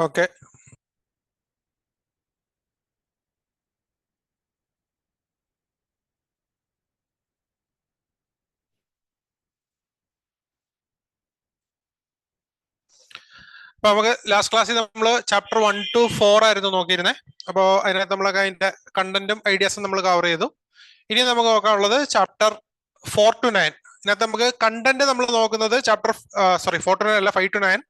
Okay. അപ്പൊ നമുക്ക് last ക്ലാസ്സിൽ നമ്മൾ ചാപ്റ്റർ 1 to 4 ആയിരുന്നു നോക്കിയിരുന്നത്. അപ്പോൾ അതിനകത്ത് നമ്മളൊക്കെ അതിന്റെ കണ്ടന്റും ഐഡിയാസും നമ്മൾ കവർ ചെയ്തു. ഇനി നമുക്ക് നോക്കാനുള്ളത് ചാപ്റ്റർ 4 to 9. ഇതിനകത്ത് നമുക്ക് കണ്ടന്റ് നമ്മൾ നോക്കുന്നത് ചാപ്റ്റർ 4 to 9 അല്ല, 5 to 9.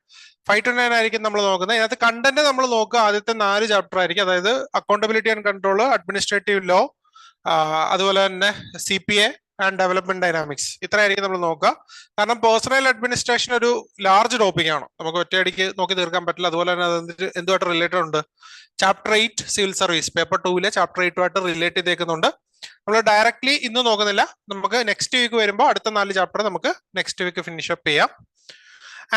5 to 9 ആയിരിക്കും നമ്മൾ നോക്കുന്നത്. ഇതിനകത്ത് കണ്ടന്റ് നമ്മൾ നോക്കുക ആദ്യത്തെ 4 ചാപ്റ്റർ ആയിരിക്കും. അതായത് accountability and control, administrative law, അതുപോലെ തന്നെ CPA ആൻഡ് ഡെവലപ്മെന്റ് ഡൈനാമിക്സ്. ഇത്രയായിരിക്കും നമ്മൾ നോക്കുക. കാരണം പേഴ്സണൽ അഡ്മിനിസ്ട്രേഷൻ ഒരു ലാർജ് ടോപ്പിക് ആണ്, നമുക്ക് ഒറ്റയടിക്ക് നോക്കി തീർക്കാൻ പറ്റില്ല. അതുപോലെ തന്നെ അത് എന്തുമായിട്ട് റിലേറ്റഡ് ഉണ്ട്, chapter 8 civil service paper 2 chapter 8 relate ചെയ്തേക്കുന്നുണ്ട്. നമ്മൾ ഡയറക്ട്ലി ഇന്ന് നോക്കുന്നില്ല, നമുക്ക് നെക്സ്റ്റ് വീക്ക് വരുമ്പോൾ അടുത്ത 4 ചാപ്റ്റർ നമുക്ക് നെക്സ്റ്റ് വീക്ക് ഫിനിഷ് അപ്പ് ചെയ്യാം.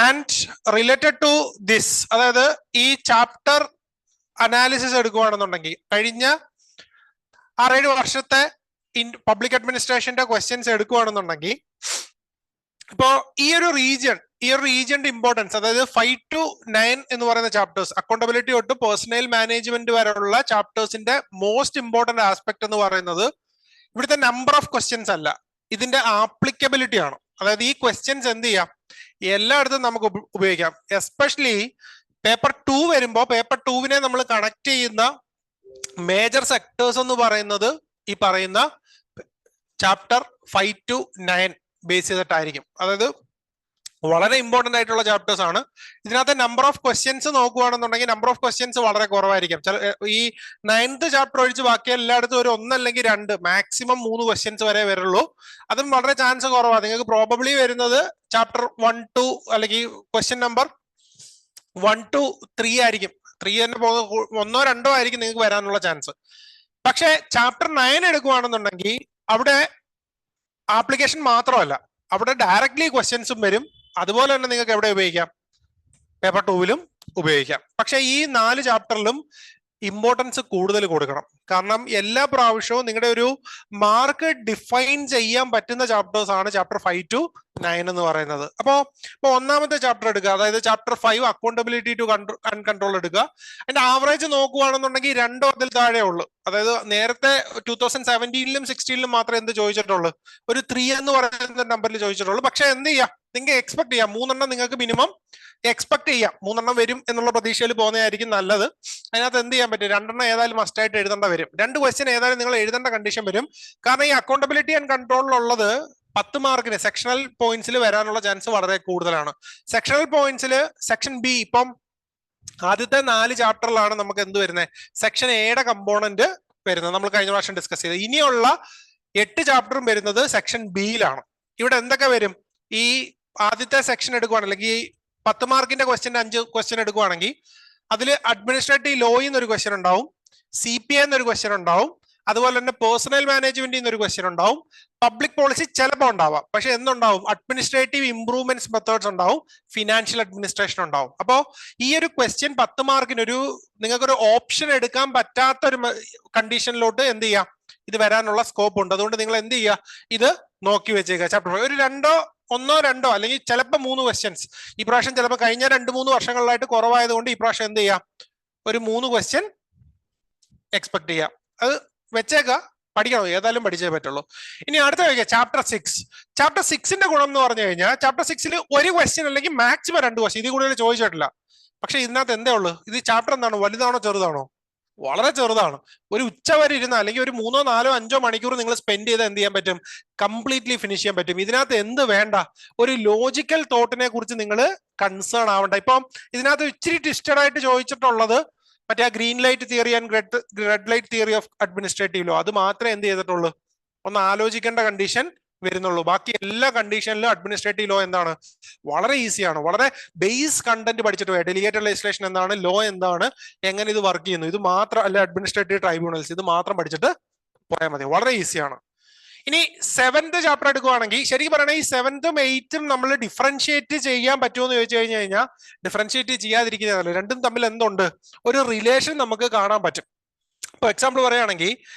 ആൻഡ് റിലേറ്റഡ് ടു ദിസ്, അതായത് ഈ ചാപ്റ്റർ അനാലിസിസ് എടുക്കുകയാണെന്നുണ്ടെങ്കിൽ കഴിഞ്ഞ 6-7 വർഷത്തെ പബ്ലിക് അഡ്മിനിസ്ട്രേഷന്റെ ക്വസ്റ്റ്യൻസ് എടുക്കുകയാണെന്നുണ്ടെങ്കിൽ ഇപ്പോ ഈ ഒരു റീജിയന്റെ ഇമ്പോർട്ടൻസ്, അതായത് 5 to 9 എന്ന് പറയുന്ന ചാപ്റ്റേഴ്സ്, അക്കൗണ്ടബിലിറ്റി തൊട്ട് പേഴ്സണൽ മാനേജ്മെന്റ് വരെയുള്ള ചാപ്റ്റേഴ്സിന്റെ മോസ്റ്റ് ഇമ്പോർട്ടന്റ് ആസ്പെക്ട് എന്ന് പറയുന്നത് ഇവിടുത്തെ നമ്പർ ഓഫ് ക്വസ്റ്റ്യൻസ് അല്ല, ഇതിന്റെ ആപ്ലിക്കബിലിറ്റി ആണ്. അതായത് ഈ ക്വസ്റ്റ്യൻസ് എന്ത് ചെയ്യാം, എല്ലായിടത്തും നമുക്ക് ഉപയോഗിക്കാം. എസ്പെഷ്യലി പേപ്പർ 2 വരുമ്പോൾ പേപ്പർ 2 നമ്മൾ കണക്ട് ചെയ്യുന്ന മേജർ സെക്ടേഴ്സ് എന്ന് പറയുന്നത് ഈ പറയുന്ന ചാപ്റ്റർ 5 to 9 ബേസ് ചെയ്തിട്ടായിരിക്കും. അതായത് വളരെ ഇമ്പോർട്ടന്റ് ആയിട്ടുള്ള ചാപ്റ്റേഴ്സ് ആണ്. ഇതിനകത്ത് നമ്പർ ഓഫ് ക്വസ്റ്റ്യൻസ് നോക്കുകയാണെന്നുണ്ടെങ്കിൽ നമ്പർ ഓഫ് ക്വസ്റ്റ്യൻസ് വളരെ കുറവായിരിക്കും. ഈ 9th ചാപ്റ്റർ ഒഴിച്ച് ബാക്കി എല്ലായിടത്തും ഒരു 1 അല്ലെങ്കിൽ 2 മാക്സിമം 3 ക്വസ്റ്റ്യൻസ് വരെ വരുള്ളൂ. അതും വളരെ ചാൻസ് കുറവാണ്. നിങ്ങൾക്ക് പ്രോബബ്ലി വരുന്നത് ചാപ്റ്റർ 1 to അല്ലെങ്കിൽ ക്വസ്റ്റ്യൻ നമ്പർ 1 to 3 ആയിരിക്കും. 3 തന്നെ പോകുന്ന 1 or 2 ആയിരിക്കും നിങ്ങൾക്ക് വരാനുള്ള ചാൻസ്. പക്ഷെ ചാപ്റ്റർ 9 എടുക്കുകയാണെന്നുണ്ടെങ്കിൽ അവിടെ ആപ്ലിക്കേഷൻ മാത്രമല്ല, അവിടെ ഡയറക്ട്ലി ക്വസ്റ്റ്യൻസും വരും. അതുപോലെ തന്നെ നിങ്ങൾക്ക് എവിടെ ഉപയോഗിക്കാം, പേപ്പർ 2 ഉപയോഗിക്കാം. പക്ഷെ ഈ 4 ചാപ്റ്ററിലും ഇമ്പോർട്ടൻസ് കൂടുതൽ കൊടുക്കണം. കാരണം എല്ലാ പ്രാവശ്യവും നിങ്ങളുടെ ഒരു മാർക്ക് ഡിഫൈൻ ചെയ്യാൻ പറ്റുന്ന ചാപ്റ്റേഴ്സ് ആണ് ചാപ്റ്റർ 5 to 9 എന്ന് പറയുന്നത്. ഇപ്പൊ ഒന്നാമത്തെ ചാപ്റ്റർ എടുക്കുക, അതായത് chapter 5 accountability two and control എടുക്കുക. അതിന്റെ ആവറേജ് നോക്കുകയാണെന്നുണ്ടെങ്കിൽ 2 അതിൽ താഴെ ഉള്ളൂ. അതായത് നേരത്തെ 2017-ലും 16-ലും മാത്രമേ എന്ത് ചോദിച്ചിട്ടുള്ളൂ, ഒരു 3 എന്ന് പറയുന്ന നമ്പറിൽ ചോദിച്ചിട്ടുള്ളൂ. പക്ഷെ എന്ത് ചെയ്യാം, നിങ്ങൾക്ക് എക്സ്പെക്ട് ചെയ്യാം 3 നിങ്ങൾക്ക് മിനിമം എക്സ്പെക്ട് ചെയ്യാം. 3 വരും എന്നുള്ള പ്രതീക്ഷയിൽ പോകുന്നതായിരിക്കും നല്ലത്. അതിനകത്ത് എന്ത് ചെയ്യാൻ പറ്റും, 2 ഏതായാലും മസ്റ്റ് ആയിട്ട് എഴുതേണ്ട വരും. 2 ക്വസ്റ്റ്യൻ ഏതായാലും നിങ്ങൾ എഴുതേണ്ട കണ്ടീഷൻ വരും. കാരണം ഈ അക്കൗണ്ടബിലിറ്റി ആൻഡ് കൺട്രോളിലുള്ളത് 10 മാർക്കിന് സെക്ഷണൽ പോയിന്റ്സിൽ വരാനുള്ള ചാൻസ് വളരെ കൂടുതലാണ്. സെക്ഷണൽ പോയിന്റ്സിൽ സെക്ഷൻ ബി, ഇപ്പം ആദ്യത്തെ 4 ചാപ്റ്ററിലാണ് നമുക്ക് എന്ത് വരുന്നത്, സെക്ഷൻ എയുടെ കമ്പോണന്റ് വരുന്നത്. നമ്മൾ കഴിഞ്ഞ പ്രാവശ്യം ഡിസ്കസ് ചെയ്തത്. ഇനിയുള്ള 8 ചാപ്റ്ററും വരുന്നത് സെക്ഷൻ ബിയിലാണ്. ഇവിടെ എന്തൊക്കെ വരും, ഈ ആദ്യത്തെ സെക്ഷൻ എടുക്കുകയാണെങ്കിൽ 10 മാർക്കിന്റെ ക്വസ്റ്റ്യൻ 5 ക്വസ്റ്റ്യൻ എടുക്കുകയാണെങ്കിൽ അതിൽ അഡ്മിനിസ്ട്രേറ്റീവ് ലോയിൽ നിന്ന് ഒരു ക്വസ്റ്റ്യൻ ഉണ്ടാവും, CPA എന്നൊരു ക്വസ്റ്റ്യൻ ഉണ്ടാവും, അതുപോലെ തന്നെ പേഴ്സണൽ മാനേജ്മെന്റിൽ നിന്ന് ഒരു ക്വസ്റ്റ്യൻ ഉണ്ടാവും, പബ്ലിക് പോളിസി ചിലപ്പോൾ ഉണ്ടാവാം. പക്ഷെ എന്തുണ്ടാവും, അഡ്മിനിസ്ട്രേറ്റീവ് ഇംപ്രൂവ്മെന്റ്സ് മെത്തേഡ്സ് ഉണ്ടാവും, ഫിനാൻഷ്യൽ അഡ്മിനിസ്ട്രേഷൻ ഉണ്ടാവും. അപ്പോൾ ഈ ഒരു ക്വസ്റ്റ്യൻ 10 മാർക്കിന് നിങ്ങൾക്കൊരു ഓപ്ഷൻ എടുക്കാൻ പറ്റാത്ത ഒരു കണ്ടീഷനിലോട്ട് എന്ത് ചെയ്യാം, ഇത് വരാനുള്ള സ്കോപ്പ് ഉണ്ട്. അതുകൊണ്ട് നിങ്ങൾ എന്ത് ചെയ്യുക, ഇത് നോക്കി വെച്ചേക്കുക. ചാപ്റ്റർ ഒരു 1 or 2 അല്ലെങ്കിൽ ചിലപ്പോൾ 3 ക്വസ്റ്റ്യൻസ് ഈ പ്രാവശ്യം, ചിലപ്പോൾ കഴിഞ്ഞ 2-3 വർഷങ്ങളിലായിട്ട് കുറവായതുകൊണ്ട് ഈ പ്രാവശ്യം എന്ത് ചെയ്യാം, ഒരു 3 ക്വസ്റ്റ്യൻ എക്സ്പെക്ട് ചെയ്യാം. അത് വെച്ചേക്കുക, പഠിക്കണം, ഏതായാലും പഠിച്ചേ പറ്റുള്ളൂ. ഇനി അടുത്ത വയ്ക്കുക ചാപ്റ്റർ 6. ചാപ്റ്റർ 6ന്റെ ഗുണം എന്ന് പറഞ്ഞു കഴിഞ്ഞാൽ ചാപ്റ്റർ 6 ഒരു ക്വസ്റ്റ്യൻ അല്ലെങ്കിൽ മാക്സിമം 2 ക്വസ്റ്റ്യൻ, ഇതിൽ കൂടുതൽ ചോദിച്ചിട്ടില്ല. പക്ഷെ ഇതിനകത്ത് എന്തേ ഉള്ളൂ, ഇത് ചാപ്റ്റർ എന്താണ്, വലുതാണോ ചെറുതാണോ, വളരെ ചെറുതാണ്. ഒരു ഉച്ച വരെ ഇരുന്ന അല്ലെങ്കിൽ ഒരു 3, 4, 5 മണിക്കൂർ നിങ്ങൾ സ്പെൻഡ് ചെയ്ത് എന്ത് ചെയ്യാൻ പറ്റും, കംപ്ലീറ്റ്ലി ഫിനിഷ് ചെയ്യാൻ പറ്റും. ഇതിനകത്ത് എന്ത് വേണ്ട, ഒരു ലോജിക്കൽ തോട്ടിനെ കുറിച്ച് നിങ്ങൾ കൺസേൺ ആവണ്ട. ഇപ്പം ഇതിനകത്ത് ഇച്ചിരി ട്വിസ്റ്റഡ് ആയിട്ട് ചോദിച്ചിട്ടുള്ളത് മറ്റേ green light theory and red light theory of administrative law, അത് മാത്രമേ എന്ത് ചെയ്തിട്ടുള്ളൂ, ഒന്ന് ആലോചിക്കേണ്ട കണ്ടീഷൻ വരുന്നുള്ളൂ. ബാക്കി എല്ലാ കണ്ടീഷനിലും അഡ്മിനിസ്ട്രേറ്റീവ് ലോ എന്താണ്, വളരെ ഈസിയാണ്. വളരെ ബേസ് കണ്ടന്റ് പഠിച്ചിട്ട് പോയാൽ ഡെലിഗേറ്റഡ് ലെജിസ്ലേഷൻ എന്താണ്, ലോ എന്താണ്, എങ്ങനെ ഇത് വർക്ക് ചെയ്യുന്നു, ഇത് മാത്രം അല്ല, അഡ്മിനിസ്ട്രേറ്റീവ് ട്രൈബ്യൂണൽസ്, ഇത് മാത്രം പഠിച്ചിട്ട് പോയാൽ മതി, വളരെ ഈസിയാണ്. ഇനി 7th ചാപ്റ്റർ എടുക്കുവാണെങ്കിൽ ശരിക്കും പറയണേ ഈ 7th-ഉം 8th-ഉം നമ്മൾ ഡിഫറൻഷിയേറ്റ് ചെയ്യാൻ പറ്റുമോ എന്ന് ചോദിച്ചു കഴിഞ്ഞാൽ ഡിഫറൻഷിയേറ്റ് ചെയ്യാതിരിക്കുന്നതല്ല. രണ്ടും തമ്മിൽ എന്തുണ്ട്, ഒരു റിലേഷൻ നമുക്ക് കാണാൻ പറ്റും. ഇപ്പൊ എക്സാമ്പിൾ പറയുകയാണെങ്കിൽ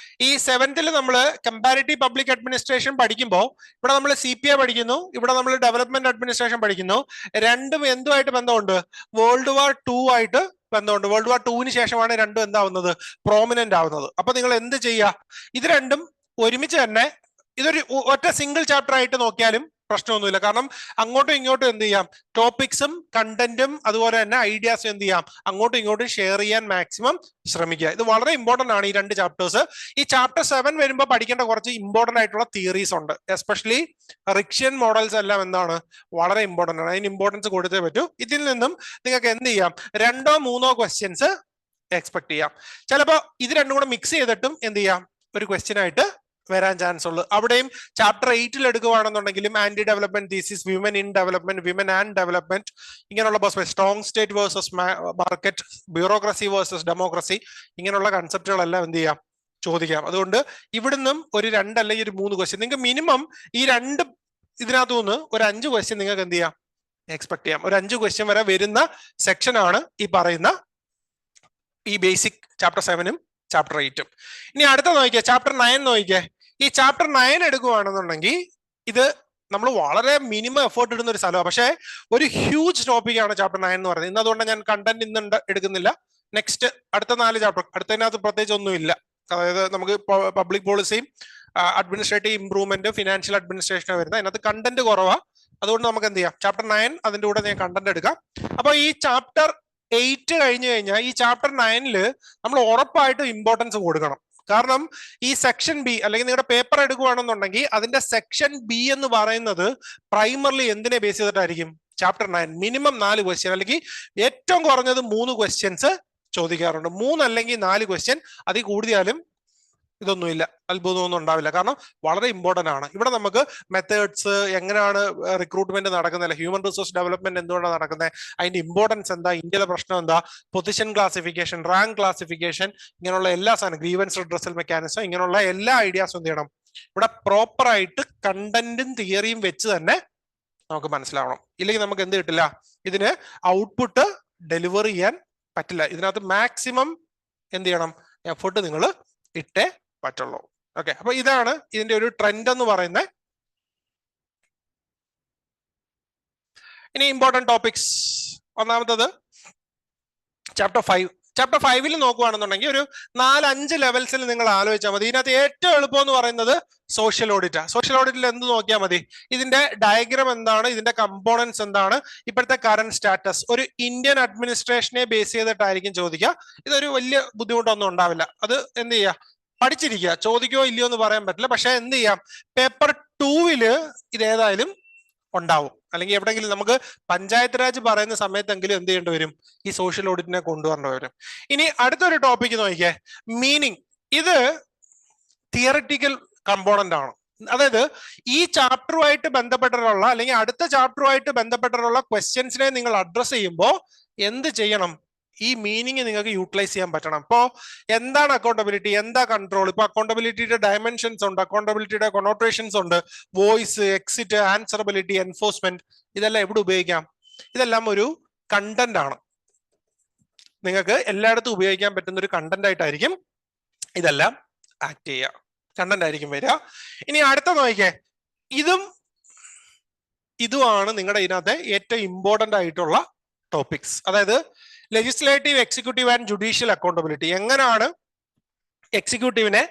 ഈ 7th നമ്മൾ കമ്പാരിറ്റീവ് പബ്ലിക് അഡ്മിനിസ്ട്രേഷൻ പഠിക്കുമ്പോൾ ഇവിടെ നമ്മൾ CPA പഠിക്കുന്നു, ഇവിടെ നമ്മൾ ഡെവലപ്മെന്റ് അഡ്മിനിസ്ട്രേഷൻ പഠിക്കുന്നു. രണ്ടും എന്തുമായിട്ട് ബന്ധമുണ്ട്, World War II ആയിട്ട് ബന്ധമുണ്ട്. വേൾഡ് വാർ 2 ശേഷമാണ് രണ്ടും എന്താവുന്നത്, പ്രോമിനന്റ് ആവുന്നത്. അപ്പൊ നിങ്ങൾ എന്ത് ചെയ്യുക, ഇത് രണ്ടും ഒരുമിച്ച് തന്നെ ഇതൊരു ഒറ്റ സിംഗിൾ ചാപ്റ്റർ ആയിട്ട് നോക്കിയാലും പ്രശ്നമൊന്നുമില്ല. കാരണം അങ്ങോട്ടും ഇങ്ങോട്ടും എന്ത് ചെയ്യാം, ടോപ്പിക്സും കണ്ടന്റും അതുപോലെ തന്നെ ഐഡിയാസും എന്ത് ചെയ്യാം, അങ്ങോട്ടും ഇങ്ങോട്ടും ഷെയർ ചെയ്യാൻ മാക്സിമം ശ്രമിക്കുക. ഇത് വളരെ ഇമ്പോർട്ടന്റ് ആണ് ഈ രണ്ട് ചാപ്റ്റേഴ്സ്. ഈ ചാപ്റ്റർ 7 വരുമ്പോൾ പഠിക്കേണ്ട കുറച്ച് ഇമ്പോർട്ടന്റ് ആയിട്ടുള്ള തിയറീസ് ഉണ്ട്. എസ്പെഷ്യലി റിക്ഷ്യൻ മോഡൽസ് എല്ലാം എന്താണ്, വളരെ ഇമ്പോർട്ടന്റ് ആണ്. അതിന് ഇമ്പോർട്ടൻസ് കൊടുത്തേ പറ്റൂ. ഇതിൽ നിന്നും നിങ്ങൾക്ക് എന്ത് ചെയ്യാം, 2 or 3 ക്വസ്റ്റ്യൻസ് എക്സ്പെക്ട് ചെയ്യാം. ചിലപ്പോൾ ഇത് രണ്ടും കൂടെ മിക്സ് ചെയ്തിട്ടും എന്ത് ചെയ്യാം, ഒരു ക്വസ്റ്റ്യൻ ആയിട്ട് വരാൻ ചാൻസ് ഉള്ളു. അവിടെയും ചാപ്റ്റർ 8 എടുക്കുകയാണെന്നുണ്ടെങ്കിലും anti development thesis, women in development, women and development, ഇങ്ങനെയുള്ള strong state versus market, bureaucracy versus democracy, ഇങ്ങനെയുള്ള കൺസെപ്റ്റുകളെല്ലാം എന്ത് ചെയ്യാം, ചോദിക്കാം. അതുകൊണ്ട് ഇവിടുന്നും ഒരു 2 അല്ലെങ്കിൽ ഒരു 3 ക്വസ്റ്റ്യൻ നിങ്ങൾക്ക് മിനിമം ഈ രണ്ട് ഇതിനകത്തു നിന്ന് ഒരു 5 ക്വസ്റ്റ്യൻ നിങ്ങൾക്ക് എന്ത് ചെയ്യാം, എക്സ്പെക്ട് ചെയ്യാം. ഒരു 5 ക്വസ്റ്റ്യൻ വരെ വരുന്ന സെക്ഷനാണ് ഈ പറയുന്ന ഈ ബേസിക് ചാപ്റ്റർ 7ഉം ചാപ്റ്റർ 8ഉം. ഇനി അടുത്ത നോക്കിയേ, ചാപ്റ്റർ 9 നോക്കിയേ. ഈ ചാപ്റ്റർ 9 എടുക്കുകയാണെന്നുണ്ടെങ്കിൽ ഇത് നമ്മൾ വളരെ മിനിമം എഫേർട്ട് ഇടുന്ന ഒരു സ്ഥലമാണ്. പക്ഷേ ഒരു ഹ്യൂജ് ടോപ്പിക്കാണ് ചാപ്റ്റർ 9 എന്ന് പറയുന്നത്. ഇന്ന് അതുകൊണ്ട് ഞാൻ കണ്ടന്റ് ഇന്ന് എടുക്കുന്നില്ല. നെക്സ്റ്റ് അടുത്ത 4 ചാപ്റ്റർ, അടുത്തതിനകത്ത് പ്രത്യേകിച്ച് ഒന്നുമില്ല. അതായത് നമുക്ക് പബ്ലിക് പോളിസിയും അഡ്മിനിസ്ട്രേറ്റീവ് ഇംപ്രൂവ്മെന്റ്, ഫിനാൻഷ്യൽ അഡ്മിനിസ്ട്രേഷൻ വരുന്നത്, അതിനകത്ത് കണ്ടന്റ് കുറവാണ്. അതുകൊണ്ട് നമുക്ക് എന്ത് ചെയ്യാം, ചാപ്റ്റർ 9 അതിന്റെ കൂടെ ഞാൻ കണ്ടന്റ് എടുക്കാം. അപ്പൊ ഈ ചാപ്റ്റർ 8 കഴിഞ്ഞു കഴിഞ്ഞാൽ ഈ ചാപ്റ്റർ 9 നമ്മൾ ഉറപ്പായിട്ടും ഇമ്പോർട്ടൻസ് കൊടുക്കണം. കാരണം ഈ സെക്ഷൻ ബി അല്ലെങ്കിൽ നിങ്ങളുടെ പേപ്പർ എടുക്കുകയാണെന്നുണ്ടെങ്കിൽ അതിന്റെ സെക്ഷൻ ബി എന്ന് പറയുന്നത് പ്രൈമറിലി എന്തിനെ ബേസ് ചെയ്തിട്ടായിരിക്കും, ചാപ്റ്റർ 9 മിനിമം 4 ക്വസ്റ്റ്യൻ അല്ലെങ്കിൽ ഏറ്റവും കുറഞ്ഞത് 3 ക്വസ്റ്റ്യൻസ് ചോദിക്കാറുണ്ട്. 3 അല്ലെങ്കിൽ 4 ക്വസ്റ്റ്യൻ, അതിൽ കൂടുതലും ഇതൊന്നുമില്ല, അത്ഭുതമൊന്നും ഉണ്ടാവില്ല. കാരണം വളരെ ഇമ്പോർട്ടന്റ് ആണ്. ഇവിടെ നമുക്ക് മെത്തേഡ്സ്, എങ്ങനെയാണ് റിക്രൂട്ട്മെന്റ് നടക്കുന്നത്, ഹ്യൂമൻ റിസോഴ്സ് ഡെവലപ്മെന്റ് എന്തുകൊണ്ടാണ് നടക്കുന്നത്, അതിന്റെ ഇമ്പോർട്ടൻസ് എന്താ, ഇന്ത്യയിലെ പ്രശ്നം എന്താ, പൊസിഷൻ ക്ലാസിഫിക്കേഷൻ, റാങ്ക് ക്ലാസിഫിക്കേഷൻ, ഇങ്ങനെയുള്ള എല്ലാ സാധനം, ഗ്രീവൻസ് റിഡ്രസൽ മെക്കാനിസം, ഇങ്ങനെയുള്ള എല്ലാ ഐഡിയാസും എന്ത് ചെയ്യണം, ഇവിടെ പ്രോപ്പർ ആയിട്ട് കണ്ടന്റും തിയറിയും വെച്ച് തന്നെ നമുക്ക് മനസ്സിലാവണം. ഇല്ലെങ്കിൽ നമുക്ക് എന്ത് കിട്ടില്ല, ഇതിന് ഔട്ട്പുട്ട് ഡെലിവർ ചെയ്യാൻ പറ്റില്ല. ഇതിനകത്ത് മാക്സിമം എന്ത് ചെയ്യണം, എഫേർട്ട് നിങ്ങൾ ഇട്ടേ പറ്റുള്ളൂ. ഓക്കെ, അപ്പൊ ഇതാണ് ഇതിന്റെ ഒരു ട്രെൻഡ് എന്ന് പറയുന്നത്. ഇനി ഇമ്പോർട്ടന്റ് ടോപ്പിക്സ്, ഒന്നാമത്തത് ചാപ്റ്റർ 5. ചാപ്റ്റർ 5 നോക്കുകയാണെന്നുണ്ടെങ്കിൽ ഒരു 4-5 ലെവൽസിൽ നിങ്ങൾ ആലോചിച്ചാൽ മതി. ഇതിനകത്ത് ഏറ്റവും എളുപ്പം എന്ന് പറയുന്നത് സോഷ്യൽ ഓഡിറ്റ്. സോഷ്യൽ ഓഡിറ്റിൽ എന്ത് നോക്കിയാൽ മതി, ഇതിന്റെ ഡയഗ്രാം എന്താണ്, ഇതിന്റെ കമ്പോണൻസ് എന്താണ്, ഇപ്പോഴത്തെ കറന്റ് സ്റ്റാറ്റസ്, ഒരു ഇന്ത്യൻ അഡ്മിനിസ്ട്രേഷനെ ബേസ് ചെയ്തിട്ടായിരിക്കും ചോദിക്കുക. ഇതൊരു വലിയ ബുദ്ധിമുട്ടൊന്നും ഉണ്ടാവില്ല. അത് എന്ത് ചെയ്യുക, പഠിച്ചിരിക്കുക. ചോദിക്കോ ഇല്ലയോ എന്ന് പറയാൻ പറ്റില്ല. പക്ഷെ എന്ത് ചെയ്യാം, പേപ്പർ 2 ഇത് ഏതായാലും ഉണ്ടാവും. അല്ലെങ്കിൽ എവിടെയെങ്കിലും നമുക്ക് പഞ്ചായത്ത് രാജ് പറയുന്ന സമയത്തെങ്കിലും എന്ത് ചെയ്യേണ്ടി വരും, ഈ സോഷ്യൽ ഓഡിറ്റിനെ കൊണ്ടുവരേണ്ടി വരും. ഇനി അടുത്തൊരു ടോപ്പിക്ക് നോക്കിയേ, മീനിങ്. ഇത് തിയററ്റിക്കൽ കമ്പോണന്റ് ആണ്. അതായത് ഈ ചാപ്റ്ററുമായിട്ട് ബന്ധപ്പെട്ടിട്ടുള്ള അല്ലെങ്കിൽ അടുത്ത ചാപ്റ്ററുമായിട്ട് ബന്ധപ്പെട്ടിട്ടുള്ള ക്വസ്റ്റ്യൻസിനെ നിങ്ങൾ അഡ്രസ് ചെയ്യുമ്പോൾ എന്ത് ചെയ്യണം, ഈ മീനിങ് നിങ്ങൾക്ക് യൂട്ടിലൈസ് ചെയ്യാൻ പറ്റണം. ഇപ്പോ എന്താണ് അക്കൗണ്ടബിലിറ്റി, എന്താ കൺട്രോൾ, ഇപ്പൊ അക്കൗണ്ടബിലിറ്റിയുടെ ഡയമെൻഷൻസ് ഉണ്ട്, അക്കൗണ്ടബിലിറ്റിയുടെ കൊണോട്ടേഷൻസ് ഉണ്ട്, വോയിസ്, എക്സിറ്റ്, ആൻസറബിലിറ്റി, എൻഫോഴ്സ്മെന്റ്, ഇതെല്ലാം എവിടെ ഉപയോഗിക്കാം, ഇതെല്ലാം ഒരു കണ്ടന്റ് ആണ്. നിങ്ങൾക്ക് എല്ലായിടത്തും ഉപയോഗിക്കാൻ പറ്റുന്ന ഒരു കണ്ടന്റ് ആയിട്ടായിരിക്കും ഇതെല്ലാം ആക്ട് ചെയ്യുക, കണ്ടന്റ് ആയിരിക്കും വരിക. ഇനി അടുത്ത നോക്കിക്കേ, ഇതുമാണ് നിങ്ങളുടെ ഇതിനകത്തെ ഏറ്റവും ഇമ്പോർട്ടന്റ് ആയിട്ടുള്ള ടോപ്പിക്സ്. അതായത് legislative, executive and judicial accountability. എങ്ങനെയാണ് എക്സിക്യൂട്ടീവിനെ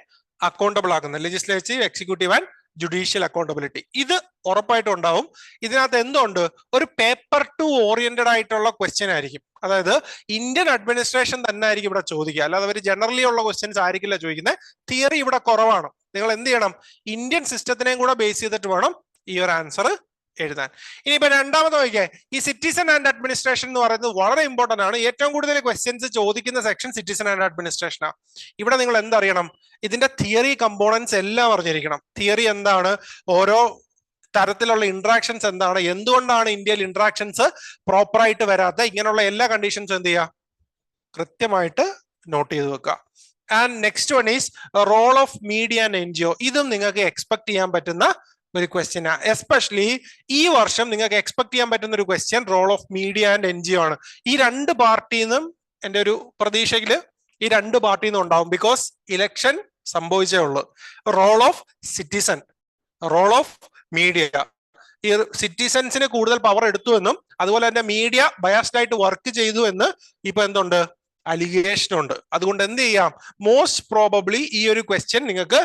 അക്കൗണ്ടബിൾ ആക്കുന്നത്, legislative, executive and judicial accountability. ഇത് ഉറപ്പായിട്ടും ഉണ്ടാവും. ഇതിനകത്ത് എന്തുണ്ട്, ഒരു പേപ്പർ 2 ഓറിയന്റഡ് ആയിട്ടുള്ള ക്വസ്റ്റ്യൻ ആയിരിക്കും. അതായത് ഇന്ത്യൻ അഡ്മിനിസ്ട്രേഷൻ തന്നെ ആയിരിക്കും ഇവിടെ ചോദിക്കുക, അല്ലാതെ അവർ ജനറലി ഉള്ള ക്വസ്റ്റ്യൻസ് ആയിരിക്കില്ല ചോദിക്കുന്നത്. തിയറി ഇവിടെ കുറവാണ്. നിങ്ങൾ എന്ത് ചെയ്യണം, ഇന്ത്യൻ സിസ്റ്റത്തിനെയും കൂടെ ബേസ് ചെയ്തിട്ട് വേണം ഈ ഒരു ആൻസർ എഴുതാൻ. ഇനിയിപ്പോ രണ്ടാമത് നോക്കിയേ, ഈ സിറ്റിസൺ ആൻഡ് അഡ്മിനിസ്ട്രേഷൻ എന്ന് പറയുന്നത് വളരെ ഇമ്പോർട്ടന്റ് ആണ്. ഏറ്റവും കൂടുതൽ ക്വസ്റ്റ്യൻസ് ചോദിക്കുന്ന സെക്ഷൻ സിറ്റിസൺ ആൻഡ് അഡ്മിനിസ്ട്രേഷനാണ്. ഇവിടെ നിങ്ങൾ എന്തറിയണം, ഇതിന്റെ തിയറി കമ്പോണൻസ് എല്ലാം അറിഞ്ഞിരിക്കണം. തിയറി എന്താണ്, ഓരോ തരത്തിലുള്ള ഇന്ററാക്ഷൻസ് എന്താണ്, എന്തുകൊണ്ടാണ് ഇന്ത്യയിൽ ഇന്ററാക്ഷൻസ് പ്രോപ്പറായിട്ട് വരാത്ത, ഇങ്ങനെയുള്ള എല്ലാ കണ്ടീഷൻസും എന്ത് ചെയ്യുക, കൃത്യമായിട്ട് നോട്ട് ചെയ്ത് വെക്കുക. And next one is role of media and NGO. ഇതും നിങ്ങൾക്ക് എക്സ്പെക്ട് ചെയ്യാൻ പറ്റുന്ന ഒരു ക്വസ്റ്റ്യൻ. എസ്പെഷ്യലി ഈ വർഷം നിങ്ങൾക്ക് എക്സ്പെക്ട് ചെയ്യാൻ പറ്റുന്ന ഒരു question role of media and NGO ആണ്. ഈ രണ്ട് പാർട്ടിന്നും എൻ്റെ ഒരു പ്രതീക്ഷയില് ഈ രണ്ട് പാർട്ടിന്നും ഉണ്ടാവും. ബിക്കോസ് ഇലക്ഷൻ സംഭവിച്ചേ ഉള്ളൂ. Role of citizen, role of media, ഈ സിറ്റിസൺസിന് കൂടുതൽ പവർ എടുത്തു എന്നും അതുപോലെ തന്നെ മീഡിയ ബയാസ്ഡ് ആയിട്ട് വർക്ക് ചെയ്തു എന്ന് ഇപ്പൊ എന്തുണ്ട്, അലിഗേഷൻ ഉണ്ട്. അതുകൊണ്ട് എന്ത് ചെയ്യാം, മോസ്റ്റ് പ്രോബബ്ലി ഈ ഒരു ക്വസ്റ്റ്യൻ നിങ്ങൾക്ക്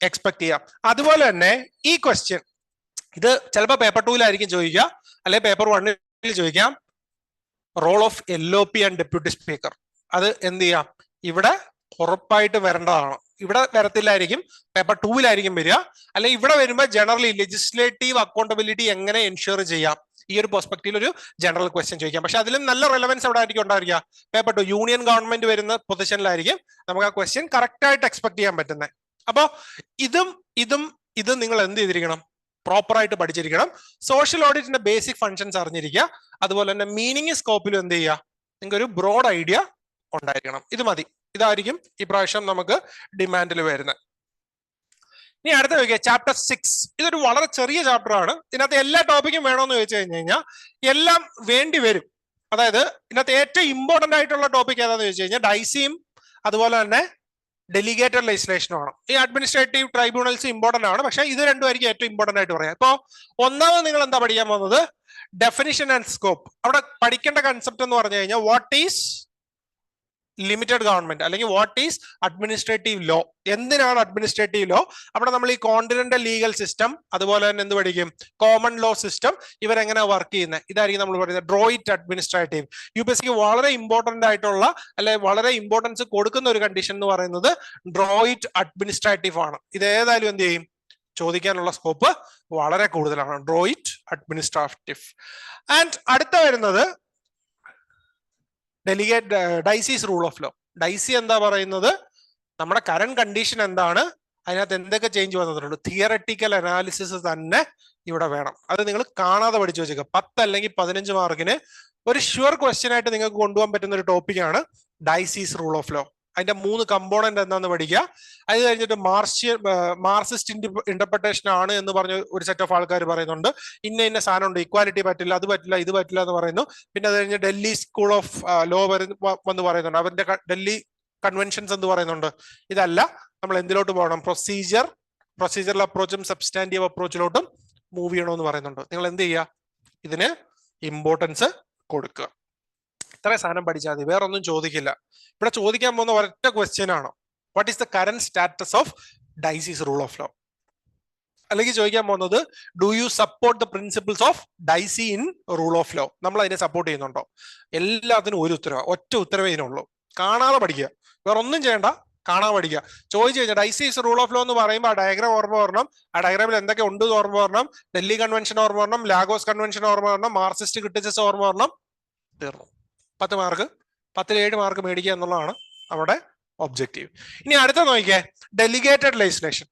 എക്സ്പെക്ട് ചെയ്യാം. അതുപോലെ തന്നെ ഈ ക്വസ്റ്റ്യൻ ഇത് ചിലപ്പോൾ പേപ്പർ 2-ലായിരിക്കും ചോദിക്കുക, അല്ലെങ്കിൽ പേപ്പർ 1-ൽ ചോദിക്കാം. Role of LOP and deputy speaker, അത് എന്ത് ചെയ്യാം, ഇവിടെ ഉറപ്പായിട്ട് വരേണ്ടതാണ്. ഇവിടെ വരത്തില്ലായിരിക്കും, പേപ്പർ 2-ലായിരിക്കും വരിക. അല്ലെങ്കിൽ ഇവിടെ വരുമ്പോൾ ജനറലി ലെജിസ്ലേറ്റീവ് അക്കൗണ്ടബിലിറ്റി എങ്ങനെ എൻഷുർ ചെയ്യാം, ഈ ഒരു പെർസ്പെക്റ്റീവിൽ ഒരു ജനറൽ ക്വസ്റ്റ്യൻ ചോദിക്കാം. പക്ഷെ അതിലും നല്ല റെലവൻസ് അവിടെ ആയിരിക്കും ഉണ്ടായിരിക്കുക. പേപ്പർ 2 യൂണിയൻ ഗവൺമെന്റ് വരുന്ന പൊസിഷനിലായിരിക്കും നമുക്ക് ആ ക്വസ്റ്റ്യൻ കറക്റ്റ് ആയിട്ട് എക്സ്പെക്ട് ചെയ്യാൻ പറ്റുന്നത്. അപ്പോ ഇതും നിങ്ങൾ എന്ത് ചെയ്തിരിക്കണം, പ്രോപ്പർ ആയിട്ട് പഠിച്ചിരിക്കണം. സോഷ്യൽ ഓഡിറ്റിന്റെ ബേസിക് ഫങ്ഷൻസ് അറിഞ്ഞിരിക്കുക. അതുപോലെ തന്നെ മീനിങ് സ്കോപ്പിലും എന്ത് ചെയ്യുക, നിങ്ങൾക്ക് ഒരു ബ്രോഡ് ഐഡിയ ഉണ്ടായിരിക്കണം. ഇത് മതി, ഇതായിരിക്കും ഇപ്രാവശ്യം നമുക്ക് ഡിമാൻഡിൽ വരുന്നത്. ഇനി അടുത്ത ചോദിക്കുക ചാപ്റ്റർ 6. ഇതൊരു വളരെ ചെറിയ ചാപ്റ്റർ ആണ്. ഇതിനകത്ത് എല്ലാ ടോപ്പിക്കും വേണമെന്ന് ചോദിച്ചു കഴിഞ്ഞാൽ എല്ലാം വേണ്ടി വരും. അതായത് ഇതിനകത്ത് ഏറ്റവും ഇമ്പോർട്ടന്റ് ആയിട്ടുള്ള ടോപ്പിക് ഏതാണെന്ന് ചോദിച്ചു കഴിഞ്ഞാൽ ഡൈസിയും അതുപോലെ തന്നെ ഡെലിഗേറ്റഡ് ലെജിസ്ലേഷനുമാണ്. ഈ അഡ്മിനിസ്ട്രേറ്റീവ് ട്രൈബ്യൂണൽസ് ഇമ്പോർട്ടന്റ് ആണ്, പക്ഷേ ഇത് രണ്ടുമായിരിക്കും ഏറ്റവും ഇമ്പോർട്ടന്റ് ആയിട്ട് പറയാം. ഇപ്പോൾ ഒന്നാമത് നിങ്ങൾ എന്താ പഠിക്കാൻ പോകുന്നത്, ഡെഫിനിഷൻ ആൻഡ് സ്കോപ്പ്. അവിടെ പഠിക്കേണ്ട കൺസെപ്റ്റ് എന്ന് പറഞ്ഞു കഴിഞ്ഞാൽ വാട്ട് ഈസ് ലിമിറ്റഡ് ഗവൺമെന്റ് അല്ലെങ്കിൽ വാട്ട് ഈസ് അഡ്മിനിസ്ട്രേറ്റീവ് ലോ. എന്തിനാണ് അഡ്മിനിസ്ട്രേറ്റീവ് ലോ? അവിടെ നമ്മൾ ഈ കോണ്ടിനെന്റൽ ലീഗൽ സിസ്റ്റം അതുപോലെ തന്നെ എന്ത് പഠിക്കും, കോമൺ ലോ സിസ്റ്റം, ഇവരെങ്ങനെ വർക്ക് ചെയ്യുന്നത്, ഇതായിരിക്കും നമ്മൾ പറയുന്നത് ഡ്രോയിറ്റ് അഡ്മിനിസ്ട്രേറ്റീവ്. UPSC വളരെ ഇമ്പോർട്ടന്റ് ആയിട്ടുള്ള അല്ലെ വളരെ ഇമ്പോർട്ടൻസ് കൊടുക്കുന്ന ഒരു കണ്ടീഷൻ എന്ന് പറയുന്നത് ഡ്രോയിറ്റ് അഡ്മിനിസ്ട്രേറ്റീവ് ആണ്. ഇത് ഏതായാലും എന്ത് ചെയ്യും, ചോദിക്കാനുള്ള സ്കോപ്പ് വളരെ കൂടുതലാണ്, ഡ്രോയിറ്റ് അഡ്മിനിസ്ട്രേറ്റീവ്. ആൻഡ് അടുത്ത വരുന്നത് Dicey's rule of law. Dicey എന്താ പറയുന്നത്, നമ്മുടെ കറന്റ് കണ്ടീഷൻ എന്താണ്, അതിനകത്ത് എന്തൊക്കെ ചേഞ്ച് വന്നിട്ടുണ്ട്, തിയററ്റിക്കൽ അനാലിസിസ് തന്നെ ഇവിടെ വേണം. അത് നിങ്ങൾ കാണാതെ പഠിച്ചു വെച്ചേക്കുക. 10 അല്ലെങ്കിൽ 15 മാർക്കിന് ഒരു ഷുവർ ക്വസ്റ്റ്യൻ ആയിട്ട് നിങ്ങൾക്ക് കൊണ്ടുപോകാൻ പറ്റുന്ന ഒരു ടോപ്പിക്കാണ് ഡൈസീസ് റൂൾ ഓഫ് ലോ. അതിന്റെ 3 കമ്പോണന്റ് എന്താന്ന് പഠിക്കുക. അത് കഴിഞ്ഞിട്ട് മാർക്സിസ്റ്റ് ഇന്റർപ്രിട്ടേഷൻ ആണ് എന്ന് പറഞ്ഞ ഒരു സെറ്റ് ഓഫ് ആൾക്കാർ പറയുന്നുണ്ട്. ഇന്ന സാധനം ഉണ്ട്, ഇക്വാലിറ്റി പറ്റില്ല, അത് പറ്റില്ല, ഇത് പറ്റില്ല എന്ന് പറയുന്നു. പിന്നെ അത് കഴിഞ്ഞ് ഡൽഹി സ്കൂൾ ഓഫ് ലോ വന്ന് പറയുന്നുണ്ട്, അവരുടെ ഡൽഹി കൺവെൻഷൻസ് എന്ന് പറയുന്നുണ്ട്. ഇതല്ല, നമ്മൾ എന്തിലോട്ട് പോകണം, പ്രൊസീജിയറൽ അപ്രോച്ചും സബ്സ്റ്റാൻറ്റീവ് അപ്രോച്ചിലോട്ടും മൂവ് ചെയ്യണമെന്ന് പറയുന്നുണ്ട്. നിങ്ങൾ എന്ത് ചെയ്യുക, ഇതിന് ഇമ്പോർട്ടൻസ് കൊടുക്കുക. ഇത്ര സാധനം പഠിച്ചാൽ മതി, വേറെ ഒന്നും ചോദിക്കില്ല. ഇവിടെ ചോദിക്കാൻ പോകുന്ന ഒരൊറ്റ ക്വസ്റ്റ്യൻ ആണ്, what is the current status of Dicey's rule of law. അല്ലെങ്കിൽ ചോദിക്കാൻ പോകുന്നത് do you support the principles of Dicey in rule of law. നമ്മൾ അതിനെ സപ്പോർട്ട് ചെയ്യുന്നുണ്ടോ? എല്ലാത്തിനും ഒരു ഉത്തരവ്, ഒറ്റ ഉത്തരവേ ഇതിനുള്ളൂ. കാണാതെ പഠിക്കുക, വേറെ ഒന്നും ചെയ്യണ്ട, കാണാതെ പഠിക്കുക. ചോദിച്ചു കഴിഞ്ഞാൽ ഡൈസീസ് റൂൾ ഓഫ് ലോ എന്ന് പറയുമ്പോൾ ആ ഡയഗ്രാം ഓർമ്മ വരണം. ആ ഡയഗ്രാമിൽ എന്തൊക്കെ ഉണ്ട് ഓർമ്മ വരണം. ഡൽഹി കൺവെൻഷൻ ഓർമ്മ വരണം, ലാഗോസ് കൺവെൻഷൻ ഓർമ്മ വരണം, മാർക്സിസ്റ്റ് ക്രിറ്റിസിസം ഓർമ്മ വരണം. തീർന്നു. 10 മാർക്ക്, 10-ൽ 7 മാർക്ക് മേടിക്കുക എന്നുള്ളതാണ് നമ്മുടെ ഒബ്ജക്റ്റീവ്. ഇനി അടുത്ത നോക്കിയേ, ഡെലിഗേറ്റഡ് ലെജിസ്ലേഷൻ.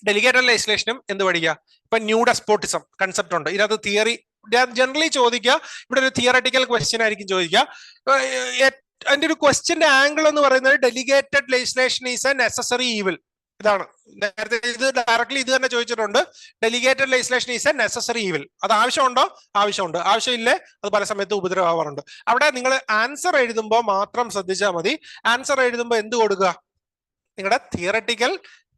ഡെലിഗേറ്റഡ് ലെജിസ്ലേഷനും എന്ത് പഠിക്കുക, ഇപ്പൊ ന്യൂ ഡെസ്പോട്ടിസം കൺസെപ്റ്റ് ഉണ്ട്. ഇതിനകത്ത് തിയറി ജനറലി ചോദിക്കുക, ഇവിടെ ഒരു തിയററ്റിക്കൽ ക്വസ്റ്റ്യൻ ആയിരിക്കും ചോദിക്കുക. അതിന്റെ ഒരു ക്വസ്റ്റ്യന്റെ ആംഗിൾ എന്ന് പറയുന്നത് delegated legislation is A necessary evil. ഇതാണ് നേരത്തെ ഇത് ഡയറക്ട്ലി ഇത് തന്നെ ചോദിച്ചിട്ടുണ്ട്. Delegated legislation is A necessary evil. അത് ആവശ്യമുണ്ടോ? ആവശ്യമുണ്ട്. ആവശ്യമില്ലേ? അത് പല സമയത്ത് ഉപദ്രവമാവാറുണ്ട്. അവിടെ നിങ്ങൾ ആൻസർ എഴുതുമ്പോൾ മാത്രം ശ്രദ്ധിച്ചാൽ മതി. ആൻസർ എഴുതുമ്പോൾ എന്ത് കൊടുക്കുക, നിങ്ങളുടെ തിയററ്റിക്കൽ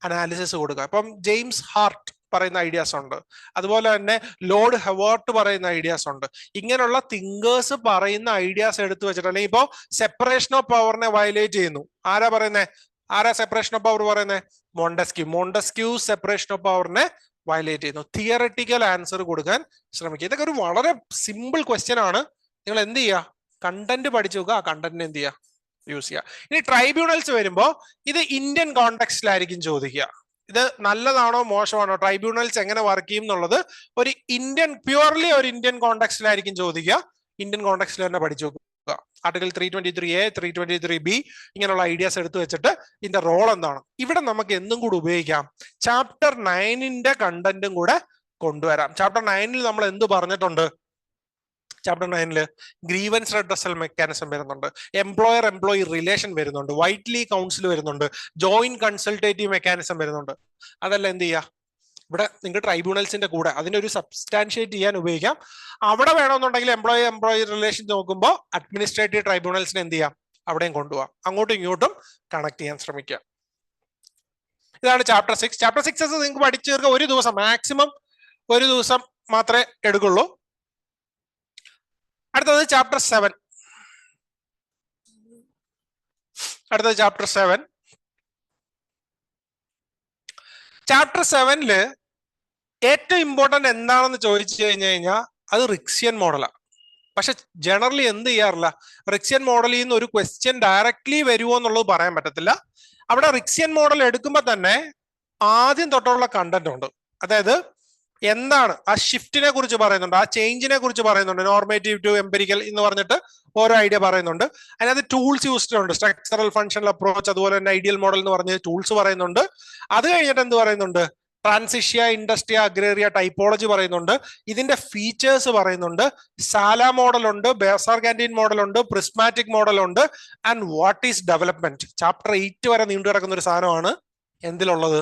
അനാലിസിസ് കൊടുക്കുക. അപ്പം ജെയിംസ് ഹാർട്ട് പറയുന്ന ഐഡിയാസ് ഉണ്ട്, അതുപോലെ തന്നെ ലോർഡ് ഹെവാർട്ട് പറയുന്ന ഐഡിയാസ് ഉണ്ട്. ഇങ്ങനെയുള്ള തിങ്കേഴ്സ് പറയുന്ന ഐഡിയാസ് എടുത്തു വെച്ചിട്ട്, അല്ലെങ്കിൽ ഇപ്പോ സെപ്പറേഷൻ ഓഫ് പവറിനെ വയലേറ്റ് ചെയ്യുന്നു. ആരാ പറയുന്നത്? ആരാ സെപ്പറേഷൻ ഓഫ് പവർ പറയുന്നത്? മോണ്ടസ്ക്യൂ സെപ്പറേഷൻ ഓഫ് പവറിനെ വയലേറ്റ് ചെയ്യുന്നു. തിയററ്റിക്കൽ ആൻസർ കൊടുക്കാൻ ശ്രമിക്കുക. ഇതൊക്കെ ഒരു വളരെ സിമ്പിൾ ക്വസ്റ്റ്യൻ ആണ്. നിങ്ങൾ എന്ത് ചെയ്യുക, കണ്ടന്റ് പഠിച്ചു നോക്കുക, ആ കണ്ടന്റിന് എന്ത് ചെയ്യുക, യൂസ് ചെയ്യുക. ഇനി ട്രൈബ്യൂണൽസ് വരുമ്പോൾ ഇത് ഇന്ത്യൻ കോണ്ടെക്സ്റ്റിലായിരിക്കും ചോദിക്കുക. ഇത് നല്ലതാണോ മോശമാണോ, ട്രൈബ്യൂണൽസ് എങ്ങനെ വർക്ക് ചെയ്യും എന്നുള്ളത് ഒരു പ്യൂർലി ഒരു ഇന്ത്യൻ കോണ്ടെക്സ്റ്റിലായിരിക്കും ചോദിക്കുക. ഇന്ത്യൻ കോണ്ടെക്സ്റ്റിൽ തന്നെ പഠിച്ചു നോക്കുക. ആർട്ടിക്കിൾ 323A 323B ഇങ്ങനെയുള്ള ഐഡിയാസ് എടുത്തു വെച്ചിട്ട് ഇതിന്റെ റോൾ എന്താണ്. ഇവിടെ നമുക്ക് എന്തും കൂടി ഉപയോഗിക്കാം, ചാപ്റ്റർ 9ന്റെ കണ്ടന്റും കൂടെ കൊണ്ടുവരാം. ചാപ്റ്റർ 9ൽ നമ്മൾ എന്ത് പറഞ്ഞിട്ടുണ്ട്? ചാപ്റ്റർ 9ല് ഗ്രീവൻസ് റെഡ്രസൽ മെക്കാനിസം വരുന്നുണ്ട്, എംപ്ലോയി റിലേഷൻ വരുന്നുണ്ട്, വൈറ്റ്ലി കൗൺസിൽ വരുന്നുണ്ട്, ജോയിന്റ് കൺസൾട്ടേറ്റീവ് മെക്കാനിസം വരുന്നുണ്ട്. അതെല്ലാം എന്ത് ചെയ്യുക, ഇവിടെ നിങ്ങൾക്ക് ട്രൈബ്യൂണൽസിന്റെ കൂടെ അതിന്റെ ഒരു സബ്സ്റ്റാൻഷിയേറ്റ് ചെയ്യാൻ ഉപയോഗിക്കാം. അവിടെ വേണമെന്നുണ്ടെങ്കിൽ എംപ്ലോയി റിലേഷൻ നോക്കുമ്പോൾ അഡ്മിനിസ്ട്രേറ്റീവ് ട്രൈബ്യൂണൽസിനെ എന്ത് ചെയ്യാം, അവിടെയും കൊണ്ടുപോകാം. അങ്ങോട്ടും ഇങ്ങോട്ടും കണക്ട് ചെയ്യാൻ ശ്രമിക്കുക. ഇതാണ് ചാപ്റ്റർ 6. ചാപ്റ്റർ 6 നിങ്ങൾക്ക് പഠിച്ചു തീർക്കുക ഒരു ദിവസം, മാക്സിമം ഒരു ദിവസം മാത്രമേ എടുക്കുള്ളൂ. അടുത്തത് ചാപ്റ്റർ 7. അടുത്തത് ചാപ്റ്റർ 7. ചാപ്റ്റർ 7 ഏറ്റവും ഇമ്പോർട്ടന്റ് എന്താണെന്ന് ചോദിച്ചു കഴിഞ്ഞാൽ അത് റിക്സിയൻ മോഡലാണ്. പക്ഷെ ജനറലി എന്ത് ചെയ്യാറില്ല, റിക്സിയൻ മോഡലിൽ നിന്ന് ഒരു ക്വസ്റ്റ്യൻ ഡയറക്ട്ലി വരുമോ എന്നുള്ളത് പറയാൻ പറ്റത്തില്ല. അവിടെ റിക്സിയൻ മോഡൽ എടുക്കുമ്പോൾ തന്നെ ആദ്യം തൊട്ടുള്ള കണ്ടന്റ് ഉണ്ട്. അതായത് എന്താണ് ആ ഷിഫ്റ്റിനെ കുറിച്ച് പറയുന്നുണ്ട്, ആ ചേഞ്ചിനെ കുറിച്ച് പറയുന്നുണ്ട്, നോർമേറ്റീവ് ടു എംപിരിക്കൽ എന്ന് പറഞ്ഞിട്ട് ഓരോ ഐഡിയ പറയുന്നുണ്ട്. അതിനകത്ത് ടൂൾസ് യൂസ്ഡ് ഉണ്ട്, സ്ട്രക്ചറൽ ഫങ്ഷണൽ അപ്രോച്ച്, അതുപോലെ തന്നെ ഐഡിയൽ മോഡൽ എന്ന് പറഞ്ഞ ടൂൾസ് പറയുന്നുണ്ട്. അത് കഴിഞ്ഞിട്ട് എന്ത് പറയുന്നുണ്ട്, ട്രാൻസിഷ്യ, ഇൻഡസ്ട്രിയ, അഗ്രേറിയ, ടൈപ്പോളജി പറയുന്നുണ്ട്, ഇതിന്റെ ഫീച്ചേഴ്സ് പറയുന്നുണ്ട്, സാല മോഡൽ ഉണ്ട്, ബേസാർ കാന്റീൻ മോഡൽ ഉണ്ട്, പ്രിസ്മാറ്റിക് മോഡൽ ഉണ്ട്, and what is development. Chapter 8 വരെ നീണ്ടു കിടക്കുന്ന ഒരു സാധനമാണ് എന്തിലുള്ളത്,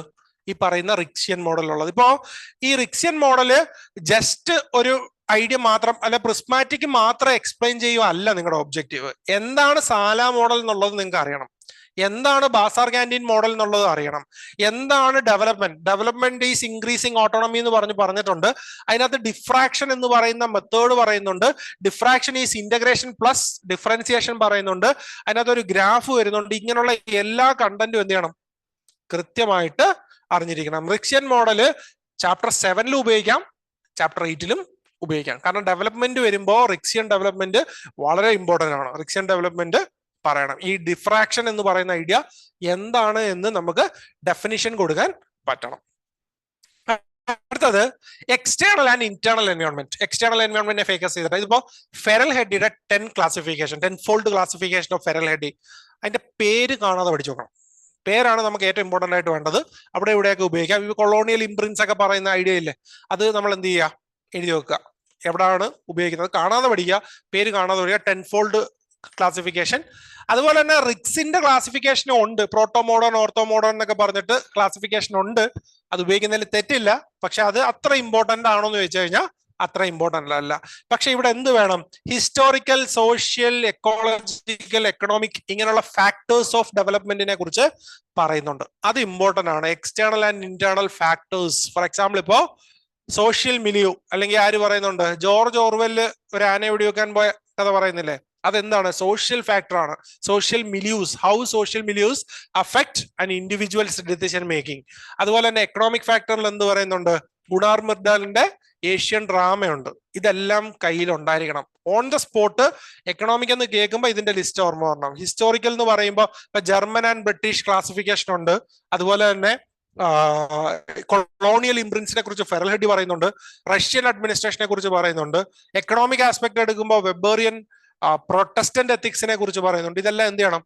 ഈ പറയുന്ന റിക്സിയൻ മോഡലുള്ളത്. ഇപ്പോ ഈ റിക്സിയൻ മോഡല് ജസ്റ്റ് ഒരു ഐഡിയ മാത്രം അല്ല, പ്രിസ്മാറ്റിക് മാത്രം എക്സ്പ്ലെയിൻ ചെയ്യുക അല്ല നിങ്ങളുടെ ഒബ്ജക്റ്റീവ്. എന്താണ് സാല മോഡൽ എന്നുള്ളത് നിങ്ങൾക്ക് അറിയണം, എന്താണ് ബാസാർ കാന്റീൻ മോഡൽ എന്നുള്ളത് അറിയണം, എന്താണ് ഡെവലപ്മെന്റ് ഈസ് ഇൻക്രീസിങ് ഓട്ടോണമി എന്ന് പറഞ്ഞിട്ടുണ്ട്. അതിനകത്ത് ഡിഫ്രാക്ഷൻ എന്ന് പറയുന്ന മെത്തേഡ് പറയുന്നുണ്ട്, diffraction is integration plus differentiation പറയുന്നുണ്ട്, അതിനകത്ത് ഒരു ഗ്രാഫ് വരുന്നുണ്ട്. ഇങ്ങനെയുള്ള എല്ലാ കണ്ടന്റും എന്ത് ചെയ്യണം, കൃത്യമായിട്ട് അറിഞ്ഞിരിക്കണം. റിക്സിയൻ മോഡല് ചാപ്റ്റർ 7 ഉപയോഗിക്കാം, ചാപ്റ്റർ 8 ഉപയോഗിക്കാം. കാരണം ഡെവലപ്മെന്റ് വരുമ്പോൾ റിക്സിയൻ ഡെവലപ്മെന്റ് വളരെ ഇമ്പോർട്ടന്റ് ആണ്. റിക്സിയൻ ഡെവലപ്മെന്റ് പറയണം. ഈ ഡിഫ്രാക്ഷൻ എന്ന് പറയുന്ന ഐഡിയ എന്താണ് എന്ന് നമുക്ക് ഡെഫിനിഷൻ കൊടുക്കാൻ പറ്റണം. അടുത്തത് external and internal environment. External എൻവയോൺമെന്റിനെ ഫോക്കസ് ചെയ്തിട്ട് ഇതിപ്പോ ഫെറൽ ഹെഡിയുടെ 10 classification, 10 fold classification of Ferrel Heady. അതിന്റെ പേര് കാണാതെ പഠിച്ചു നോക്കണം. പേരാണ് നമുക്ക് ഏറ്റവും ഇമ്പോർട്ടന്റ് ആയിട്ട് വേണ്ടത്. അവിടെ ഇവിടെയൊക്കെ ഉപയോഗിക്കാം. ഈ കൊളോണിയൽ ഇംപ്രിൻസ് ഒക്കെ പറയുന്ന ഐഡിയ ഇല്ലേ, അത് നമ്മൾ എന്ത് ചെയ്യുക, എഴുതി വെക്കുക. എവിടെയാണ് ഉപയോഗിക്കുന്നത് കാണാതെ പഠിക്കുക, പേര് കാണാതെ പഠിക്കുക. 10 ഫോൾഡ് ക്ലാസിഫിക്കേഷൻ. അതുപോലെ തന്നെ റിക്സിന്റെ ക്ലാസിഫിക്കേഷനും ഉണ്ട്, പ്രോട്ടോ മോഡേൺ, ഓർത്തോ മോഡേൺ എന്നൊക്കെ പറഞ്ഞിട്ട് ക്ലാസിഫിക്കേഷൻ ഉണ്ട്. അത് ഉപയോഗിക്കുന്നതിൽ തെറ്റില്ല. പക്ഷെ അത് അത്ര ഇമ്പോർട്ടന്റ് ആണോ എന്ന് ചോദിച്ചു കഴിഞ്ഞാൽ അത്ര ഇമ്പോർട്ടന്റ് അല്ല. പക്ഷെ ഇവിടെ എന്ത് വേണം, ഹിസ്റ്റോറിക്കൽ, സോഷ്യൽ, എക്കോളജിക്കൽ, എക്കണോമിക്, ഇങ്ങനെയുള്ള ഫാക്ടേഴ്സ് ഓഫ് ഡെവലപ്മെന്റിനെ കുറിച്ച് പറയുന്നുണ്ട്. അത് ഇമ്പോർട്ടന്റ് ആണ്. External and internal factors. Four example ഇപ്പോ സോഷ്യൽ മിലിയു, അല്ലെങ്കിൽ ആര് പറയുന്നുണ്ട്, ജോർജ് ഓർവെല് ഒരു ആനയെ വെടിവെക്കാൻ പോയ കഥ പറയുന്നില്ലേ, അതെന്താണ്, സോഷ്യൽ ഫാക്ടർ ആണ്. Social milieus, how social milieus affect an individual's decision making. അതുപോലെ തന്നെ എക്കണോമിക് ഫാക്ടറിൽ എന്ത് പറയുന്നുണ്ട്, ഗുണാർ മിർഡാലിന്റെ ഏഷ്യൻ ഡ്രാമയുണ്ട്. ഇതെല്ലാം കയ്യിൽ ഉണ്ടായിരിക്കണം. ഓൺ ദ സ്പോട്ട് എക്കണോമിക് എന്ന് കേൾക്കുമ്പോൾ ഇതിന്റെ ലിസ്റ്റ് ഓർമ്മ വരണം. ഹിസ്റ്റോറിക്കൽ എന്ന് പറയുമ്പോൾ ഇപ്പൊ ജർമ്മൻ ആൻഡ് ബ്രിട്ടീഷ് ക്ലാസിഫിക്കേഷൻ ഉണ്ട്. അതുപോലെ തന്നെ കൊളോണിയൽ ഇംപ്രിൻസിനെ കുറിച്ച് ഫെറൽ ഹെഡി പറയുന്നുണ്ട്, റഷ്യൻ അഡ്മിനിസ്ട്രേഷനെ കുറിച്ച് പറയുന്നുണ്ട്. എക്കണോമിക് ആസ്പെക്ട് എടുക്കുമ്പോൾ വെബേറിയൻ പ്രൊട്ടസ്റ്റന്റ് എത്തിക്സിനെ കുറിച്ച് പറയുന്നുണ്ട്. ഇതെല്ലാം എന്ത് ചെയ്യണം,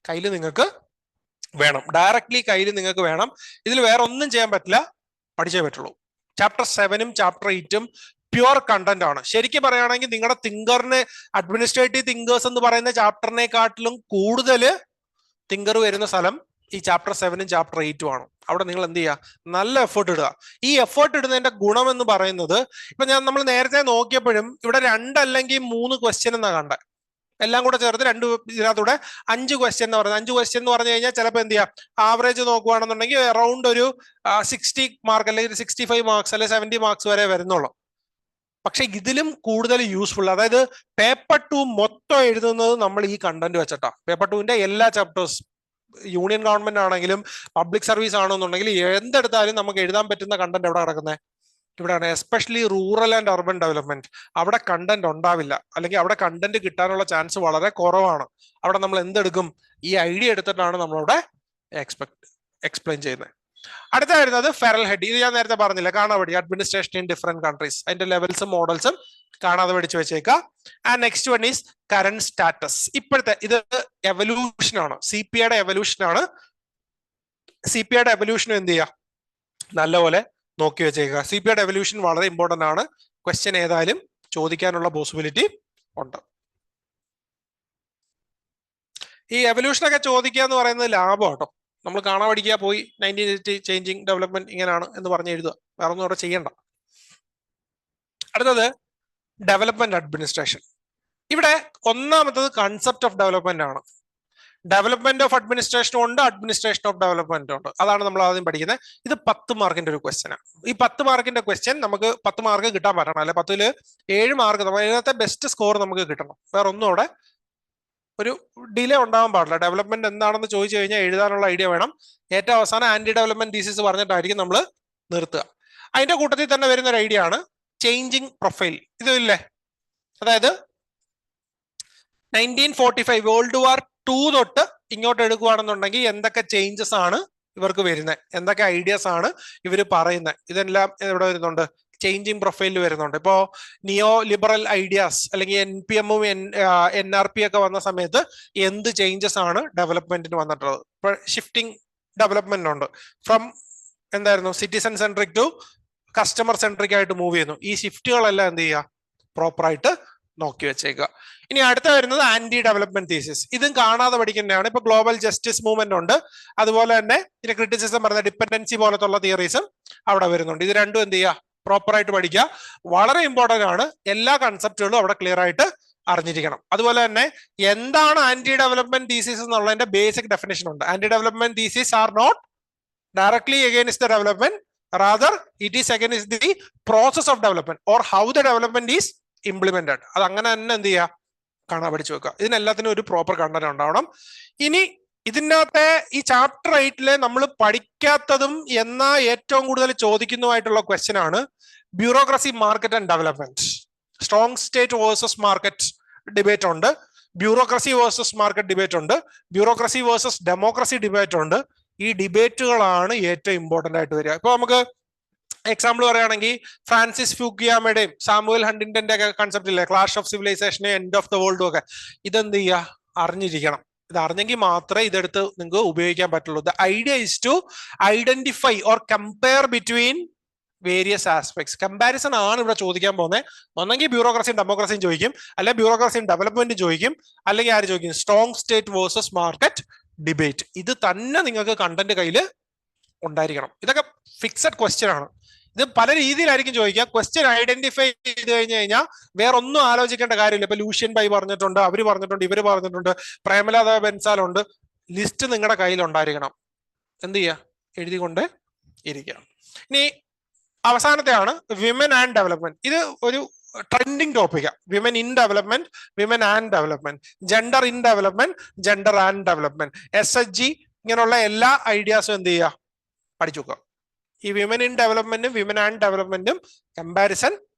കയ്യിൽ നിങ്ങൾക്ക് വേണം, ഡയറക്ട്ലി കയ്യിൽ നിങ്ങൾക്ക് വേണം. ഇതിൽ വേറെ ഒന്നും ചെയ്യാൻ പറ്റില്ല, പഠിച്ചേ പറ്റുള്ളൂ. ചാപ്റ്റർ 7 ചാപ്റ്റർ 8 പ്യുവർ കണ്ടന്റ് ആണ്. ശരിക്കും പറയുകയാണെങ്കിൽ നിങ്ങളുടെ തിങ്കറിന്, അഡ്മിനിസ്ട്രേറ്റീവ് തിങ്കേഴ്സ് എന്ന് പറയുന്ന ചാപ്റ്ററിനെക്കാട്ടിലും കൂടുതൽ തിങ്കർ വരുന്ന സ്ഥലം ഈ ചാപ്റ്റർ 7 ചാപ്റ്റർ 8 ആണ്. അവിടെ നിങ്ങൾ എന്ത് ചെയ്യുക, നല്ല എഫേർട്ട് ഇടുക. ഈ എഫേർട്ട് ഇടുന്നതിന്റെ ഗുണം എന്ന് പറയുന്നത്, ഇപ്പൊ നമ്മൾ നേരത്തെ നോക്കിയപ്പോഴും ഇവിടെ 2 അല്ലെങ്കിൽ 3 ക്വസ്റ്റ്യൻ എന്നാ കണ്ട, എല്ലാം കൂടെ ചേർത്ത് 2 ഇതിനകത്തൂടെ 5 ക്വസ്റ്റ്യൻ എന്ന് പറയുന്നത്. 5 ക്വസ്റ്റ്യൻ എന്ന് പറഞ്ഞു കഴിഞ്ഞാൽ ചിലപ്പോൾ എന്ത് ചെയ്യാം, ആവറേജ് നോക്കുകയാണെന്നുണ്ടെങ്കിൽ അറൌണ്ട് ഒരു 60 മാർക്ക് അല്ലെങ്കിൽ 65 മാർക്സ് അല്ലെങ്കിൽ 70 മാർക്സ് വരെ വരുന്നുള്ളൂ. പക്ഷെ ഇതിലും കൂടുതൽ യൂസ്ഫുൾ, അതായത് പേപ്പർ 2 മൊത്തം എഴുതുന്നത് നമ്മൾ ഈ കണ്ടന്റ് വെച്ചിട്ടാ. പേപ്പർ 2ന്റെ എല്ലാ ചാപ്റ്റേഴ്സ്, യൂണിയൻ ഗവൺമെന്റ് ആണെങ്കിലും പബ്ലിക് സർവീസ് ആണെന്നുണ്ടെങ്കിൽ എന്തെടുത്താലും നമുക്ക് എഴുതാൻ പറ്റുന്ന കണ്ടന്റ് എവിടെ കിടക്കുന്നത്, ഇവിടെയാണ്. Especially rural and urban development, അവിടെ കണ്ടന്റ് ഉണ്ടാവില്ല, അല്ലെങ്കിൽ അവിടെ കണ്ടന്റ് കിട്ടാനുള്ള ചാൻസ് വളരെ കുറവാണ്. അവിടെ നമ്മൾ എന്തെടുക്കും, ഈ ഐഡിയ എടുത്തിട്ടാണ് നമ്മളവിടെ എക്സ്പ്ലെയിൻ ചെയ്യുന്നത്. അടുത്ത വരുന്നത് ഫെറൽ ഹെഡ്. ഇത് ഞാൻ നേരത്തെ പറഞ്ഞില്ല, കാണാൻ പഠി, അഡ്മിനിസ്ട്രേഷൻ ഇൻ ഡിഫറെന്റ് കൺട്രീസ്, അതിന്റെ ലെവൽസും മോഡൽസും കാണാതെ പഠിച്ചു വെച്ചേക്കാം. And next one is current status. ഇപ്പോഴത്തെ ഇത് എവല്യൂഷൻ ആണ്, CPIയുടെ എവല്യൂഷൻ ആണ്. CPIയുടെ എവല്യൂഷൻ എന്ത് ചെയ്യുക, നല്ലപോലെ നോക്കി വെച്ചേക്കുക. CPIയുടെ എവല്യൂഷൻ വളരെ ഇമ്പോർട്ടന്റ് ആണ്. ക്വസ്റ്റ്യൻ ഏതായാലും ചോദിക്കാനുള്ള പോസിബിലിറ്റി ഉണ്ട്. ഈ എവല്യൂഷനൊക്കെ ചോദിക്കുക എന്ന് പറയുന്നത് ലാഭം കേട്ടോ. നമ്മൾ കാണാൻ പഠിക്കുക, പോയി 1980 ചേഞ്ചിങ് ഡെവലപ്മെന്റ് ഇങ്ങനെയാണ് എന്ന് പറഞ്ഞ് എഴുതുക, വേറെ ഒന്നും അവിടെ ചെയ്യണ്ട. അടുത്തത് ഡെവലപ്മെന്റ് അഡ്മിനിസ്ട്രേഷൻ. ഇവിടെ ഒന്നാമത്തത് കൺസെപ്റ്റ് ഓഫ് ഡെവലപ്മെന്റ് ആണ്. ഡെവലപ്മെന്റ് ഓഫ് അഡ്മിനിസ്ട്രേഷനും ഉണ്ട്, അഡ്മിനിസ്ട്രേഷൻ ഓഫ് ഡെവലപ്മെന്റും ഉണ്ട്. അതാണ് നമ്മൾ ആദ്യം പഠിക്കുന്നത്. ഇത് 10 മാർക്കിന്റെ ഒരു ക്വസ്റ്റ്യൻ ആണ്. ഈ 10 മാർക്കിന്റെ ക്വസ്റ്റ്യൻ നമുക്ക് 10 മാർക്ക് കിട്ടാൻ പറ്റണം, അല്ലെ 10ൽ 7 മാർക്ക്, ഇതിനകത്തെ ബെസ്റ്റ് സ്കോർ നമുക്ക് കിട്ടണം. വേറെ ഒന്നും അവിടെ ഒരു ഡിലേ ഉണ്ടാവാൻ പാടില്ല. ഡെവലപ്മെന്റ് എന്താണെന്ന് ചോദിച്ചു കഴിഞ്ഞാൽ എഴുതാനുള്ള ഐഡിയ വേണം. ഏറ്റവും അവസാനം ആന്റി ഡെവലപ്മെന്റ് തീസിസ് പറഞ്ഞിട്ടായിരിക്കും നമ്മൾ നിർത്തുക. അതിന്റെ കൂട്ടത്തിൽ തന്നെ വരുന്ന ഒരു ഐഡിയ ആണ് ചേഞ്ചിങ് പ്രൊഫൈൽ. ഇതില്ലേ, അതായത് 1945 വേൾഡ് വാർ 2 തൊട്ട് ഇങ്ങോട്ട് എടുക്കുകയാണെന്നുണ്ടെങ്കിൽ എന്തൊക്കെ ചേഞ്ചസ് ആണ് ഇവർക്ക് വരുന്നത്, എന്തൊക്കെ ഐഡിയാസ് ആണ് ഇവർ പറയുന്നത്, ഇതെല്ലാം ഇവിടെ വരുന്നുണ്ട്, ചേഞ്ചിങ് പ്രൊഫൈലിൽ വരുന്നുണ്ട്. ഇപ്പോ നിയോ ലിബറൽ ഐഡിയാസ് അല്ലെങ്കിൽ NPM-ഉം NRP ഒക്കെ വന്ന സമയത്ത് എന്ത് ചേഞ്ചസ് ആണ് ഡെവലപ്മെന്റിന് വന്നിട്ടുള്ളത്. ഇപ്പൊ ഷിഫ്റ്റിംഗ് ഡെവലപ്മെന്റ് ഉണ്ട്. ഫ്രം എന്തായിരുന്നു citizen centric to customer centric ആയിട്ട് മൂവ് ചെയ്യുന്നു. ഈ ഷിഫ്റ്റുകളെല്ലാം എന്ത് ചെയ്യുക, പ്രോപ്പറായിട്ട് നോക്കി വെച്ചേക്കുക. ഇനി അടുത്ത വരുന്നത് ആന്റി ഡെവലപ്മെന്റ് തീസിസ്. ഇതും കാണാതെ പഠിക്കുന്നതാണ്. ഇപ്പൊ ഗ്ലോബൽ ജസ്റ്റിസ് മൂവ്മെന്റ് ഉണ്ട്, അതുപോലെ തന്നെ ഇതിന്റെ ക്രിറ്റിസിസം പറഞ്ഞ ഡിപ്പെൻഡൻസി പോലത്തുള്ള തിയറീസും അവിടെ വരുന്നുണ്ട്. ഇത് രണ്ടും എന്ത് ചെയ്യുക, പ്രോപ്പറായിട്ട് പഠിക്കുക. വളരെ ഇമ്പോർട്ടന്റ് ആണ്. എല്ലാ കൺസെപ്റ്റുകളും അവിടെ ക്ലിയർ ആയിട്ട് അറിഞ്ഞിരിക്കണം. അതുപോലെ തന്നെ എന്താണ് ആന്റി ഡെവലപ്മെന്റ് തീസിസ് എന്നുള്ളതിന്റെ ബേസിക് ഡെഫിനേഷൻ ഉണ്ട്. Anti development thesis are not directly against the development, rather it is against the process of development or how the development is implemented. അത് അങ്ങനെ തന്നെ എന്ത് ചെയ്യുക, കാണാൻ പഠിച്ചു വെക്കുക. ഇതിനെല്ലാത്തിനും ഒരു പ്രോപ്പർ കണ്ടന്റ് ഉണ്ടാവണം. ഇനി ഇതിനകത്തെ ഈ ചാപ്റ്റർ 8 നമ്മൾ പഠിക്കാത്തതും എന്നാൽ ഏറ്റവും കൂടുതൽ ചോദിക്കുന്നതുമായിട്ടുള്ള ക്വസ്റ്റ്യൻ ആണ് bureaucracy, market and development. Strong state versus market debate ഉണ്ട്, ബ്യൂറോക്രസി വേഴ്സസ് മാർക്കറ്റ് ഡിബേറ്റ് ഉണ്ട്, ബ്യൂറോക്രസി വേഴ്സസ് ഡെമോക്രസി ഡിബേറ്റ് ഉണ്ട്. ഈ ഡിബേറ്റുകളാണ് ഏറ്റവും ഇമ്പോർട്ടന്റ് ആയിട്ട് വരിക. ഇപ്പൊ നമുക്ക് എക്സാമ്പിൾ പറയുകയാണെങ്കിൽ ഫ്രാൻസിസ് ഫ്യൂക്കിയാമയുടെയും സാമുവൽ ഹണ്ടിന്റെ ഒക്കെ കൺസെപ്റ്റ് ഇല്ലേ, ക്ലാഷ് ഓഫ് സിവിലൈസേഷന്, എൻഡ് ഓഫ് ദ വേൾഡും ഒക്കെ, ഇതെന്ത് ചെയ്യുക, അറിഞ്ഞിരിക്കണം. ഇത് അറിഞ്ഞെങ്കിൽ മാത്രമേ ഇതെടുത്ത് നിങ്ങൾക്ക് ഉപയോഗിക്കാൻ പറ്റുള്ളൂ. The idea is to identify or compare between various aspects. Comparison ആണ് ഇവിടെ ചോദിക്കാൻ പോകുന്നത്. ഒന്നെങ്കിൽ ബ്യൂറോക്രസിയും ഡെമോക്രസിയും ചോദിക്കും, അല്ലെങ്കിൽ ബ്യൂറോക്രസിയും ഡെവലപ്മെന്റും ചോദിക്കും, അല്ലെങ്കിൽ ആര് ചോദിക്കും, strong state versus market debate. ഇത് തന്നെ നിങ്ങൾക്ക് കണ്ടന്റ് കയ്യിൽ ഉണ്ടായിരിക്കണം. ഇതൊക്കെ ഫിക്സഡ് ക്വസ്റ്റ്യൻ ആണ്. ഇത് പല രീതിയിലായിരിക്കും ചോദിക്കുക. ക്വസ്റ്റ്യൻ ഐഡന്റിഫൈ ചെയ്ത് കഴിഞ്ഞാൽ വേറെ ഒന്നും ആലോചിക്കേണ്ട കാര്യമില്ല. ഇപ്പൊ ലൂഷ്യൻ ബൈ പറഞ്ഞിട്ടുണ്ട്, അവര് പറഞ്ഞിട്ടുണ്ട്, ഇവര് പറഞ്ഞിട്ടുണ്ട്, പ്രേമലത ബെൻസാലുണ്ട്. ലിസ്റ്റ് നിങ്ങളുടെ കയ്യിൽ ഉണ്ടായിരിക്കണം. എന്ത് ചെയ്യുക, എഴുതിക്കൊണ്ട് ഇരിക്കുക. ഇനി അവസാനത്തെ ആണ് വിമൻ ആൻഡ് ഡെവലപ്മെന്റ്. ഇത് ഒരു ട്രെൻഡിങ് ടോപ്പിക്കാ. Women in development, women and development, gender in development, gender and development, SHG, ഇങ്ങനെയുള്ള എല്ലാ ഐഡിയാസും എന്ത് ചെയ്യുക, പഠിച്ചു വെക്കുക. ഈ വിമൻ ഇൻ ഡെവലപ്മെന്റും വിമൻ ആൻഡ് ഡെവലപ്മെന്റും കമ്പാരിസൺ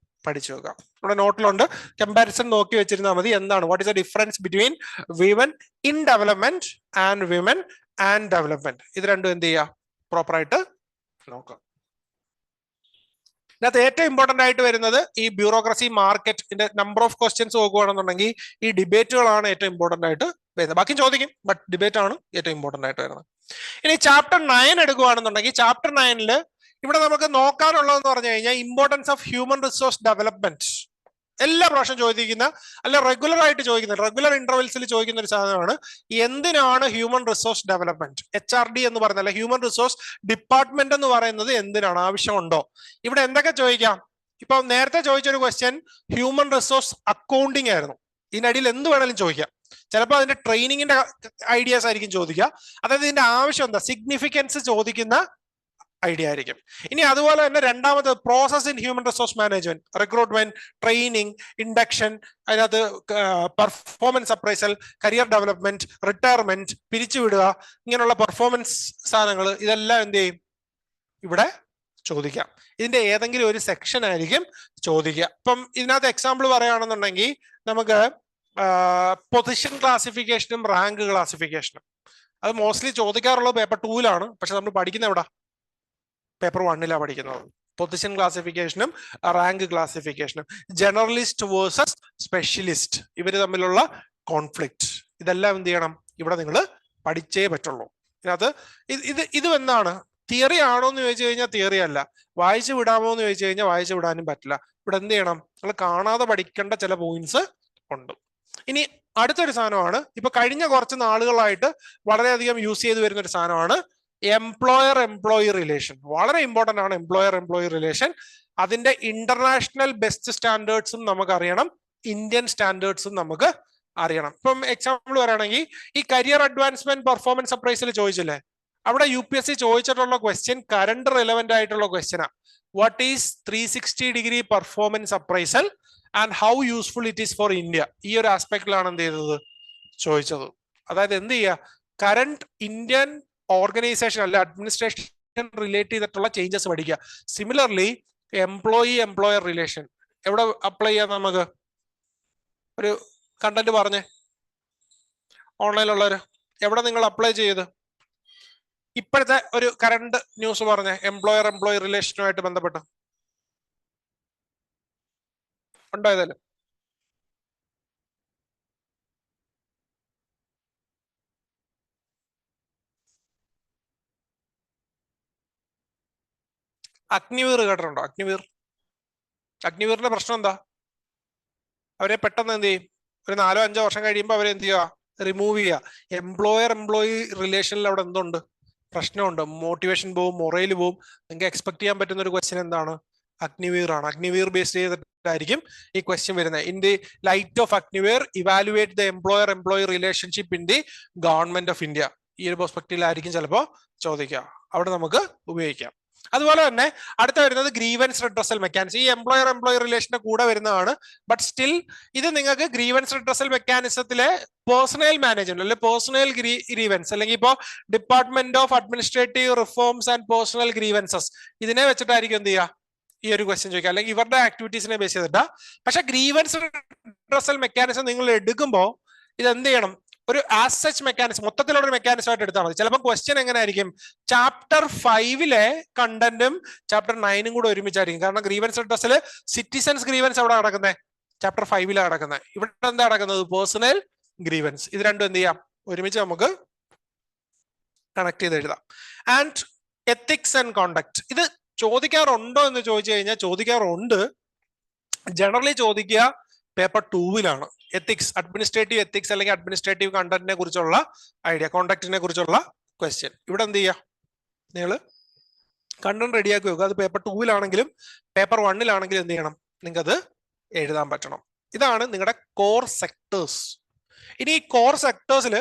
പഠിച്ചു വെക്കുക. ഇവിടെ നോട്ടിലുണ്ട്, കമ്പാരിസൺ നോക്കി വെച്ചിരുന്നാൽ മതി. എന്താണ്, what is the difference between women in development and women and development. ഇത് രണ്ടും എന്ത് ചെയ്യുക, പ്രോപ്പറായിട്ട് നോക്കുക. ഇതിനകത്ത് ഏറ്റവും ഇമ്പോർട്ടന്റ് ആയിട്ട് വരുന്നത് ഈ ബ്യൂറോക്രസി, മാർക്കറ്റിന്റെ നമ്പർ ഓഫ് ക്വസ്റ്റ്യൻസ് നോക്കുകയാണെന്നുണ്ടെങ്കിൽ ഈ ഡിബേറ്റുകളാണ് ഏറ്റവും ഇമ്പോർട്ടന്റ് ആയിട്ട് വരുന്നത്. ബാക്കി ചോദിക്കും, ബട്ട് ഡിബേറ്റ് ആണ് ഏറ്റവും ഇമ്പോർട്ടന്റ് ആയിട്ട് വരുന്നത്. ഇനി ചാപ്റ്റർ 9 എടുക്കുകയാണെന്നുണ്ടെങ്കിൽ ചാപ്റ്റർ 9 ഇവിടെ നമുക്ക് നോക്കാനുള്ളതെന്ന് പറഞ്ഞു കഴിഞ്ഞാൽ importance of human resource development. എല്ലാ പ്രാവശ്യം ചോദിക്കുന്ന, അല്ല റെഗുലർ ആയിട്ട് ചോദിക്കുന്ന, റെഗുലർ ഇന്റർവെൽസിൽ ചോദിക്കുന്ന ഒരു സാധനമാണ് എന്തിനാണ് ഹ്യൂമൻ റിസോഴ്സ് ഡെവലപ്മെന്റ്. HRD എന്ന് പറഞ്ഞാൽ ഹ്യൂമൻ റിസോഴ്സ് ഡിപ്പാർട്ട്മെന്റ് എന്ന് പറയുന്നത് എന്തിനാണ്, ആവശ്യമുണ്ടോ? ഇവിടെ എന്തൊക്കെ ചോദിക്കാം. ഇപ്പൊ നേരത്തെ ചോദിച്ചൊരു ക്വസ്റ്റ്യൻ ഹ്യൂമൻ റിസോഴ്സ് അക്കൗണ്ടിങ് ആയിരുന്നു. ഇതിനടിയിൽ എന്ത് വേണമെങ്കിലും ചോദിക്കാം. ചിലപ്പോൾ അതിന്റെ ട്രെയിനിങ്ങിന്റെ ഐഡിയാസ് ആയിരിക്കും ചോദിക്കുക. അതായത് ഇതിന്റെ ആവശ്യം എന്താ, സിഗ്നിഫിക്കൻസ് ചോദിക്കുന്ന ഐഡിയ ആയിരിക്കും. ഇനി അതുപോലെ തന്നെ രണ്ടാമത് process in human resource management, recruitment, training, induction, അതിനകത്ത് performance appraisal, career development, retirement, പിരിച്ചുവിടുക, ഇങ്ങനെയുള്ള പെർഫോമൻസ് സാധനങ്ങൾ, ഇതെല്ലാം എന്ത് ചെയ്യും, ഇവിടെ ചോദിക്കാം. ഇതിന്റെ ഏതെങ്കിലും ഒരു സെക്ഷൻ ആയിരിക്കും ചോദിക്കുക. ഇപ്പം ഇതിനകത്ത് എക്സാമ്പിൾ പറയുകയാണെന്നുണ്ടെങ്കിൽ നമുക്ക് പൊസിഷൻ ക്ലാസിഫിക്കേഷനും റാങ്ക് ക്ലാസിഫിക്കേഷനും, അത് മോസ്റ്റ്ലി ചോദിക്കാറുള്ളത് പേപ്പർ 2-ലാണ്. പക്ഷെ നമ്മൾ പഠിക്കുന്ന എവിടെ, പേപ്പർ 1-ലാണ് പഠിക്കുന്നത്. പൊസിഷൻ ക്ലാസിഫിക്കേഷനും റാങ്ക് ക്ലാസിഫിക്കേഷനും, ജനറലിസ്റ്റ് വേഴ്സസ് സ്പെഷ്യലിസ്റ്റ്, ഇവര് തമ്മിലുള്ള കോൺഫ്ലിക്റ്റ്, ഇതെല്ലാം എന്ത് ചെയ്യണം, ഇവിടെ നിങ്ങൾ പഠിച്ചേ പറ്റുള്ളൂ. ഇതിനകത്ത് ഇത് എന്താണ്, തിയറി ആണോ എന്ന് ചോദിച്ചു കഴിഞ്ഞാൽ തിയറി അല്ല. വായിച്ചു വിടാമോ എന്ന് ചോദിച്ചു കഴിഞ്ഞാൽ വായിച്ചു വിടാനും പറ്റില്ല. ഇവിടെ എന്ത് ചെയ്യണം, നിങ്ങൾ കാണാതെ പഠിക്കേണ്ട ചില പോയിന്റ്സ് ഉണ്ട്. ഇനി അടുത്തൊരു സാധനമാണ്, ഇപ്പൊ കഴിഞ്ഞ കുറച്ച് നാളുകളായിട്ട് വളരെയധികം യൂസ് ചെയ്ത് വരുന്ന ഒരു സാധനമാണ് എംപ്ലോയർ എംപ്ലോയി റിലേഷൻ. വളരെ ഇമ്പോർട്ടന്റ് ആണ് എംപ്ലോയർ എംപ്ലോയി റിലേഷൻ. അതിന്റെ ഇന്റർനാഷണൽ ബെസ്റ്റ് സ്റ്റാൻഡേർഡ്സും നമുക്ക് അറിയണം, ഇന്ത്യൻ സ്റ്റാൻഡേർഡ്സും നമുക്ക് അറിയണം. ഇപ്പം എക്സാമ്പിൾ പറയുകയാണെങ്കിൽ ഈ കരിയർ അഡ്വാൻസ്മെന്റ് പെർഫോമൻസ് അപ്രൈസൽ ചോദിച്ചില്ലേ, അവിടെ UPSC ചോദിച്ചിട്ടുള്ള ക്വസ്റ്റ്യൻ കറണ്ട് റിലവന്റ് ആയിട്ടുള്ള ക്വസ്റ്റ്യനാ. What is 360-degree performance appraisal and how useful it is for India. ഈ ഒരു ആസ്പെക്ടിലാണ് എന്ത് ചെയ്തത് ചോദിച്ചത്. അതായത് എന്ത് ചെയ്യുക, കറന്റ് ഇന്ത്യൻ ഓർഗനൈസേഷൻ അല്ലെ അഡ്മിനിസ്ട്രേഷൻ റിലേറ്റ് ചെയ്തിട്ടുള്ള ചേഞ്ചസ് പഠിക്കുക. സിമിലർലി എംപ്ലോയർ റിലേഷൻ എവിടെ അപ്ലൈ ചെയ്യാം നമുക്ക്? ഒരു കണ്ടന്റ് പറഞ്ഞേ, ഓൺലൈനിലുള്ളവര് എവിടെ നിങ്ങൾ അപ്ലൈ ചെയ്ത്? ഇപ്പോഴത്തെ ഒരു കറണ്ട് ന്യൂസ് പറഞ്ഞേ, എംപ്ലോയി റിലേഷനുമായിട്ട് ബന്ധപ്പെട്ട് ഉണ്ടോ ഏതായാലും? അഗ്നിവീർ കേട്ടിട്ടുണ്ടോ? അഗ്നിവീറിന്റെ പ്രശ്നം എന്താ? അവരെ പെട്ടെന്ന് എന്ത് ചെയ്യും, ഒരു 4-5 വർഷം കഴിയുമ്പോൾ അവരെ എന്ത് ചെയ്യുക, റിമൂവ് ചെയ്യുക. എംപ്ലോയി റിലേഷനിൽ അവിടെ എന്തുണ്ട്? പ്രശ്നമുണ്ട്. മോട്ടിവേഷൻ പോവും, മൊറയിൽ പോവും. നിങ്ങൾക്ക് എക്സ്പെക്ട് ചെയ്യാൻ പറ്റുന്ന ഒരു ക്വസ്റ്റ്യൻ എന്താണ്? അഗ്നിവീർ ആണ്. അഗ്നിവീർ ബേസ് ചെയ്തിട്ടായിരിക്കും ഈ ക്വസ്റ്റ്യൻ വരുന്നത്. In the light of Agniveer evaluate the employee relationship in the government of India. ഈ ഒരു പെർസ്പെക്റ്റീവിലായിരിക്കും ചിലപ്പോൾ ചോദിക്കുക. അവിടെ നമുക്ക് ഉപയോഗിക്കാം. അതുപോലെ തന്നെ അടുത്ത വരുന്നത് ഗ്രീവൻസ് റിഡ്രസൽ മെക്കാനിസം. ഈ എംപ്ലോയി റിലേഷന്റെ കൂടെ വരുന്നതാണ്. ബട്ട് സ്റ്റിൽ ഇത് നിങ്ങൾക്ക് ഗ്രീവൻസ് റിഡ്രസൽ മെക്കാനിസത്തിലെ പേഴ്സണൽ മാനേജ്മെന്റ് അല്ലെങ്കിൽ പേഴ്സണൽ ഗ്രീവൻസ് അല്ലെങ്കിൽ ഇപ്പോൾ department of administrative reforms and personal grievances ഇതിനെ വെച്ചിട്ടായിരിക്കും എന്ത് ചെയ്യുക, ഈ ഒരു ക്വസ്റ്റ്യൻ ചോദിക്കുക, അല്ലെങ്കിൽ ഇവരുടെ ആക്ടിവിറ്റീസിനെ ബേസ് ചെയ്തിട്ടാ. പക്ഷെ ഗ്രീവൻസ് റിഡ്രസൽ മെക്കാനിസം നിങ്ങൾ എടുക്കുമ്പോൾ ഇത് എന്ത് ചെയ്യണം, ഒരു ആസ് സച്ച് മെക്കാനിസം, മൊത്തത്തിലുള്ള ഒരു മെക്കാനിസം ആയിട്ട് എടുത്താൽ മതി. ചിലപ്പോൾ ക്വസ്റ്റ്യൻ എങ്ങനെ ആയിരിക്കും, ചാപ്റ്റർ 5 കണ്ടന്റും ചാപ്റ്റർ 9 കൂടെ ഒരുമിച്ചായിരിക്കും. കാരണം ഗ്രീവൻസ് റിഡ്രസൽ സിറ്റിസൺസ് ഗ്രീവൻസ് എവിടെ നടക്കുന്നത്? ചാപ്റ്റർ 5 നടക്കുന്നത്. ഇവിടെ എന്താ നടക്കുന്നത്? Personal grievance. ഇത് രണ്ടും എന്ത് ചെയ്യാം, ഒരുമിച്ച് നമുക്ക് കണക്ട് ചെയ്ത് എഴുതാം. ആൻഡ് എത്തിക്സ് ആൻഡ് കോണ്ടക്ട് ഇത് ചോദിക്കാറുണ്ടോ എന്ന് ചോദിച്ചു കഴിഞ്ഞാൽ ചോദിക്കാറുണ്ട്. ജനറലി ചോദിക്കുക പേപ്പർ 2 എത്തിക്സ്, അഡ്മിനിസ്ട്രേറ്റീവ് എത്തിക്സ് അല്ലെങ്കിൽ അഡ്മിനിസ്ട്രേറ്റീവ് കണ്ടന്റിനെ കുറിച്ചുള്ള ഐഡിയ, കോണ്ടക്റ്റിനെ കുറിച്ചുള്ള ക്വസ്റ്റ്യൻ. ഇവിടെ എന്ത് ചെയ്യുക, നിങ്ങൾ കണ്ടന്റ് റെഡിയാക്കി വെക്കുക. അത് പേപ്പർ 2 പേപ്പർ 1 എന്ത് ചെയ്യണം, നിങ്ങൾക്ക് അത് എഴുതാൻ പറ്റണം. ഇതാണ് നിങ്ങളുടെ കോർ സെക്ടേഴ്സ്. ഇനി ഈ കോർ സെക്ടേഴ്സിൽ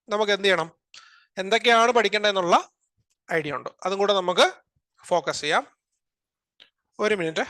നമുക്ക് എന്ത് ചെയ്യണം, എന്തൊക്കെയാണ് പഠിക്കേണ്ടതെന്നുള്ള ഐഡിയ ഉണ്ട്. അതും കൂടെ നമുക്ക് ഫോക്കസ് ചെയ്യാം. ഒരു മിനിറ്റ്.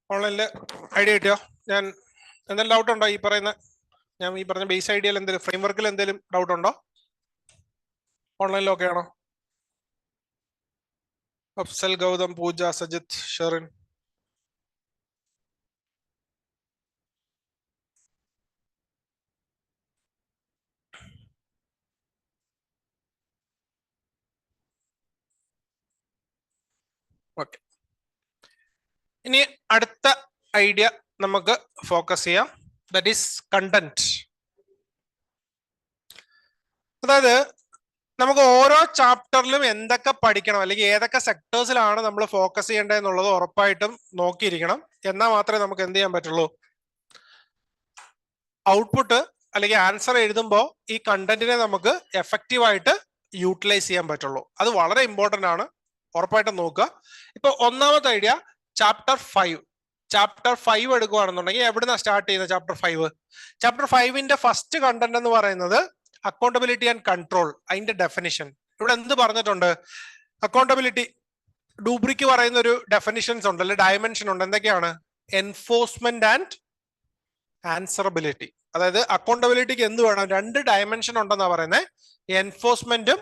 ഓൺലൈനിൽ ഐഡിയ കിട്ടിയോ? ഞാൻ എന്തെങ്കിലും ഡൗട്ട് ഉണ്ടോ? ഞാൻ ഈ പറഞ്ഞ ബേസ് ഐഡിയയിൽ എന്തെങ്കിലും ഫ്രെയിംവർക്കിൽ എന്തെങ്കിലും ഡൗട്ട് ഉണ്ടോ? ഓൺലൈനിൽ ഓക്കെ ആണോ? അഫ്സൽ, ഗൗതം, പൂജ, സജിത്, ഷെറിൻ. ഓക്കെ. ഇനി അടുത്ത ഐഡിയ നമുക്ക് ഫോക്കസ് ചെയ്യാം. That is content. അതായത് നമുക്ക് ഓരോ ചാപ്റ്ററിലും എന്തൊക്കെ പഠിക്കണം അല്ലെങ്കിൽ ഏതൊക്കെ സെക്ടേഴ്സിലാണ് നമ്മൾ ഫോക്കസ് ചെയ്യേണ്ടത് എന്നുള്ളത് ഉറപ്പായിട്ടും നോക്കിയിരിക്കണം. എന്നാൽ മാത്രമേ നമുക്ക് എന്ത് ചെയ്യാൻ പറ്റുള്ളൂ, ഔട്ട്പുട്ട് അല്ലെങ്കിൽ ആൻസർ എഴുതുമ്പോൾ ഈ കണ്ടന്റിനെ നമുക്ക് എഫക്റ്റീവായിട്ട് യൂട്ടിലൈസ് ചെയ്യാൻ പറ്റുള്ളൂ. അത് വളരെ ഇമ്പോർട്ടന്റ് ആണ്, ഉറപ്പായിട്ടും നോക്കുക. ഇപ്പൊ ഒന്നാമത്തെ ഐഡിയ ചാപ്റ്റർ 5 എടുക്കുകയാണെന്നുണ്ടെങ്കിൽ എവിടുന്നാണ് സ്റ്റാർട്ട് ചെയ്യുന്നത്? ചാപ്റ്റർ 5ന്റെ ഫസ്റ്റ് കണ്ടന്റ് എന്ന് പറയുന്നത് അക്കൗണ്ടബിലിറ്റി ആൻഡ് കൺട്രോൾ. അതിന്റെ ഡെഫിനിഷൻ ഇവിടെ എന്ത് പറഞ്ഞിട്ടുണ്ട്? അക്കൗണ്ടബിലിറ്റി ഡൂബ്രിക്ക് പറയുന്ന ഒരു ഡെഫിനിഷൻസ് ഉണ്ട്, അല്ലെ ഡയമെൻഷൻ ഉണ്ട്. എന്തൊക്കെയാണ്? Enforcement and answerability. അതായത് അക്കൗണ്ടബിലിറ്റിക്ക് എന്ത് വേണം? 2 ഡയമെൻഷൻ ഉണ്ടെന്നാ പറയുന്നത്, എൻഫോഴ്സ്മെന്റും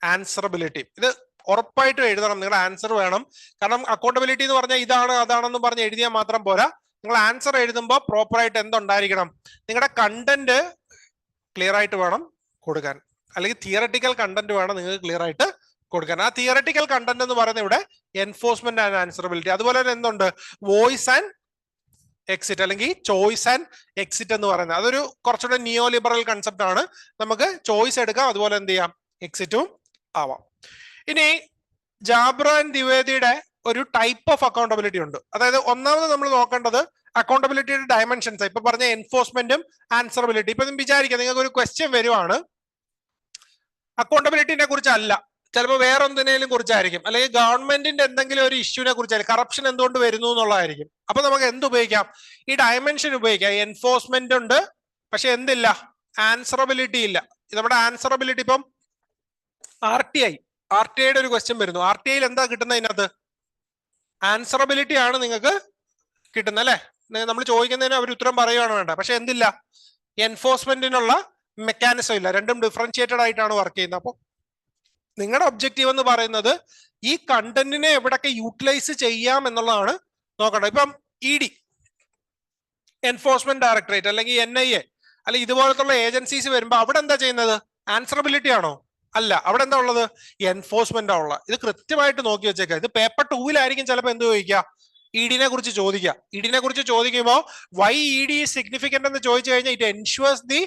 ആൻസറബിലിറ്റിയും. ഇത് ഉറപ്പായിട്ടും എഴുതണം. നിങ്ങളുടെ ആൻസർ വേണം. കാരണം അക്കൗണ്ടബിലിറ്റി എന്ന് പറഞ്ഞാൽ ഇതാണ് അതാണെന്ന് പറഞ്ഞ് എഴുതിയാൽ മാത്രം പോരാ. നിങ്ങൾ ആൻസർ എഴുതുമ്പോൾ പ്രോപ്പറായിട്ട് എന്തുണ്ടായിരിക്കണം? നിങ്ങളുടെ കണ്ടന്റ് ക്ലിയർ ആയിട്ട് വേണം കൊടുക്കാൻ, അല്ലെങ്കിൽ തിയററ്റിക്കൽ കണ്ടന്റ് വേണം നിങ്ങൾക്ക് ക്ലിയർ ആയിട്ട് കൊടുക്കാൻ. ആ തിയററ്റിക്കൽ കണ്ടന്റ് എന്ന് പറയുന്നത് ഇവിടെ എൻഫോഴ്സ്മെന്റ് ആൻഡ് ആൻസറബിലിറ്റി. അതുപോലെ തന്നെ എന്തുണ്ട്? വോയിസ് ആൻഡ് എക്സിറ്റ് അല്ലെങ്കിൽ ചോയ്സ് ആൻഡ് എക്സിറ്റ് എന്ന് പറയുന്നത്. അതൊരു കുറച്ചുകൂടെ നിയോ ലിബറൽ കൺസെപ്റ്റ് ആണ്. നമുക്ക് ചോയ്സ് എടുക്കാം, അതുപോലെ എന്ത് ചെയ്യാം, എക്സിറ്റും ആവാം. ഇനി ജാബ്ര ആൻഡ് ദ്വിവേദിയുടെ ഒരു ടൈപ്പ് ഓഫ് അക്കൗണ്ടബിലിറ്റി ഉണ്ട്. അതായത് ഒന്നാമത് നമ്മൾ നോക്കേണ്ടത് അക്കൗണ്ടബിലിറ്റിയുടെ ഡയമെൻഷൻസ്. ഇപ്പൊ പറഞ്ഞ എൻഫോഴ്സ്മെന്റും ആൻസറബിലിറ്റി. ഇപ്പൊ വിചാരിക്കാം നിങ്ങൾക്ക് ഒരു ക്വസ്റ്റ്യൻ വരുവാണ്, അക്കൗണ്ടബിലിറ്റിനെ കുറിച്ചല്ല, ചിലപ്പോൾ വേറെ എന്തിനേലും കുറിച്ചായിരിക്കും, അല്ലെങ്കിൽ ഗവൺമെന്റിന്റെ എന്തെങ്കിലും ഒരു ഇഷ്യൂനെ കുറിച്ചായിരിക്കും, കറപ്ഷൻ എന്തുകൊണ്ട് വരുന്നു എന്നുള്ളതായിരിക്കും. അപ്പൊ നമുക്ക് എന്ത് ഉപയോഗിക്കാം? ഈ ഡയമെൻഷൻ ഉപയോഗിക്കാം. എൻഫോഴ്സ്മെന്റ് ഉണ്ട്, പക്ഷെ എന്തില്ല? ആൻസറബിലിറ്റി ഇല്ല. നമ്മുടെ ആൻസറബിലിറ്റി ഇപ്പം ആർ ടി ഐയുടെ ഒരു ക്വസ്റ്റ്യൻ വരുന്നു. ആർ ടി ഐയിൽ എന്താ കിട്ടുന്നത്? ഇതിനകത്ത് ആൻസറബിലിറ്റി ആണ് നിങ്ങൾക്ക് കിട്ടുന്നത് അല്ലെ? നമ്മൾ ചോദിക്കുന്നതിന് അവർ ഉത്തരം പറയുകയാണ് വേണ്ട. പക്ഷെ എന്തില്ല? എൻഫോഴ്സ്മെന്റിനുള്ള മെക്കാനിസം ഇല്ല. രണ്ടും ഡിഫറൻഷിയേറ്റഡ് ആയിട്ടാണ് വർക്ക് ചെയ്യുന്നത്. അപ്പോൾ നിങ്ങളുടെ ഒബ്ജക്റ്റീവ് എന്ന് പറയുന്നത് ഈ കണ്ടന്റിനെ എവിടൊക്കെ യൂട്ടിലൈസ് ചെയ്യാം എന്നുള്ളതാണ് നോക്കേണ്ടത്. ഇപ്പം ഇ ഡി, എൻഫോഴ്സ്മെന്റ് ഡയറക്ടറേറ്റ്, അല്ലെങ്കിൽ NIA, അല്ലെങ്കിൽ ഇതുപോലത്തുള്ള ഏജൻസീസ് വരുമ്പോൾ അവിടെ എന്താ ചെയ്യുന്നത്? ആൻസറബിലിറ്റി ആണോ? അല്ല. അവിടെ എന്താ ഉള്ളത്? എൻഫോഴ്സ്മെന്റ് ഉള്ള. ഇത് കൃത്യമായിട്ട് നോക്കി വെച്ചേക്കാം. ഇത് പേപ്പർ 2-ലായിരിക്കും ചിലപ്പോൾ എന്ത് ചോദിക്കുക? ഇഡിനെ കുറിച്ച് ചോദിക്കുക. ഇഡിനെ കുറിച്ച് ചോദിക്കുമ്പോൾ വൈ ഇ ഡി സിഗ്നിഫിക്കന്റ് എന്ന് ചോദിച്ചു കഴിഞ്ഞാൽ it ensures the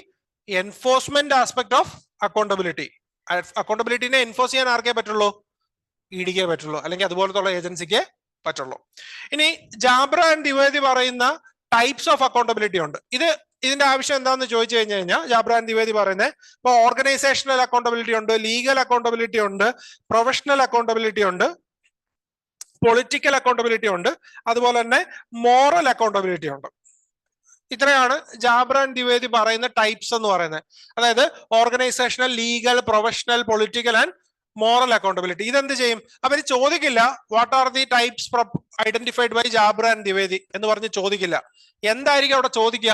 enforcement aspect of accountability. അക്കൗണ്ടബിലിറ്റിനെ എൻഫോഴ്സ് ചെയ്യാൻ ആർക്കേ പറ്റുള്ളൂ? ഇ ഡിക്കേ പറ്റുള്ളൂ, അല്ലെങ്കിൽ അതുപോലത്തുള്ള ഏജൻസിക്ക് പറ്റുള്ളൂ. ഇനി ജാബ്ര ആൻഡ് ദ്വിവേദി പറയുന്ന ടൈപ്സ് ഓഫ് അക്കൗണ്ടബിലിറ്റി ഉണ്ട്. ഇതിന്റെ ആവശ്യം എന്താണെന്ന് ചോദിച്ചു കഴിഞ്ഞു കഴിഞ്ഞാൽ ജാബ്ര ആൻഡ് ദ്വിവേദി പറയുന്നത് ഇപ്പൊ ഓർഗനൈസേഷണൽ അക്കൗണ്ടബിലിറ്റി ഉണ്ട്, ലീഗൽ അക്കൗണ്ടബിലിറ്റി ഉണ്ട്, പ്രൊഫഷണൽ അക്കൗണ്ടബിലിറ്റി ഉണ്ട്, പൊളിറ്റിക്കൽ അക്കൗണ്ടബിലിറ്റി ഉണ്ട്, അതുപോലെ തന്നെ മോറൽ അക്കൗണ്ടബിലിറ്റി ഉണ്ട്. ഇത്രയാണ് ജാബ്ര ആൻഡ് ദ്വിവേദി പറയുന്ന ടൈപ്സ് എന്ന് പറയുന്നത്. അതായത് organisational, legal, professional, political and moral accountability. ഇതെന്ത് ചെയ്യും? അവർ ചോദിക്കില്ല what are the types identified by Jabbra and Dwivedi എന്ന് പറഞ്ഞ് ചോദിക്കില്ല. എന്തായിരിക്കും അവിടെ ചോദിക്കുക?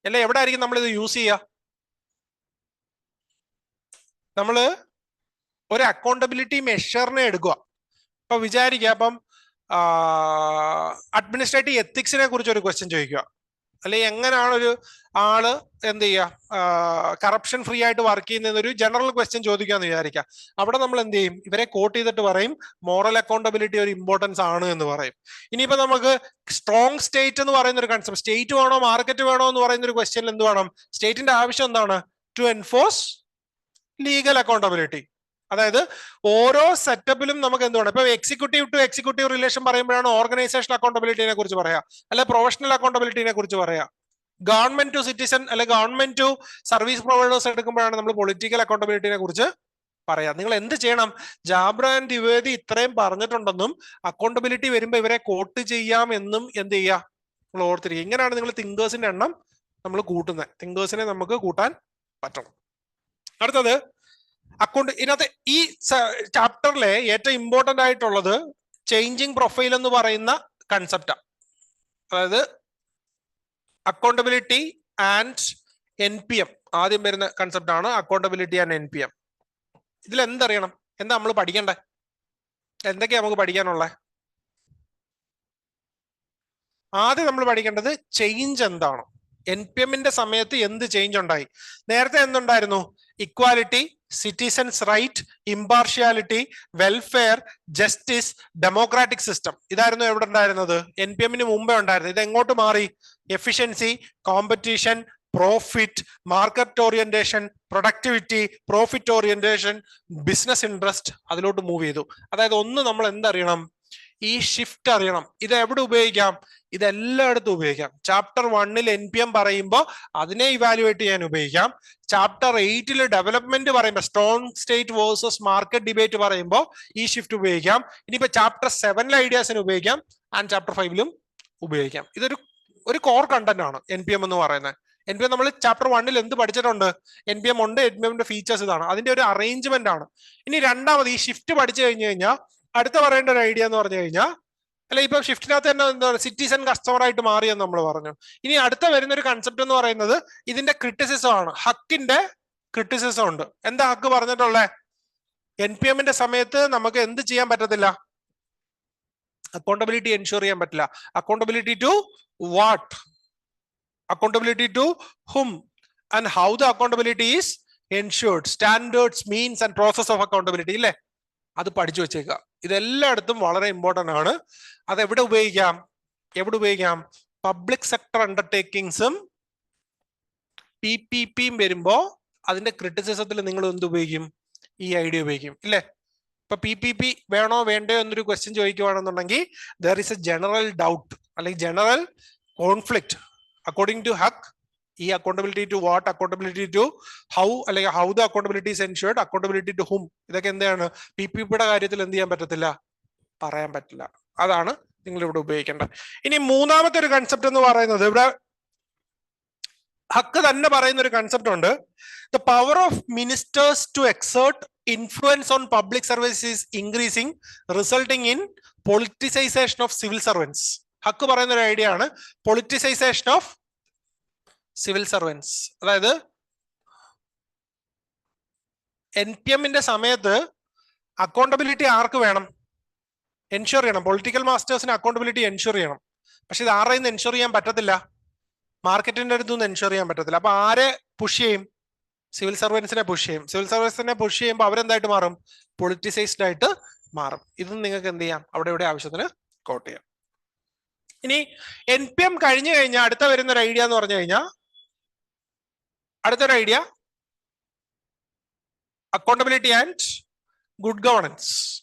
അല്ലെ എവിടെ ആയിരിക്കും നമ്മൾ ഇത് യൂസ് ചെയ്യുക? നമ്മള് ഒരു അക്കൗണ്ടബിലിറ്റി മെഷറിനെ എടുക്കുക. ഇപ്പൊ വിചാരിക്കുക, അപ്പം അഡ്മിനിസ്ട്രേറ്റീവ് എത്തിക്സിനെ കുറിച്ച് ഒരു ക്വസ്റ്റ്യൻ ചോദിക്കുക, അല്ലെങ്കിൽ എങ്ങനെയാണ് ഒരു ആള് എന്ത് ചെയ്യുക കറപ്ഷൻ ഫ്രീ ആയിട്ട് വർക്ക് ചെയ്യുന്ന ഒരു ജനറൽ ക്വസ്റ്റ്യൻ ചോദിക്കാന്ന് വിചാരിക്കുക. അവിടെ നമ്മൾ എന്ത് ചെയ്യും? ഇവരെ കോട്ട് ചെയ്തിട്ട് പറയും മോറൽ അക്കൗണ്ടബിലിറ്റി ഒരു ഇമ്പോർട്ടൻസ് ആണ് എന്ന് പറയും. ഇനിയിപ്പോ നമുക്ക് സ്ട്രോങ് സ്റ്റേറ്റ് എന്ന് പറയുന്ന ഒരു കൺസെപ്റ്റ്, സ്റ്റേറ്റ് വേണോ മാർക്കറ്റ് വേണോ എന്ന് പറയുന്ന ഒരു ക്വസ്റ്റ്യനിൽ എന്ത് വേണം? സ്റ്റേറ്റിന്റെ ആവശ്യം എന്താണ്? To enforce legal accountability. അതായത് ഓരോ സെറ്റപ്പിലും നമുക്ക് എന്ത് വേണം? ഇപ്പൊ എക്സിക്യൂട്ടീവ് ടു എക്സിക്യൂട്ടീവ് റിലേഷൻ പറയുമ്പോഴാണ് ഓർഗനൈസേഷൻ അക്കൗണ്ടബിലിറ്റിനെ കുറിച്ച് പറയാ, അല്ലെ പ്രൊഫഷണൽ അക്കൗണ്ടബിലിറ്റിനെ കുറിച്ച് പറയാ. ഗവൺമെന്റ് ടു സിറ്റിസൺ അല്ലെ ഗവൺമെന്റ് ടു സർവീസ് പ്രൊവൈഡേഴ്സ് എടുക്കുമ്പോഴാണ് നമ്മൾ പൊളിറ്റിക്കൽ അക്കൗണ്ടബിലിറ്റിനെ കുറിച്ച് പറയാം. നിങ്ങൾ എന്ത് ചെയ്യണം? ജാബ്ര ആൻഡ് ദ്വിവേദി ഇത്രയും പറഞ്ഞിട്ടുണ്ടെന്നും അക്കൗണ്ടബിലിറ്റി വരുമ്പോൾ ഇവരെ കോട്ട് ചെയ്യാം എന്നും എന്ത് ചെയ്യുക? നിങ്ങൾ ഓർത്തിരിക്കുക. ഇങ്ങനെയാണ് നിങ്ങൾ തിങ്കേഴ്സിന്റെ എണ്ണം നമ്മൾ കൂട്ടുന്നത്. തിങ്കേഴ്സിനെ നമുക്ക് കൂട്ടാൻ പറ്റണം. അടുത്തത് ഇതിനകത്ത് ഈ ചാപ്റ്ററിലെ ഏറ്റവും ഇമ്പോർട്ടന്റ് ആയിട്ടുള്ളത് ചേഞ്ചിങ് പ്രൊഫൈൽ എന്ന് പറയുന്ന കൺസെപ്റ്റാണ്. അതായത് അക്കൗണ്ടബിലിറ്റി ആൻഡ് NPM ആദ്യം വരുന്ന കൺസെപ്റ്റ് ആണ് അക്കൗണ്ടബിലിറ്റി ആൻഡ് NPM. ഇതിൽ എന്തറിയണം? എന്താ നമ്മൾ പഠിക്കണ്ടേ? എന്തൊക്കെയാ നമുക്ക് പഠിക്കാനുള്ളത്? ആദ്യം നമ്മൾ പഠിക്കേണ്ടത് ചേഞ്ച് എന്താണ്. NPM-ന്റെ സമയത്ത് എന്ത് ചേഞ്ച് ഉണ്ടായി? നേരത്തെ എന്തുണ്ടായിരുന്നു? Equality, citizens right, impartiality, welfare, justice, democratic system. ഇതായിരുന്നു എവിടെ ഉണ്ടായിരുന്നത്? NPM-ന് മുമ്പേ ഉണ്ടായിരുന്നത്. ഇത് എങ്ങോട്ട് മാറി? Efficiency, competition, profit, market orientation, productivity, profit orientation, business interest, അതിലോട്ട് മൂവ് ചെയ്തു. അതായത് ഒന്ന് നമ്മൾ എന്തറിയണം? ഈ ഷിഫ്റ്റ് അറിയണം. ഇത് എവിടെ ഉപയോഗിക്കാം? ഇതെല്ലായിടത്തും ഉപയോഗിക്കാം. ചാപ്റ്റർ 1-ൽ NPM പറയുമ്പോൾ അതിനെ ഇവാലുവേറ്റ് ചെയ്യാൻ ഉപയോഗിക്കാം. ചാപ്റ്റർ 8-ൽ ഡെവലപ്മെന്റ് പറയുമ്പോൾ strong state versus market debate പറയുമ്പോൾ ഈ ഷിഫ്റ്റ് ഉപയോഗിക്കാം. ഇനിയിപ്പോ ചാപ്റ്റർ 7-ലെ ഐഡിയാസിന് ഉപയോഗിക്കാം, ആൻഡ് ചാപ്റ്റർ 5-ലും ഉപയോഗിക്കാം. ഇതൊരു കോർ കണ്ടന്റ് ആണ് NPM എന്ന് പറയുന്നത്. NPM നമ്മൾ ചാപ്റ്റർ 1-ൽ എന്ത് പഠിച്ചിട്ടുണ്ട്? NPM ഉണ്ട്. NPM-ന്റെ ഫീച്ചേഴ്സ് ഇതാണ്. അതിന്റെ ഒരു അറേഞ്ച്മെന്റ് ആണ്. ഇനി രണ്ടാമത് ഈ ഷിഫ്റ്റ് പഠിച്ചു കഴിഞ്ഞു കഴിഞ്ഞാൽ അടുത്ത പറയേണ്ട ഒരു ഐഡിയ എന്ന് പറഞ്ഞു കഴിഞ്ഞാൽ, അല്ലെ ഇപ്പൊ ഷിഫ്റ്റിനകത്ത് തന്നെ എന്താ സിറ്റിസൺ കസ്റ്റമർ ആയിട്ട് മാറിയെന്ന് നമ്മൾ പറഞ്ഞു. ഇനി അടുത്ത വരുന്ന ഒരു കൺസെപ്റ്റ് എന്ന് പറയുന്നത് ഇതിന്റെ ക്രിറ്റിസിസം ആണ്. ഹക്കിന്റെ ക്രിറ്റിസിസം ഉണ്ട്. എന്താ ഹക്ക് പറഞ്ഞിട്ടുള്ളത്? NPM-ന്റെ സമയത്ത് നമുക്ക് എന്ത് ചെയ്യാൻ പറ്റത്തില്ല? അക്കൗണ്ടബിലിറ്റി എൻഷുർ ചെയ്യാൻ പറ്റില്ല. Accountability to what? Accountability to whom and how the accountability is ensured, standards, means and process of accountability. ഇല്ലേ? അത് പഠിച്ചു വെച്ചേക്കുക. ഇതെല്ലായിടത്തും വളരെ ഇമ്പോർട്ടന്റ് ആണ്. അത് എവിടെ ഉപയോഗിക്കാം? പബ്ലിക് സെക്ടർ അണ്ടർടേക്കിങ്സും PPPയും വരുമ്പോ അതിന്റെ ക്രിറ്റിസിസത്തിൽ നിങ്ങൾ എന്ത് ഉപയോഗിക്കും? ഈ ഐഡിയ ഉപയോഗിക്കും. ഇല്ലേ? ഇപ്പൊ PPP വേണോ വേണ്ടയോ എന്നൊരു ക്വസ്റ്റ്യൻ ചോദിക്കുകയാണെന്നുണ്ടെങ്കിൽ there is a general doubt അല്ലെങ്കിൽ general conflict according to Haque. ഈ accountability to what, accountability to how, അല്ലെങ്കിൽ how the accountability is ensured, accountability to whom, ഇതൊക്കെ എന്താണ് PPPയുടെ കാര്യത്തിൽ എന്ത് ചെയ്യാൻ പറ്റത്തില്ല, പറയാൻ പറ്റില്ല. അതാണ് നിങ്ങൾ ഇവിടെ ഉപയോഗിക്കേണ്ടത്. ഇനി മൂന്നാമത്തെ ഒരു കൺസെപ്റ്റ് എന്ന് പറയുന്നത് ഇവിടെ ഹക്ക് തന്നെ പറയുന്ന ഒരു കൺസെപ്റ്റ് ഉണ്ട്. The power of ministers to exert influence on public service is increasing resulting in politicisation of civil servants. Haque പറയുന്ന ഒരു ഐഡിയ ആണ് പൊളിറ്റിസൈസേഷൻ ഓഫ് സിവിൽ സർവൻസ്. അതായത് NPMന്റെ സമയത്ത് അക്കൗണ്ടബിലിറ്റി ആർക്ക് വേണം, എൻഷുർ ചെയ്യണം. പൊളിറ്റിക്കൽ മാസ്റ്റേഴ്സിന് അക്കൗണ്ടബിലിറ്റി എൻഷുർ ചെയ്യണം. പക്ഷെ ഇത് ആരുടെ നിന്ന് എൻഷുർ ചെയ്യാൻ പറ്റത്തില്ല, മാർക്കറ്റിന്റെ അടുത്ത് നിന്ന് എൻഷുർ ചെയ്യാൻ പറ്റത്തില്ല. അപ്പൊ ആരെ പുഷ് ചെയ്യും, സിവിൽ സർവൻസിനെ പുഷ് ചെയ്യും. സിവിൽ സർവൻസിനെ പുഷ് ചെയ്യുമ്പോൾ അവരെന്തായിട്ട് മാറും, പൊളിറ്റിസൈസ്ഡ് ആയിട്ട് മാറും. ഇതും നിങ്ങൾക്ക് എന്ത് ചെയ്യാം, അവിടെ ഇവിടെ ആവശ്യത്തിന് കോട്ട് ചെയ്യാം. ഇനി NPM കഴിഞ്ഞു കഴിഞ്ഞാൽ അടുത്ത വരുന്ന ഒരു ഐഡിയ എന്ന് പറഞ്ഞു കഴിഞ്ഞാൽ, അടുത്തൊരു idea accountability and good governance.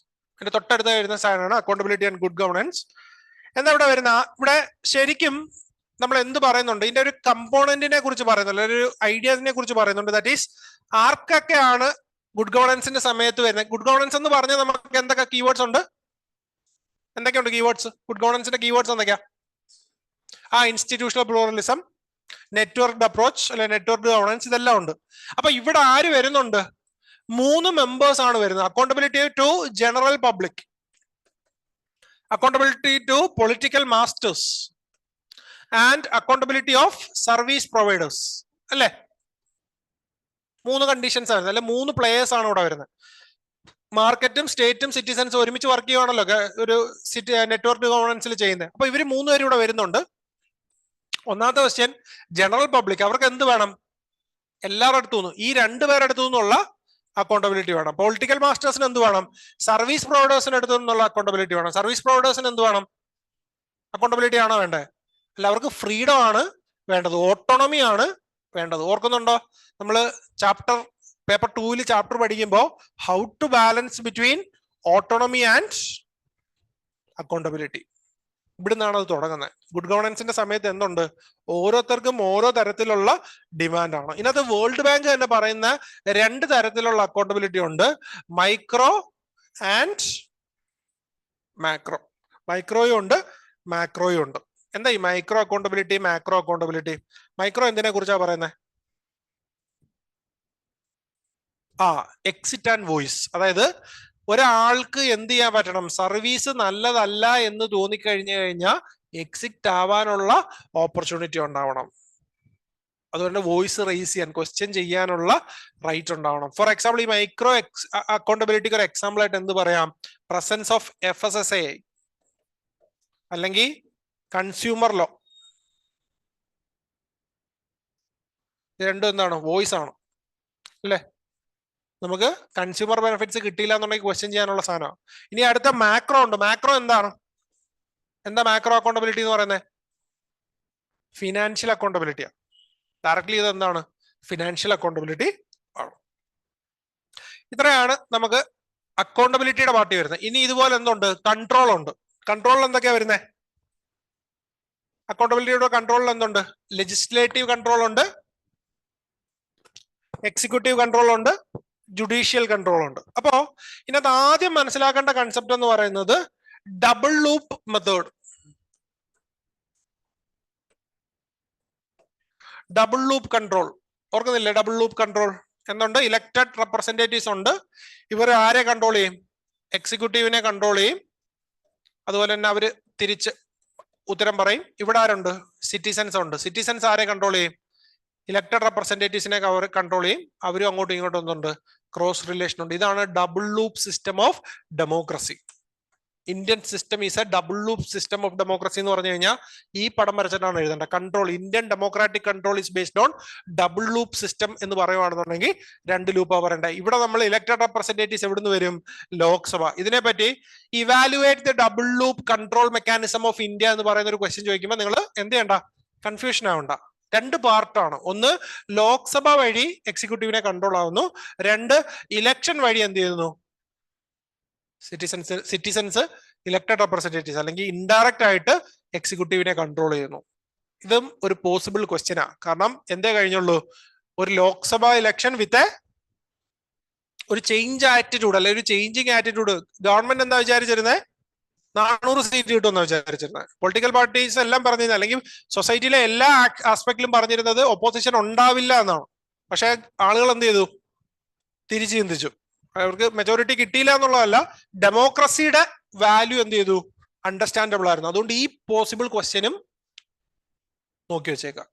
അതിന്റെ തൊട്ടടുത്ത് വരുന്ന സാധനമാണ് അക്കൗണ്ടബിലിറ്റി ആൻഡ് ഗുഡ് ഗവർണൻസ്. എന്താ ഇവിടെ വരുന്ന, ഇവിടെ ശരിക്കും നമ്മൾ എന്ത് പറയുന്നുണ്ട്, ഇതിന്റെ ഒരു കമ്പോണന്റിനെ കുറിച്ച് പറയുന്നുണ്ട്, ഒരു ഐഡിയസിനെ കുറിച്ച് പറയുന്നുണ്ട്. ദാറ്റ് ഈസ് ആർക്കൊക്കെയാണ് ഗുഡ് ഗവർണൻസിന്റെ സമയത്ത് വരുന്നത്. ഗുഡ് ഗവർണൻസ് എന്ന് പറഞ്ഞാൽ നമുക്ക് എന്തൊക്കെ കീവേഡ്സ് ഉണ്ട്, എന്തൊക്കെയുണ്ട് കീവേഡ്സ്, ഗുഡ് ഗവർണൻസിന്റെ കീവേഡ്സ് എന്തൊക്കെയാ? ഇൻസ്റ്റിറ്റ്യൂഷണൽ പ്ലൂറലിസം, നെറ്റ്വർക്ക്ഡ് അപ്രോച്ച് അല്ലെ നെറ്റ്വർക്ക്ഡ് ഗവർണൻസ്, ഇതെല്ലാം ഉണ്ട്. അപ്പൊ ഇവിടെ ആര് വരുന്നുണ്ട്, 3 മെമ്പേഴ്സ് ആണ് വരുന്നത്. Accountability to general public, accountability to political masters and accountability of service providers അല്ലെ. 3 കണ്ടീഷൻസ് ആണ്, അല്ലെ 3 പ്ലേയേഴ്സ് ആണ് ഇവിടെ വരുന്നത്. മാർക്കറ്റും സ്റ്റേറ്റും സിറ്റിസൺസും ഒരുമിച്ച് വർക്ക് ചെയ്യുവാണല്ലോ ഒരു നെറ്റ്വർക്ക് ഗവർണൻസിൽ ചെയ്യുന്നത്. അപ്പൊ ഇവര് 3 പേരും ഇവിടെ വരുന്നുണ്ട്. ഒന്നാമത്തെ ക്വസ്റ്റ്യൻ, ജനറൽ പബ്ലിക് അവർക്ക് എന്ത് വേണം, എല്ലാവരുടെ അടുത്തു നിന്നും, ഈ 2 പേരുടെ അടുത്തു നിന്നുള്ള അക്കൗണ്ടബിലിറ്റി വേണം. പൊളിറ്റിക്കൽ മാസ്റ്റേഴ്സിന് എന്ത് വേണം, സർവീസ് പ്രൊവൈഡേഴ്സിന് അടുത്തു നിന്നുള്ള അക്കൗണ്ടബിലിറ്റി വേണം. സർവീസ് പ്രൊവൈഡേഴ്സിന് എന്ത് വേണം, അക്കൗണ്ടബിലിറ്റി ആണോ വേണ്ടത്, അല്ല അവർക്ക് ഫ്രീഡം ആണ് വേണ്ടത്, ഓട്ടോണമി ആണ് വേണ്ടത്. ഓർക്കുന്നുണ്ടോ, നമ്മൾ പേപ്പർ 2 ചാപ്റ്റർ പഠിക്കുമ്പോൾ how to balance between autonomy and accountability, ഇവിടുന്നാണ് അത് തുടങ്ങുന്നത്. ഗുഡ് ഗവർണൻസിന്റെ സമയത്ത് എന്തുണ്ട്, ഓരോരുത്തർക്കും ഓരോ തരത്തിലുള്ള ഡിമാൻഡാണ്. ഇതിനകത്ത് വേൾഡ് ബാങ്ക് തന്നെ പറയുന്ന 2 തരത്തിലുള്ള അക്കൗണ്ടബിലിറ്റി ഉണ്ട്, മൈക്രോ ആൻഡ് മാക്രോ. മൈക്രോയും ഉണ്ട് മാക്രോയും ഉണ്ട്. എന്താ ഈ micro accountability, macro accountability? Micro എന്തിനെ കുറിച്ചാ പറയുന്നത്, എക്സിറ്റ് ആൻഡ് വോയിസ്. അതായത് ഒരാൾക്ക് എന്ത് ചെയ്യാൻ പറ്റണം, സർവീസ് നല്ലതല്ല എന്ന് തോന്നിക്കഴിഞ്ഞു കഴിഞ്ഞാൽ എക്സിറ്റ് ആവാനുള്ള ഓപ്പർച്യൂണിറ്റി ഉണ്ടാവണം. അതുകൊണ്ട് വോയിസ് റേസ് ചെയ്യാൻ, ക്വസ്റ്റ്യൻ ചെയ്യാനുള്ള റൈറ്റ് ഉണ്ടാവണം. ഫോർ എക്സാമ്പിൾ, ഈ മൈക്രോ അക്കൗണ്ടബിലിറ്റിക്ക് ഒരു എക്സാമ്പിൾ ആയിട്ട് എന്ത് പറയാം, പ്രസൻസ് ഓഫ് FSSAI അല്ലെങ്കിൽ കൺസ്യൂമർ ലോ. ഇത് രണ്ടും എന്താണ്, വോയിസ് ആണ് അല്ലേ. നമുക്ക് കൺസ്യൂമർ ബെനിഫിറ്റ്സ് കിട്ടിയില്ല എന്നുണ്ടെങ്കിൽ ക്വസ്റ്റ്യൻ ചെയ്യാനുള്ള സാധനമാണ്. ഇനി അടുത്ത മാക്രോ ഉണ്ട്. മാക്രോ എന്താണ്, എന്താ മാക്രോ അക്കൗണ്ടബിലിറ്റി എന്ന് പറയുന്നത്, ഫിനാൻഷ്യൽ അക്കൗണ്ടബിലിറ്റിയാണ്. ഡയറക്ട്ലി ഇത് എന്താണ്, ഫിനാൻഷ്യൽ അക്കൗണ്ടബിലിറ്റി ആണ്. ഇത്രയാണ് നമുക്ക് അക്കൗണ്ടബിലിറ്റിയുടെ പാർട്ടി വരുന്നത്. ഇനി ഇതുപോലെ എന്തുണ്ട്, കൺട്രോൾ ഉണ്ട്. കൺട്രോളിൽ എന്തൊക്കെയാ വരുന്നത്, അക്കൗണ്ടബിലിറ്റിയുടെ കൺട്രോളിൽ എന്തുണ്ട്, ലെജിസ്ലേറ്റീവ് കൺട്രോൾ ഉണ്ട്, എക്സിക്യൂട്ടീവ് കൺട്രോൾ ഉണ്ട്, ജുഡീഷ്യൽ കൺട്രോൾ ഉണ്ട്. അപ്പോ ഇതിനകത്ത് ആദ്യം മനസ്സിലാക്കേണ്ട കൺസെപ്റ്റ് എന്ന് പറയുന്നത് double loop method. Double loop control ഓർക്കുന്നില്ലേ? ഡബിൾ ലൂപ്പ് കൺട്രോൾ എന്നുണ്ട്, ഇലക്ടഡ് റെപ്രസെന്റേറ്റീവ്സ് ഉണ്ട്. ഇവർ ആരെ കൺട്രോൾ ചെയ്യും, എക്സിക്യൂട്ടീവിനെ കൺട്രോൾ ചെയ്യും. അതുപോലെ തന്നെ അവര് തിരിച്ച് ഉത്തരം പറയും. ഇവിടെ ആരുണ്ട്, സിറ്റിസൺസ് ഉണ്ട്. സിറ്റിസൺസ് ആരെ കൺട്രോൾ ചെയ്യും, ഇലക്ടഡ് റെപ്രസെന്റേറ്റീവ്സിനെ അവർ കൺട്രോൾ ചെയ്യും. അവരും അങ്ങോട്ടും ഇങ്ങോട്ടും എന്തുണ്ട്, ക്രോസ് റിലേഷൻ ഉണ്ട്. ഇതാണ് double loop system of democracy. Indian system is A double loop system of democracy എന്ന് പറഞ്ഞു കഴിഞ്ഞാൽ ഈ പടം വരച്ചിട്ടാണ് എഴുതേണ്ടത്. Control, Indian democratic control is based on double loop system എന്ന് പറയുകയാണെന്നുണ്ടെങ്കിൽ 2 ലൂപ്പാണ് പറയണ്ടേ. ഇവിടെ നമ്മൾ ഇലക്ടഡ് റെപ്രസെന്റേറ്റീവ്സ് എവിടുന്ന് വരും, ലോക്സഭ. ഇതിനെപ്പറ്റി evaluate the double loop control mechanism of India എന്ന് പറയുന്ന ഒരു ക്വസ്റ്റ്യൻ ചോദിക്കുമ്പോൾ നിങ്ങൾ എന്ത് ചെയ്യണ്ട, കൺഫ്യൂഷൻ ആവണ്ട. 2 പാർട്ടാണ്. ഒന്ന്, ലോക്സഭ വഴി എക്സിക്യൂട്ടീവിനെ കൺട്രോൾ ആവുന്നു. 2, ഇലക്ഷൻ വഴി എന്ത് ചെയ്യുന്നു, സിറ്റിസൺസ് ഇലക്ടഡ് റെപ്രസെന്റേറ്റീവ്സ് അല്ലെങ്കിൽ ഇൻഡയറക്റ്റ് ആയിട്ട് എക്സിക്യൂട്ടീവിനെ കൺട്രോൾ ചെയ്യുന്നു. ഇതും ഒരു പോസിബിൾ ക്വസ്റ്റ്യനാ. കാരണം എന്തേ കഴിഞ്ഞുള്ളൂ, ഒരു ലോക്സഭ ഇലക്ഷൻ വിത്ത് ഒരു ചേഞ്ച് ആറ്റിറ്റ്യൂഡ് അല്ലെങ്കിൽ ഒരു ചേഞ്ചിങ് ആറ്റിറ്റ്യൂഡ്. ഗവൺമെന്റ് എന്താ വിചാരിച്ചിരുന്നത്, 400 സീറ്റ് കിട്ടുമെന്നാണ് വിചാരിച്ചിരുന്നത്. പൊളിറ്റിക്കൽ പാർട്ടീസ് എല്ലാം പറഞ്ഞിരുന്നത്, അല്ലെങ്കിൽ സൊസൈറ്റിയിലെ എല്ലാ ആസ്പെക്റ്റിലും പറഞ്ഞിരുന്നത് ഒപ്പോസിഷൻ ഉണ്ടാവില്ല എന്നാണ്. പക്ഷെ ആളുകൾ എന്ത് ചെയ്തു, തിരിച്ചു ചിന്തിച്ചു. അവർക്ക് മെജോറിറ്റി കിട്ടിയില്ല എന്നുള്ളതല്ല, ഡെമോക്രസിയുടെ വാല്യൂ എന്ത് ചെയ്തു, അണ്ടർസ്റ്റാൻഡബിൾ ആയിരുന്നു. അതുകൊണ്ട് ഈ പോസിബിൾ ക്വസ്റ്റ്യനും നോക്കി വെച്ചേക്കാം,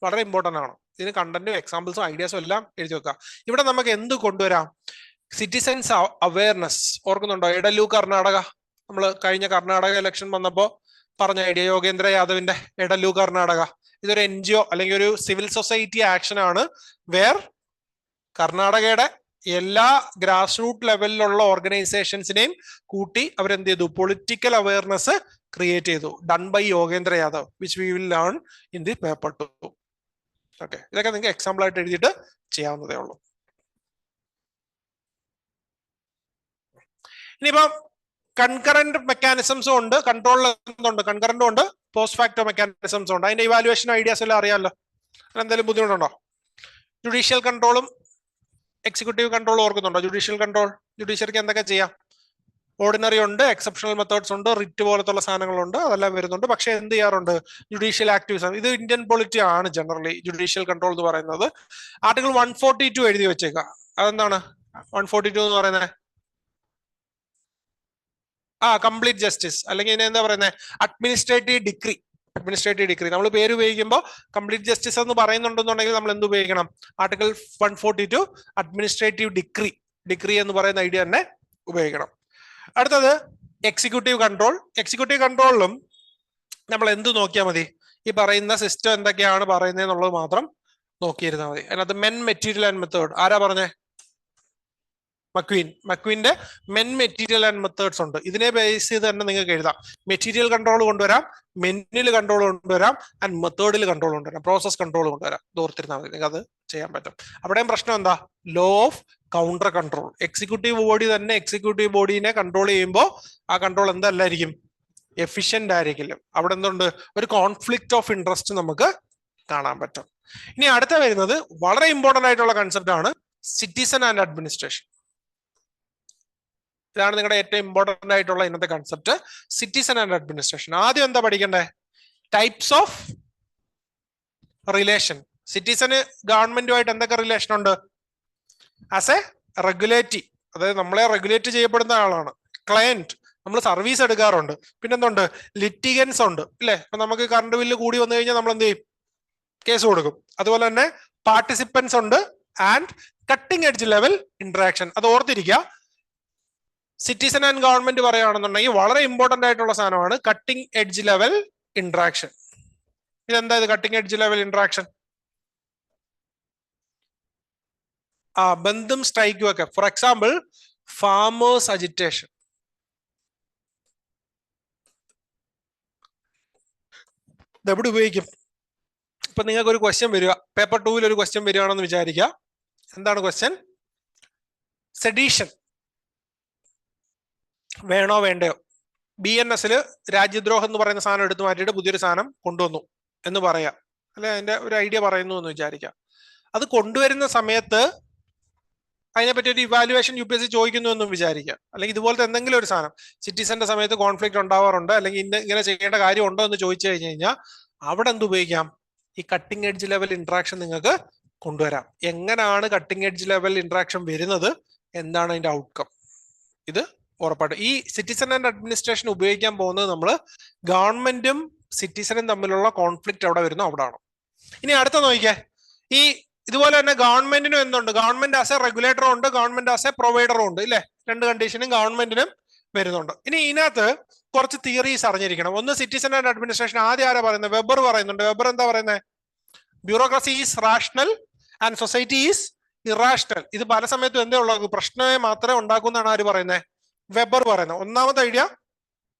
വളരെ ഇമ്പോർട്ടന്റ് ആണ്. ഇതിന് കണ്ടന്റും എക്സാമ്പിൾസും ഐഡിയാസും എല്ലാം എഴുതി വെക്കാം. ഇവിടെ നമുക്ക് എന്ത് കൊണ്ടുവരാം, സിറ്റിസൺസ് അവയർനെസ്. ഓർക്കുന്നുണ്ടോ, എടലു കർണാടക, നമ്മൾ കഴിഞ്ഞ കർണാടക ഇലക്ഷൻ വന്നപ്പോൾ പറഞ്ഞ ഐഡിയ, യോഗേന്ദ്ര യാദവിന്റെ എടലു കർണാടക. ഇതൊരു NGO അല്ലെങ്കിൽ ഒരു സിവിൽ സൊസൈറ്റി ആക്ഷൻ ആണ്, വേർ കർണാടകയുടെ എല്ലാ ഗ്രാസ് റൂട്ട് ലെവലിലുള്ള ഓർഗനൈസേഷൻസിനെയും കൂട്ടി അവരെന്ത് ചെയ്തു, പൊളിറ്റിക്കൽ അവയർനെസ് ക്രിയേറ്റ് ചെയ്തു. Done by Yogendra Yadav, which we will learn in the paper 2. Okay, ഇതൊക്കെ നിങ്ങൾക്ക് എക്സാമ്പിൾ ആയിട്ട് എഴുതിയിട്ട് ചെയ്യാവുന്നതേ ഉള്ളൂ. ഇനിയിപ്പം കൺകറന്റ് മെക്കാനിസംസും ഉണ്ട്, കൺട്രോളിൽ എന്തുണ്ട്, കൺകറന്റും ഉണ്ട്, പോസ്റ്റ് ഫാക്ടോ മെക്കാനിസംസും ഉണ്ട്. അതിന്റെ ഇവാലുവേഷൻ ഐഡിയാസ് എല്ലാം അറിയാമല്ലോ. എന്തെങ്കിലും ബുദ്ധിമുട്ടുണ്ടോ? ജുഡീഷ്യൽ കൺട്രോളും എക്സിക്യൂട്ടീവ് കൺട്രോളും ഓർക്കുന്നുണ്ടോ? ജുഡീഷ്യൽ കൺട്രോൾ, ജുഡീഷ്യറിക്ക് എന്തൊക്കെ ചെയ്യാം? ഓർഡിനറി ഉണ്ട്, എക്സെപ്ഷണൽ മെത്തേഡ്സ് ഉണ്ട്, റിറ്റ് പോലത്തുള്ള സാധനങ്ങളുണ്ട്, അതെല്ലാം വരുന്നുണ്ട്. പക്ഷെ എന്ത് ചെയ്യാറുണ്ട്, ജുഡീഷ്യൽ ആക്ടിവിസം. ഇത് ഇന്ത്യൻ പൊളിറ്റി ആണ് ജനറലി ജുഡീഷ്യൽ കൺട്രോൾ എന്ന് പറയുന്നത്. ആർട്ടിക്കിൾ 142 എഴുതി വെച്ചേക്കുക. അതെന്താണ് 142 എന്ന് പറയുന്നത്? കംപ്ലീറ്റ് ജസ്റ്റിസ്, അല്ലെങ്കിൽ ഇതിനെ എന്താ പറയുന്നത്, അഡ്മിനിസ്ട്രേറ്റീവ് ഡിഗ്രി. അഡ്മിനിസ്ട്രേറ്റീവ് ഡിഗ്രി നമ്മൾ പേര് ഉപയോഗിക്കുമ്പോൾ കംപ്ലീറ്റ് ജസ്റ്റിസ് എന്ന് പറയുന്നുണ്ടെന്നുണ്ടെങ്കിൽ നമ്മൾ എന്ത് ഉപയോഗിക്കണം, ആർട്ടിക്കിൾ 142 അഡ്മിനിസ്ട്രേറ്റീവ് ഡിഗ്രി എന്ന് പറയുന്ന ഐഡിയ തന്നെ ഉപയോഗിക്കണം. അടുത്തത് എക്സിക്യൂട്ടീവ് കൺട്രോൾ. എക്സിക്യൂട്ടീവ് കൺട്രോളിലും നമ്മൾ എന്ത് നോക്കിയാൽ മതി, ഈ പറയുന്ന സിസ്റ്റം എന്തൊക്കെയാണ് പറയുന്നത് എന്നുള്ളത് മാത്രം നോക്കിയിരുന്നാൽ മതി. അതിനകത്ത് മെൻ, മെറ്റീരിയൽ ആൻഡ് മെത്തേഡ് ആരാ പറഞ്ഞേ? മക്വീന്റെ മെൻ, മെറ്റീരിയൽ ആൻഡ് മെത്തേഡ്സ് ഉണ്ട്. ഇതിനെ ബേസ് ചെയ്ത് തന്നെ നിങ്ങൾക്ക് എഴുതാം. മെറ്റീരിയൽ കൺട്രോൾ കൊണ്ടുവരാം, മെന്നിൽ കൺട്രോൾ കൊണ്ടുവരാം, ആൻഡ് മെത്തേഡിൽ കൺട്രോൾ കൊണ്ടുവരാം, പ്രോസസ് കൺട്രോൾ കൊണ്ടുവരാം. ഓർത്തിരുന്നാൽ മതി, നിങ്ങൾക്ക് അത് ചെയ്യാൻ പറ്റും. അവിടെയും പ്രശ്നം എന്താ, law of counter control. Executive body തന്നെ എക്സിക്യൂട്ടീവ് ബോഡീനെ കൺട്രോൾ ചെയ്യുമ്പോൾ ആ കൺട്രോൾ എന്തല്ലായിരിക്കും, എഫിഷ്യന്റ് ആയിരിക്കില്ല. അവിടെ എന്തുണ്ട്, ഒരു കോൺഫ്ലിക്റ്റ് ഓഫ് ഇൻട്രസ്റ്റ് നമുക്ക് കാണാൻ പറ്റും. ഇനി അടുത്ത വരുന്നത് വളരെ ഇമ്പോർട്ടന്റ് ആയിട്ടുള്ള കൺസെപ്റ്റ് ആണ് സിറ്റിസൺ ആൻഡ് അഡ്മിനിസ്ട്രേഷൻ. ഇതാണ് നിങ്ങളുടെ ഏറ്റവും ഇമ്പോർട്ടന്റ് ആയിട്ടുള്ള ഇന്നത്തെ കൺസെപ്റ്റ്, സിറ്റിസൺ ആൻഡ് അഡ്മിനിസ്ട്രേഷൻ. ആദ്യം എന്താ പഠിക്കണ്ടേ, ടൈപ്സ് ഓഫ് റിലേഷൻ. സിറ്റിസന് ഗവൺമെന്റുമായിട്ട് എന്തൊക്കെ റിലേഷൻ ഉണ്ട്? ആസ് എ റെഗുലേറ്റി, അതായത് നമ്മളെ റെഗുലേറ്റ് ചെയ്യപ്പെടുന്ന ആളാണ്. ക്ലയന്റ്, നമ്മൾ സർവീസ് എടുക്കാറുണ്ട്. പിന്നെന്തുണ്ട്, ലിറ്റിഗൻസ് ഉണ്ട്, ഇല്ലേ? അപ്പൊ നമുക്ക് കറണ്ട് ബില്ല് കൂടി വന്നു കഴിഞ്ഞാൽ നമ്മൾ എന്ത് ചെയ്യും, കേസ് കൊടുക്കും. അതുപോലെ തന്നെ പാർട്ടിസിപ്പൻസ് ഉണ്ട്, and cutting edge level interaction. അത് ഓർത്തിരിക്കുക. സിറ്റിസൺ ആൻഡ് ഗവൺമെന്റ് പറയുകയാണെന്നുണ്ടെങ്കിൽ വളരെ ഇമ്പോർട്ടന്റ് ആയിട്ടുള്ള സാധനമാണ് കട്ടിംഗ് എഡ്ജ് ലെവൽ ഇന്ററാക്ഷൻ. ഇതെന്താ ഇത് കട്ടിംഗ് എഡ്ജ് ലെവൽ ഇന്ററാക്ഷൻ? ബന്ധും സ്ട്രൈക്കും ഒക്കെ. For example farmers agitation. ഇതെവിടെ ഉപയോഗിക്കും? ഇപ്പൊ നിങ്ങൾക്ക് ഒരു ക്വസ്റ്റ്യൻ വരിക, പേപ്പർ 2 ഒരു ക്വസ്റ്റ്യൻ വരികയാണെന്ന് വിചാരിക്കുക. എന്താണ് ക്വസ്റ്റ്യൻ? സെഡീഷൻ വേണോ വേണ്ടയോ? BNS രാജ്യദ്രോഹം എന്ന് പറയുന്ന സാധനം എടുത്തു മാറ്റിയിട്ട് പുതിയൊരു സാധനം കൊണ്ടുവന്നു എന്ന് പറയാം, അല്ലെ? അതിന്റെ ഒരു ഐഡിയ പറയുന്നു എന്ന് വിചാരിക്കാം. അത് കൊണ്ടുവരുന്ന സമയത്ത് അതിനെപ്പറ്റി ഒരു ഇവാലുവേഷൻ UPSC ചോദിക്കുന്നു എന്നും വിചാരിക്കാം. അല്ലെങ്കിൽ ഇതുപോലത്തെ എന്തെങ്കിലും ഒരു സാധനം സിറ്റിസന്റെ സമയത്ത് കോൺഫ്ലിക്ട് ഉണ്ടാവാറുണ്ട്, അല്ലെങ്കിൽ ഇങ്ങനെ ചെയ്യേണ്ട കാര്യം ഉണ്ടോ എന്ന് ചോദിച്ചു കഴിഞ്ഞു കഴിഞ്ഞാൽ അവിടെ എന്ത് ഉപയോഗിക്കാം? ഈ കട്ടിംഗ് എഡ്ജ് ലെവൽ ഇന്ററാക്ഷൻ നിങ്ങൾക്ക് കൊണ്ടുവരാം. എങ്ങനെയാണ് കട്ടിംഗ് എഡ്ജ് ലെവൽ ഇന്ററാക്ഷൻ വരുന്നത്, എന്താണ് അതിന്റെ ഔട്ട്കം, ഇത് ഉറപ്പായിട്ട് ഈ സിറ്റിസൺ ആൻഡ് അഡ്മിനിസ്ട്രേഷൻ ഉപയോഗിക്കാൻ പോകുന്നത് നമ്മൾ ഗവൺമെന്റും സിറ്റിസണും തമ്മിലുള്ള കോൺഫ്ലിക്ട് എവിടെ വരുന്നു അവിടാണ്. ഇനി അടുത്ത നോക്കിക്കേ, ഈ ഇതുപോലെ തന്നെ ഗവൺമെന്റിനും എന്തുണ്ട്, ഗവൺമെന്റ് ആസ് എ റെഗുലേറ്ററും ഉണ്ട്, ഗവൺമെന്റ് ആസ് എ പ്രൊവൈഡറും ഉണ്ട്, ഇല്ലേ? രണ്ട് കണ്ടീഷനും ഗവൺമെന്റിനും വരുന്നുണ്ട്. ഇനി ഇതിനകത്ത് കുറച്ച് തിയറീസ് അറിഞ്ഞിരിക്കണം. ഒന്ന് സിറ്റിസൺ ആൻഡ് അഡ്മിനിസ്ട്രേഷൻ ആദ്യം ആരാ പറയുന്നത്? വെബർ പറയുന്നുണ്ട്. വെബർ എന്താ പറയുന്നത്? Bureaucracy is rational and society is irrational. ഇത് പല സമയത്തും എന്തേ ഉള്ളൂ, പ്രശ്നമേ മാത്രമേ ഉണ്ടാക്കുന്നതാണ് ആര് പറയുന്നത്? വെബർ പറയുന്നത്. ഒന്നാമത്തെ ഐഡിയ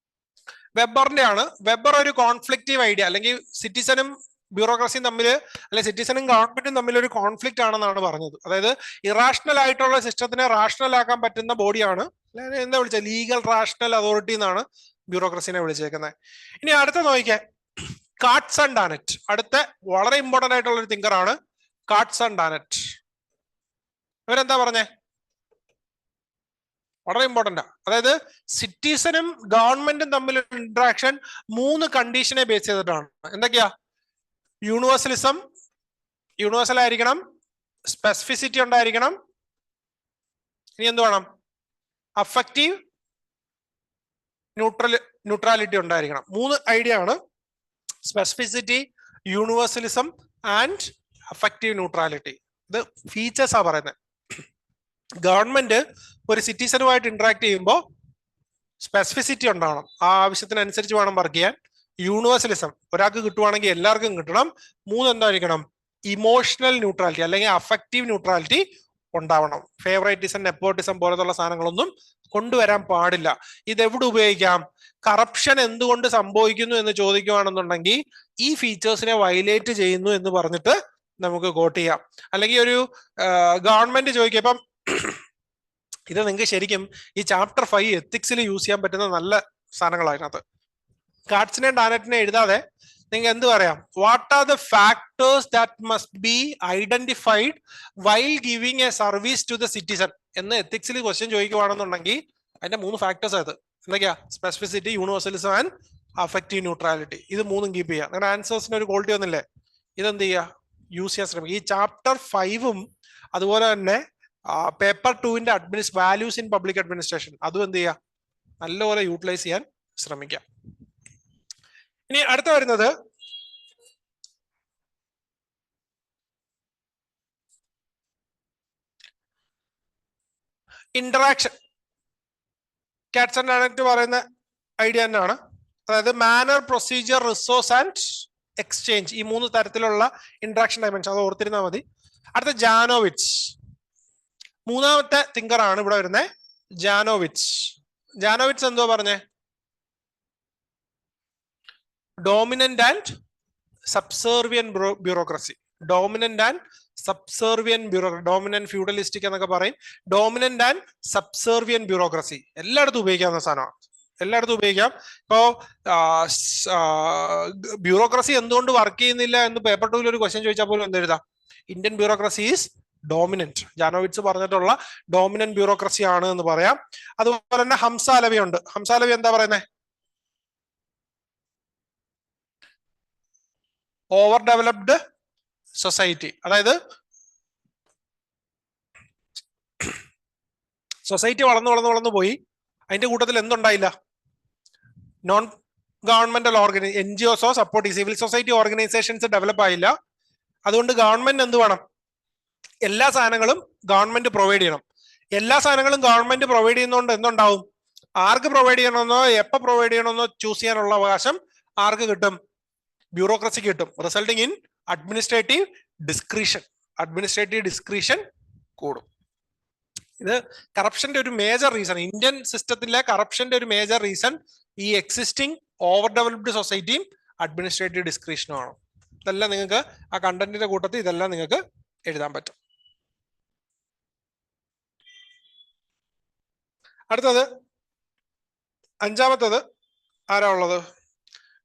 വെബറിന്റെ ആണ്. വെബർ ഒരു കോൺഫ്ലിക്റ്റീവ് ഐഡിയ, അല്ലെങ്കിൽ സിറ്റിസനും ബ്യൂറോക്രസിയും തമ്മിൽ അല്ലെ സിറ്റിസണും ഗവൺമെന്റും തമ്മിൽ ഒരു കോൺഫ്ലിക്റ്റ് ആണെന്നാണ് പറഞ്ഞത്. അതായത് ഇറാഷണൽ ആയിട്ടുള്ള സിസ്റ്റത്തിനെ റാഷണൽ ആക്കാൻ പറ്റുന്ന ബോഡിയാണ് എന്താ വിളിച്ചത്, ലീഗൽ റാഷണൽ അതോറിറ്റി എന്നാണ് ബ്യൂറോക്രസിനെ വിളിച്ചേക്കുന്നത്. ഇനി അടുത്ത നോക്കിക്കേ, കാട്സ് ആൻഡ് ഡാനറ്റ്. അടുത്ത വളരെ ഇമ്പോർട്ടന്റ് ആയിട്ടുള്ള ഒരു തിങ്കറാണ് കാട്സ് ആൻഡ് ഡാനറ്റ്. ഇവരെന്താ പറഞ്ഞേ? വളരെ ഇമ്പോർട്ടന്റ്. അതായത് സിറ്റിസനും ഗവൺമെന്റും തമ്മിലുള്ള ഇന്ററാക്ഷൻ 3 കണ്ടീഷനെ ബേസ് ചെയ്തിട്ടാണ്. എന്തൊക്കെയാ? യൂണിവേഴ്സലിസം, യൂണിവേഴ്സൽ ആയിരിക്കണം, സ്പെസിഫിസിറ്റി ഉണ്ടായിരിക്കണം, ഇനി എന്ത് വേണം? അഫക്റ്റീവ് ന്യൂട്രാലിറ്റി ഉണ്ടായിരിക്കണം. 3 ഐഡിയ ആണ്: specificity, universalism and affective neutrality. ഇത് ഫീച്ചേഴ്സാ പറയുന്നത്. ഗവൺമെന്റ് ഒരു സിറ്റിസനുമായിട്ട് ഇന്ററാക്ട് ചെയ്യുമ്പോൾ സ്പെസിഫിസിറ്റി ഉണ്ടാവണം, ആ ആവശ്യത്തിനനുസരിച്ച് വേണം വർക്ക് ചെയ്യാൻ. യൂണിവേഴ്സലിസം, ഒരാൾക്ക് കിട്ടുവാണെങ്കിൽ എല്ലാവർക്കും കിട്ടണം. 3 എന്തായിരിക്കണം? ഇമോഷണൽ ന്യൂട്രാലിറ്റി അല്ലെങ്കിൽ അഫക്റ്റീവ് ന്യൂട്രാലിറ്റി ഉണ്ടാവണം. ഫേവറേറ്റിസം, നെപ്പോട്ടിസം പോലത്തുള്ള സാധനങ്ങളൊന്നും കൊണ്ടുവരാൻ പാടില്ല. ഇതെവിടെ ഉപയോഗിക്കാം? കറപ്ഷൻ എന്തുകൊണ്ട് സംഭവിക്കുന്നു എന്ന് ചോദിക്കുകയാണെന്നുണ്ടെങ്കിൽ ഈ ഫീച്ചേഴ്സിനെ വയലേറ്റ് ചെയ്യുന്നു എന്ന് പറഞ്ഞിട്ട് നമുക്ക് കോട്ട് ചെയ്യാം. അല്ലെങ്കിൽ ഒരു ഗവൺമെന്റ് ചോദിക്കുക, ഇപ്പം ഇത് നിങ്ങൾക്ക് ശരിക്കും ഈ ചാപ്റ്റർ 5 എത്തിക്സിൽ യൂസ് ചെയ്യാൻ പറ്റുന്ന നല്ല സാധനങ്ങളായിരുന്നു. കാട്സിനെ ഡാനറ്റിനെ എഴുതാതെ നിങ്ങൾക്ക് എന്ത് പറയാം? What are the factors that must be identified while giving a service to the citizen എന്ന് എത്തിക്സിൽ ക്വസ്റ്റ്യൻ ചോദിക്കുവാണെന്നുണ്ടെങ്കിൽ അതിന്റെ 3 ഫാക്ടേഴ്സ് ആയത് എന്തൊക്കെയാ? Specificity, universalism and affective neutrality. ഇത് 3 കീപ്പ് ചെയ്യുക. നിങ്ങളുടെ ആൻസേഴ്സിന് ഒരു ക്വാളിറ്റി ഒന്നില്ലേ? ഇതെന്ത് ചെയ്യുക? യൂസ് ചെയ്യാൻ ശ്രമിക്കുക. ഈ ചാപ്റ്റർ 5ഉം അതുപോലെ തന്നെ പേപ്പർ 2ന്റെ വാല്യൂസ് ഇൻ പബ്ലിക് അഡ്മിനിസ്ട്രേഷൻ അതും എന്ത് ചെയ്യുക? നല്ലപോലെ യൂട്ടിലൈസ് ചെയ്യാൻ ശ്രമിക്കാം. ഇനി അടുത്ത വരുന്നത് ഇന്ററാക്ഷൻ. കാട്സ് ആൻഡ് ഡാനറ്റ് പറയുന്ന ഐഡിയ തന്നെയാണ്. അതായത് manner, procedure, resource and exchange, ഈ 3 തരത്തിലുള്ള ഇന്ററാക്ഷൻ ഡയമെൻഷൻ. അത് ഓർത്തിരുന്നാൽ മതി. അടുത്ത ജാനോവിറ്റ്സ്, 3ാമത്തെ തിങ്കറാണ് ഇവിടെ വരുന്നത്. ജാനോവിറ്റ്സ്. ജാനോവിറ്റ്സ് എന്തോ പറഞ്ഞേ? Dominant and subservient bureaucracy. Dominant and subservient bureaucracy, dominant feudalistic എന്നൊക്കെ പറയും. ഡോമിനന്റ് ആൻഡ് സബ്സർവിയൻ ബ്യൂറോക്രസി എല്ലായിടത്തും ഉപയോഗിക്കാവുന്ന സാധനമാണ്, എല്ലായിടത്തും ഉപയോഗിക്കാം. ഇപ്പോ ബ്യൂറോക്രസി എന്തുകൊണ്ട് വർക്ക് ചെയ്യുന്നില്ല എന്ന് പേപ്പർ 2 ഒരു ക്വസ്റ്റ്യൻ ചോദിച്ചാൽ പോലും എന്തെഴുതാം? Indian bureaucracy is dominant. Janowitz പറഞ്ഞിട്ടുള്ള ഡോമിനന്റ് ബ്യൂറോക്രസി ആണ് എന്ന് പറയാം. അതുപോലെ തന്നെ ഹംസാലവി ഉണ്ട്. ഹംസാലവി എന്താ പറയുന്നത്? Over developed society. അതായത് സൊസൈറ്റി വളർന്നു പോയി, അതിന്റെ കൂട്ടത്തിൽ എന്തുണ്ടായില്ല? നോൺ ഗവൺമെന്റൽ NGOസോ support civil society organisations develop ആയില്ല. അതുകൊണ്ട് ഗവൺമെന്റ് എന്ത് വേണം? എല്ലാ സാധനങ്ങളും ഗവൺമെന്റ് പ്രൊവൈഡ് ചെയ്യണം. എല്ലാ സാധനങ്ങളും ഗവൺമെന്റ് പ്രൊവൈഡ് ചെയ്യുന്നതുകൊണ്ട് എന്തുണ്ടാവും? ആർക്ക് പ്രൊവൈഡ് ചെയ്യണമെന്നോ എപ്പോൾ പ്രൊവൈഡ് ചെയ്യണമെന്നോ ചൂസ് ചെയ്യാനുള്ള അവകാശം ആർക്ക് കിട്ടും? ബ്യൂറോക്രസിക്ക് കിട്ടും. Resulting in administrative discretion. Administrative discretion കൂടും. ഇത് കറപ്ഷന്റെ ഒരു മേജർ റീസൺ, ഇന്ത്യൻ സിസ്റ്റത്തിലെ കറപ്ഷന്റെ ഒരു മേജർ റീസൺ ഈ എക്സിസ്റ്റിംഗ് ഓവർ ഡെവലപ്ഡ് സൊസൈറ്റിയും അഡ്മിനിസ്ട്രേറ്റീവ് ഡിസ്ക്രിഷനും ആണ്. ഇതെല്ലാം നിങ്ങൾക്ക് ആ കണ്ടന്റിന്റെ കൂട്ടത്തിൽ ഇതെല്ലാം നിങ്ങൾക്ക് എഴുതാൻ പറ്റും. അടുത്തത് 5ാമത്തത് ആരാ ഉള്ളത്?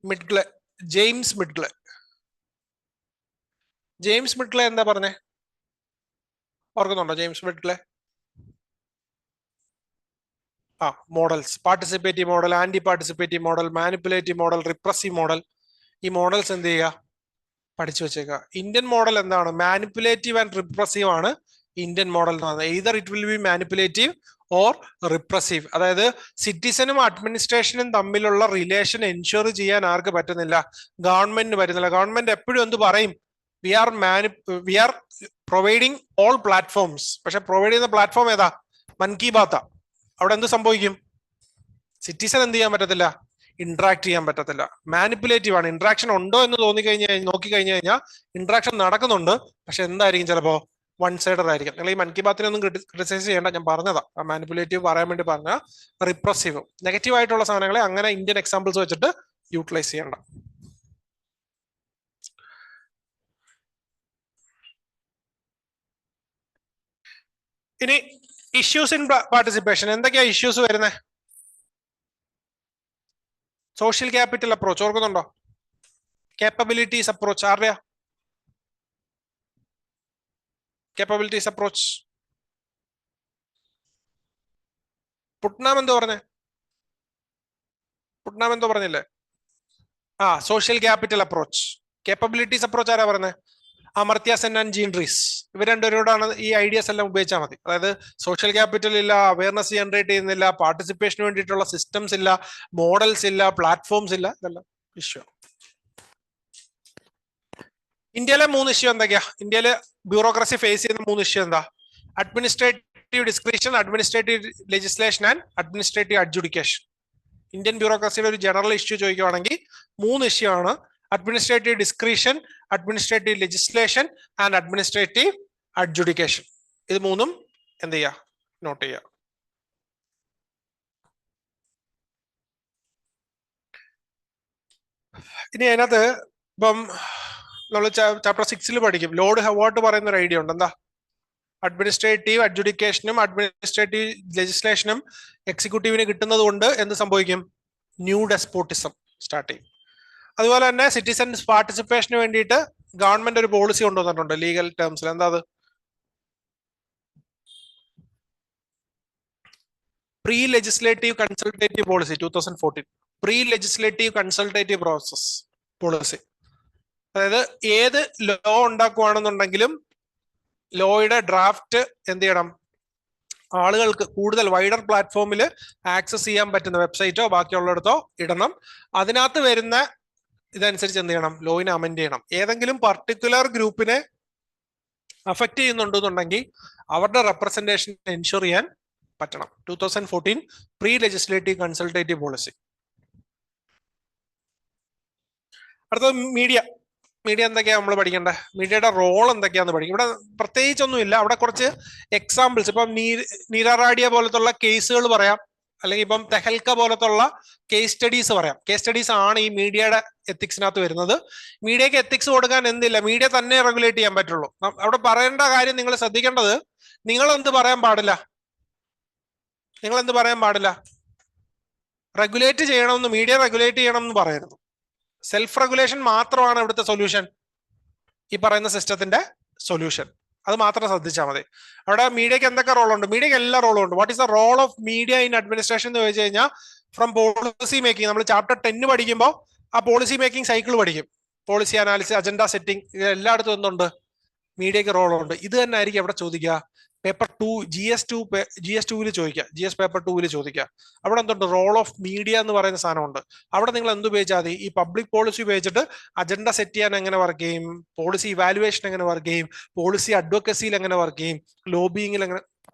മിഡ്ഗ്ലെ, ജെയിംസ് മിഡ്ഗ്ലെ. ജെയിംസ് മിഡ്ഗ്ലെ എന്താ പറഞ്ഞേ? ഓർക്കുന്നുണ്ടോ James Midgley? Models, participative model, anti participative model, manipulative model, repressive model. ഈ മോഡൽസ് എന്ത് ചെയ്യുക? പഠിച്ചു വെച്ചേക്കുക. ഇന്ത്യൻ മോഡൽ എന്താണ്? മാനിപ്പുലേറ്റീവ് ആൻഡ് റിപ്രസീവ് ആണ് ഇന്ത്യൻ മോഡൽ എന്ന് പറയുന്നത്. Either it will be manipulative or repressive. അതായത് സിറ്റിസനും അഡ്മിനിസ്ട്രേഷനും തമ്മിലുള്ള റിലേഷൻ എൻഷുർ ചെയ്യാൻ ആർക്ക് പറ്റുന്നില്ല? ഗവൺമെന്റിന് പറ്റുന്നില്ല. ഗവൺമെന്റ് എപ്പോഴും എന്ത് പറയും? We are providing all platforms. പക്ഷെ പ്രൊവൈഡ് ചെയ്യുന്ന പ്ലാറ്റ്ഫോം ഏതാ? മൻ കി ബാത്ത്. അവിടെ എന്ത് സംഭവിക്കും? സിറ്റിസൺ എന്ത് ചെയ്യാൻ പറ്റത്തില്ല? ഇന്ററാക്ട് ചെയ്യാൻ പറ്റത്തില്ല. മാനിപ്പുലേറ്റീവ് ആണ്. ഇന്ററാക്ഷൻ ഉണ്ടോ എന്ന് നോക്കിക്കഴിഞ്ഞു കഴിഞ്ഞാൽ ഇന്ററാക്ഷൻ നടക്കുന്നുണ്ട്, പക്ഷെ എന്തായിരിക്കും? ചിലപ്പോ വൺ സൈഡഡ് ആയിരിക്കും. നിങ്ങൾ ഈ മൻ കി ബാത്തിനൊന്നും ക്രിട്ടിസൈസ് ചെയ്യേണ്ട, ഞാൻ പറഞ്ഞതാ. മാനിപ്പുലേറ്റീവ് പറയാൻ വേണ്ടി പറഞ്ഞ. റിപ്രസീവ്, നെഗറ്റീവ് ആയിട്ടുള്ള സാധനങ്ങളെ അങ്ങനെ ഇന്ത്യൻ എക്സാമ്പിൾസ് വെച്ചിട്ട് യൂട്ടിലൈസ് ചെയ്യേണ്ട. ഇനി ഇഷ്യൂസ് ഇൻ പാർട്ടിസിപ്പേഷൻ, എന്തൊക്കെയാ ഇഷ്യൂസ് വരുന്നത്? സോഷ്യൽ ക്യാപിറ്റൽ അപ്രോച്ച് ഓർക്കുന്നുണ്ടോ? കേപ്പബിലിറ്റീസ് അപ്രോച്ച് ആരുടെയാ? കേപ്പബിലിറ്റീസ് അപ്രോച്ച് പുട്ട്നാം എന്തോ പറഞ്ഞേ? പുട്ട്നാം എന്തോ പറഞ്ഞില്ലേ? Social capital approach. Capabilities approach ആരാ പറഞ്ഞത്? Amartya Sen and Jean Dreze. ഇവർ രണ്ടുപേരോടാണ് ഈ ഐഡിയാസ് എല്ലാം ഉപയോഗിച്ചാൽ മതി. അതായത് സോഷ്യൽ ക്യാപിറ്റൽ ഇല്ല, അവയർനെസ് ജനറേറ്റ് ചെയ്യുന്നില്ല, പാർട്ടിസിപ്പേഷന് വേണ്ടിയിട്ടുള്ള സിസ്റ്റംസ് ഇല്ല, മോഡൽസ് ഇല്ല, പ്ലാറ്റ്ഫോംസ് ഇല്ല, ഇതെല്ലാം ഇഷ്യൂ. ഇന്ത്യയിലെ 3 ഇഷ്യൂ എന്തൊക്കെയാ? ഇന്ത്യയിലെ ബ്യൂറോക്രസി ഫേസ് ചെയ്യുന്ന 3 ഇഷ്യൂ എന്താ? Administrative description, administrative legislation and administrative adjudication. Indian ബ്യൂറോക്രസിയുടെ ഒരു ജനറൽ ഇഷ്യൂ ചോദിക്കുവാണെങ്കിൽ 3 ഇഷ്യൂ ആണ്: administrative description, administrative legislation and administrative adjudication. ഇത് 3ഉം എന്ത് ചെയ്യുക? നോട്ട് ചെയ്യുക. ഇനി അതിനകത്ത് ഇപ്പം നമ്മൾ ചാപ്റ്റർ 6 പഠിക്കും. ലോഡ് ഹവാട്ട് പറയുന്ന ഒരു ഐഡിയ ഉണ്ട്. എന്താ? അഡ്മിനിസ്ട്രേറ്റീവ് അഡ്ജുഡിക്കേഷനും അഡ്മിനിസ്ട്രേറ്റീവ് ലെജിസ്ലേഷനും എക്സിക്യൂട്ടീവിന് കിട്ടുന്നത് കൊണ്ട് എന്ത് സംഭവിക്കും? ന്യൂ ഡെസ്പോട്ടിസം സ്റ്റാർട്ട് ചെയ്യും. അതുപോലെ തന്നെ സിറ്റിസൺസ് പാർട്ടിസിപ്പേഷന് വേണ്ടിയിട്ട് ഗവൺമെന്റ് ഒരു പോളിസി കൊണ്ടുവന്നിട്ടുണ്ട് ലീഗൽ ടേംസിൽ. എന്താ അത്? Pre legislative consultative policy 2014. Pre legislative consultative process policy. അതായത് ഏത് ലോ ഉണ്ടാക്കുവാണെന്നുണ്ടെങ്കിലും ലോയുടെ ഡ്രാഫ്റ്റ് എന്ത് ചെയ്യണം? ആളുകൾക്ക് കൂടുതൽ വൈഡർ പ്ലാറ്റ്ഫോമിൽ ആക്സസ് ചെയ്യാൻ പറ്റുന്ന വെബ്സൈറ്റോ ബാക്കിയുള്ളിടത്തോ ഇടണം. അതിനകത്ത് വരുന്ന ഇതനുസരിച്ച് എന്ത് ചെയ്യണം? ലോയിനെ അമെൻഡ് ചെയ്യണം. ഏതെങ്കിലും പർട്ടിക്കുലർ ഗ്രൂപ്പിനെ അഫക്റ്റ് ചെയ്യുന്നുണ്ടെന്നുണ്ടെങ്കിൽ അവരുടെ റെപ്രസെന്റേഷൻ എൻഷുർ ചെയ്യാൻ പറ്റണം. 2014 പ്രീ ലെജിസ്ലേറ്റീവ് കൺസൾട്ടേറ്റീവ് പോളിസി. അടുത്തത് മീഡിയ. മീഡിയ എന്തൊക്കെയാ നമ്മൾ പഠിക്കേണ്ടത്? മീഡിയയുടെ റോൾ എന്തൊക്കെയാന്ന് പഠിക്കും. ഇവിടെ പ്രത്യേകിച്ചൊന്നുമില്ല. അവിടെ കുറച്ച് എക്സാമ്പിൾസ്, ഇപ്പം നീരാറാഡിയ പോലത്തുള്ള കേസുകൾ പറയാം, അല്ലെങ്കിൽ ഇപ്പം തെഹൽക്ക പോലത്തുള്ള കേസ് സ്റ്റഡീസ് പറയാം. കേസ് സ്റ്റഡീസ് ആണ് ഈ മീഡിയയുടെ എത്തിക്സിനകത്ത് വരുന്നത്. മീഡിയക്ക് എത്തിക്സ് കൊടുക്കാൻ എന്തില്ല, മീഡിയ തന്നെ റെഗുലേറ്റ് ചെയ്യാൻ പറ്റുള്ളൂ. അവിടെ പറയേണ്ട കാര്യം നിങ്ങൾ ശ്രദ്ധിക്കേണ്ടത്, നിങ്ങൾ എന്ത് പറയാൻ പാടില്ല? നിങ്ങൾ എന്ത് പറയാൻ പാടില്ല? റെഗുലേറ്റ് ചെയ്യണമെന്ന്, മീഡിയ റെഗുലേറ്റ് ചെയ്യണം എന്ന് പറയരുത്. സെൽഫ് റെഗുലേഷൻ മാത്രമാണ് ഇവിടുത്തെ സൊല്യൂഷൻ, ഈ പറയുന്ന സിസ്റ്റത്തിന്റെ സൊല്യൂഷൻ. അത് മാത്രം ശ്രദ്ധിച്ചാൽ മതി. അവിടെ മീഡിയക്ക് എന്തൊക്കെ റോളുണ്ട്? മീഡിയക്ക് എല്ലാ റോളും ഉണ്ട്. What is the role of media in administration എന്ന് ചോദിച്ചു കഴിഞ്ഞാൽ, ഫ്രം പോളിസി മേക്കിംഗ്, നമ്മൾ ചാപ്റ്റർ 10 പഠിക്കുമ്പോൾ ആ പോളിസി മേക്കിംഗ് സൈക്കിൾ പഠിക്കും. പോളിസി അനാലിസിസ്, അജണ്ട സെറ്റിംഗ്, ഇത് എല്ലായിടത്തും എന്തുണ്ട്? മീഡിയക്ക് റോളുണ്ട്. ഇത് തന്നെ ആയിരിക്കും അവിടെ ചോദിക്കുക. പേപ്പർ 2 GS2 ചോദിക്കുക, GS പേപ്പർ 2 ചോദിക്കുക. അവിടെ എന്തുണ്ട്? റോൾ ഓഫ് മീഡിയ എന്ന് പറയുന്ന സാധനമുണ്ട്. അവിടെ നിങ്ങൾ എന്ത് ഉപയോഗിച്ചാൽ മതി? ഈ പബ്ലിക് പോളിസി ഉപയോഗിച്ചിട്ട് അജണ്ട സെറ്റ് ചെയ്യാൻ എങ്ങനെ വർക്ക് ചെയ്യും, പോളിസി ഇവാലുവേഷൻ എങ്ങനെ വർക്ക് ചെയ്യും, പോളിസി അഡ്വക്കസിയിൽ എങ്ങനെ വർക്ക് ചെയ്യും, ലോബിയിങ്ങിൽ എങ്ങനെ,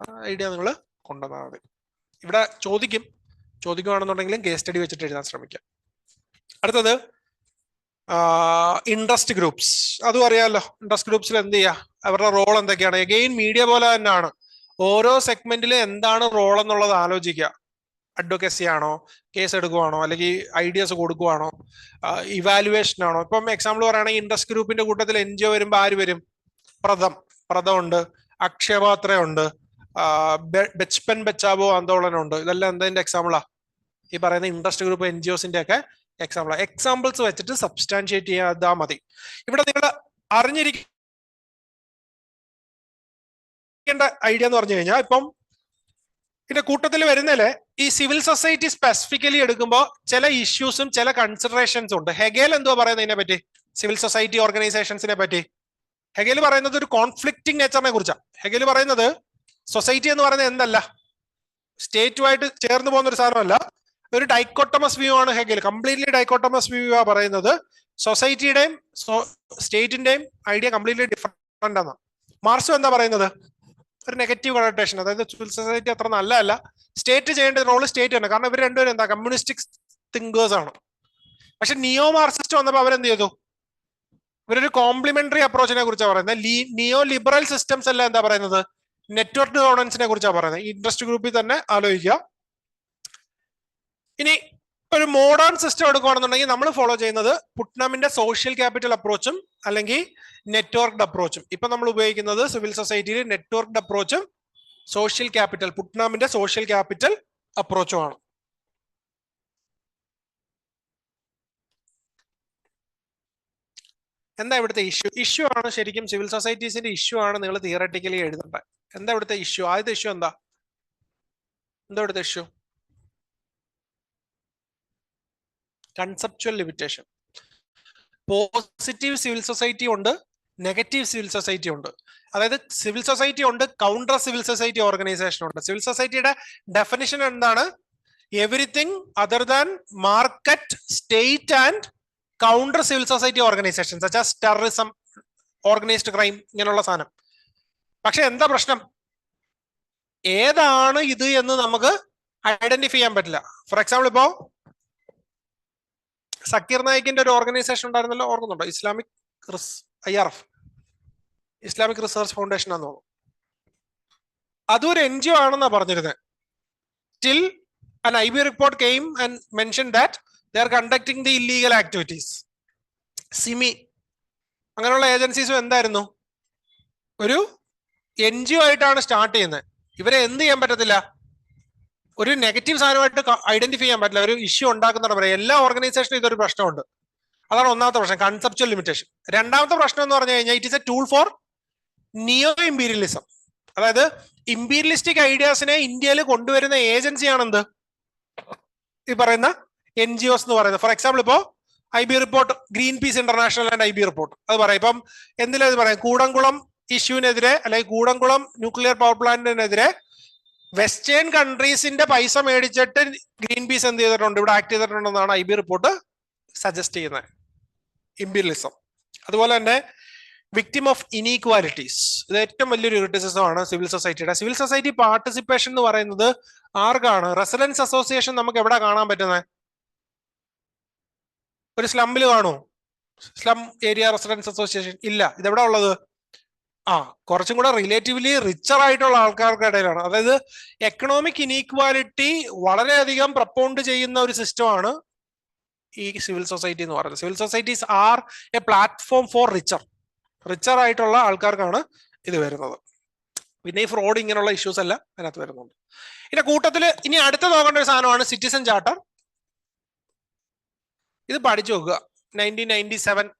ഐഡിയ നിങ്ങൾ കൊണ്ടുവന്നാൽ മതി. ഇവിടെ ചോദിക്കുകയാണെന്നുണ്ടെങ്കിലും കേസ് സ്റ്റഡി വെച്ചിട്ട് എഴുതാൻ ശ്രമിക്കാം. അടുത്തത് ഇൻട്രസ്റ്റ് ഗ്രൂപ്പ്സ്. അതും അറിയാമല്ലോ. ഇൻട്രസ്റ്റ് ഗ്രൂപ്പ്സിൽ എന്ത് ചെയ്യുക? അവരുടെ റോൾ എന്തൊക്കെയാണ്? എഗെയിൻ മീഡിയ പോലെ തന്നെയാണ്. ഓരോ സെഗ്മെന്റിലും എന്താണ് റോൾ എന്നുള്ളത് ആലോചിക്കുക. അഡ്വക്കസി ആണോ, കേസ് എടുക്കുവാണോ, അല്ലെങ്കിൽ ഐഡിയാസ് കൊടുക്കുവാണോ, ഇവാലുവേഷൻ ആണോ? ഇപ്പം എക്സാമ്പിൾ പറയുകയാണെങ്കിൽ ഇൻട്രസ്റ്റ് ഗ്രൂപ്പിന്റെ കൂട്ടത്തിൽ NGO വരുമ്പോൾ ആര് വരും? പ്രഥം ഉണ്ട്, അക്ഷയപാത്ര ഉണ്ട്, ബച്പൻ ബച്ചാവോ ആന്തോളനം ഉണ്ട്. ഇതെല്ലാം എന്തതിന്റെ എക്സാമ്പിളാ? ഈ പറയുന്ന ഇൻട്രസ്റ്റ് ഗ്രൂപ്പ് NGOസിന്റെ ഒക്കെ എക്സാമ്പിൾ. എക്സാമ്പിൾസ് വെച്ചിട്ട് സബ്സ്റ്റാൻഷിയേറ്റ് ചെയ്യാതാ മതി. ഇവിടെ നിങ്ങൾ അറിഞ്ഞിരിക്കേണ്ട ഐഡിയ എന്ന് പറഞ്ഞു കഴിഞ്ഞാൽ, ഇപ്പം ഇതിന്റെ കൂട്ടത്തിൽ വരുന്നതില് ഈ സിവിൽ സൊസൈറ്റി സ്പെസിഫിക്കലി എടുക്കുമ്പോൾ ചില ഇഷ്യൂസും ചില കൺസിഡറേഷൻസും ഉണ്ട്. ഹെഗേൽ എന്തുവാ പറയുന്നത് ഇതിനെ പറ്റി? സിവിൽ സൊസൈറ്റി ഓർഗനൈസേഷൻസിനെ പറ്റി ഹെഗേൽ പറയുന്നത് ഒരു കോൺഫ്ലിക്റ്റിംഗ് നേച്ചറിനെ കുറിച്ചാണ്. ഹെഗേൽ പറയുന്നത് സൊസൈറ്റി എന്ന് പറയുന്നത് എന്തല്ല, സ്റ്റേറ്റുമായിട്ട് ചേർന്ന് പോകുന്ന ഒരു സാധനമല്ല, ഒരു ഡൈക്കോട്ടമസ് വ്യൂ ആണ് ഹെഗേൽ. കംപ്ലീറ്റ്ലി ഡൈക്കോട്ടമസ് വ്യൂ ആ പറയുന്നത്. സൊസൈറ്റിയുടെയും സ്റ്റേറ്റിന്റെയും ഐഡിയ കംപ്ലീറ്റ്ലി ഡിഫറെന്റ് ആണ്. മാർക്സും എന്താ പറയുന്നത്? ഒരു നെഗറ്റീവ് കണക്ടേഷൻ. അതായത് സിവിൽ സൊസൈറ്റി അത്ര നല്ലതല്ല, സ്റ്റേറ്റ് ചെയ്യേണ്ട റോള് സ്റ്റേറ്റ് തന്നെ. കാരണം ഇവർ രണ്ടുപേരും എന്താ, കമ്മ്യൂണിസ്റ്റിക് തിങ്കേഴ്സ് ആണ്. പക്ഷെ നിയോ മാർക്സിസ്റ്റ് വന്നപ്പോൾ അവരെന്ത് ചെയ്തു? ഇവരൊരു കോംപ്ലിമെന്ററി അപ്രോച്ചിനെ കുറിച്ചാണ് പറയുന്നത്. നിയോ ലിബറൽ സിസ്റ്റംസ് എല്ലാം എന്താ പറയുന്നത്? നെറ്റ്വർക്ക് ഗവേണൻസിനെ കുറിച്ചാണ് പറയുന്നത്. ഇൻട്രസ്റ്റ് ഗ്രൂപ്പിൽ തന്നെ ആലോചിക്കുക. ഇനി ഒരു മോഡേൺ സിസ്റ്റം എടുക്കുകയാണെന്നുണ്ടെങ്കിൽ നമ്മൾ ഫോളോ ചെയ്യുന്നത് പുട്ട്നാമിന്റെ സോഷ്യൽ ക്യാപിറ്റൽ അപ്രോച്ചും അല്ലെങ്കിൽ നെറ്റ്വർക്ക്ഡ് അപ്രോച്ചും. ഇപ്പൊ നമ്മൾ ഉപയോഗിക്കുന്നത് സിവിൽ സൊസൈറ്റിയിൽ നെറ്റ്വർക്ക്ഡ് അപ്രോച്ചും സോഷ്യൽ ക്യാപിറ്റൽ, പുട്ട്നാമിന്റെ സോഷ്യൽ ക്യാപിറ്റൽ അപ്രോച്ചുമാണ്. എന്താ ഇവിടുത്തെ ഇഷ്യൂ ആണ് ശരിക്കും സിവിൽ സൊസൈറ്റീസിന്റെ ഇഷ്യൂ ആണ് നിങ്ങൾ തിയററ്റിക്കലി എഴുതേണ്ടത്. എന്താ ഇവിടുത്തെ ഇഷ്യൂ? ആദ്യത്തെ ഇഷ്യൂ എന്താ ഇവിടുത്തെ issue? Conceptual limitation. Positive civil society ഉണ്ട്, നെഗറ്റീവ് സിവിൽ സൊസൈറ്റി ഉണ്ട്. അതായത് സിവിൽ സൊസൈറ്റി ഉണ്ട്, കൗണ്ടർ സിവിൽ സൊസൈറ്റി ഓർഗനൈസേഷൻ ഉണ്ട്. സിവിൽ സൊസൈറ്റിയുടെ ഡെഫിനിഷൻ എന്താണ്? Everything other than market, state and counter civil society organisation such as terrorism, organised crime, ഇങ്ങനെയുള്ള സാധനം. പക്ഷെ എന്താ പ്രശ്നം? ഏതാണ് ഇത് എന്ന് നമുക്ക് ഐഡന്റിഫൈ ചെയ്യാൻ പറ്റില്ല. ഫോർ എക്സാമ്പിൾ, ഇപ്പോ സക്കീർ നായിക്കിന്റെ ഒരു ഓർഗനൈസേഷൻ ഉണ്ടായിരുന്നല്ലോ, ഓർക്കുന്നുണ്ടോ? Islamic IRF, Islamic research foundation ആണെന്ന് തോന്നുന്നു. അതൊരു NGO ആണെന്നാ പറഞ്ഞിരുന്നത്. Till an IB report came and mentioned that they are conducting the illegal activities. Simi അങ്ങനെയുള്ള ഏജൻസീസും എന്തായിരുന്നു? ഒരു NGO ആയിട്ടാണ് സ്റ്റാർട്ട് ചെയ്യുന്നത്. ഇവരെ എന്ത് ചെയ്യാൻ പറ്റത്തില്ല? ഒരു നെഗറ്റീവ് സാധനമായിട്ട് ഐഡന്റിഫൈ ചെയ്യാൻ പറ്റില്ല. ഒരു ഇഷ്യൂ ഉണ്ടാക്കുന്ന പറയാം. എല്ലാ ഓർഗനൈസേഷനും ഇതൊരു പ്രശ്നമുണ്ട്. അതാണ് ഒന്നാമത്തെ പ്രശ്നം, കൺസെപ്ച്വൽ ലിമിറ്റേഷൻ. രണ്ടാമത്തെ പ്രശ്നം എന്ന് പറഞ്ഞു കഴിഞ്ഞാൽ it is A tool for neo imperialism. അതായത് ഇമ്പീരിയലിസ്റ്റിക് ഐഡിയാസിനെ ഇന്ത്യയിൽ കൊണ്ടുവരുന്ന ഏജൻസിയാണെന്ത്? ഈ പറയുന്ന NGOs എന്ന് പറയുന്നത്. ഫോർ എക്സാമ്പിൾ, ഇപ്പോ IB report, green peas international and IB report, അത് പറയാം. ഇപ്പം എന്തിനാ ഇത് പറയാം? കൂടംകുളം ഇഷ്യൂവിനെതിരെ അല്ലെങ്കിൽ കൂടംകുളം ന്യൂക്ലിയർ പവർ പ്ലാന്റിനെതിരെ വെസ്റ്റേൺ കൺട്രീസിന്റെ പൈസ മേടിച്ചിട്ട് ഗ്രീൻ പീസ് എന്ത് ചെയ്തിട്ടുണ്ട്? ഇവിടെ ആക്ട് ചെയ്തിട്ടുണ്ടെന്നാണ് IB റിപ്പോർട്ട് സജസ്റ്റ് ചെയ്യുന്നത്. ഇമ്പീരിയലിസം. അതുപോലെ തന്നെ വിക്ടിം ഓഫ് ഇനീക്വാലിറ്റീസ്, ഇത് ഏറ്റവും വലിയൊരു ക്രിറ്റിസിസം ആണ് സിവിൽ സൊസൈറ്റിയുടെ. സിവിൽ സൊസൈറ്റി പാർട്ടിസിപ്പേഷൻ എന്ന് പറയുന്നത് ആർക്കാണ്? റെസിഡൻസ് അസോസിയേഷൻ നമുക്ക് എവിടെ കാണാൻ പറ്റുന്നത്? ഒരു സ്ലമ്മിൽ കാണുമോ? സ്ലം ഏരിയ റെസിഡൻസ് അസോസിയേഷൻ ഇല്ല. ഇതെവിടെ ഉള്ളത്? കുറച്ചും കൂടെ റിലേറ്റീവ്ലി റിച്ചർ ആയിട്ടുള്ള ആൾക്കാർക്ക് ഇടയിലാണ്. അതായത് എക്കണോമിക് ഇനീക്വാലിറ്റി വളരെയധികം പ്രപ്പോണ്ട് ചെയ്യുന്ന ഒരു സിസ്റ്റമാണ് ഈ സിവിൽ സൊസൈറ്റി എന്ന് പറയുന്നത്. Civil societies are A platform for richer ആയിട്ടുള്ള ആൾക്കാർക്കാണ് ഇത് വരുന്നത്. പിന്നെ ഈ ഫ്രോഡ്, ഇങ്ങനെയുള്ള ഇഷ്യൂസ് എല്ലാം അതിനകത്ത് വരുന്നുണ്ട്. ഇതിന്റെ കൂട്ടത്തിൽ ഇനി അടുത്ത് നോക്കേണ്ട ഒരു സാധനമാണ് സിറ്റിസൺ ചാർട്ടർ. ഇത് പഠിച്ചു നോക്കുക. 1997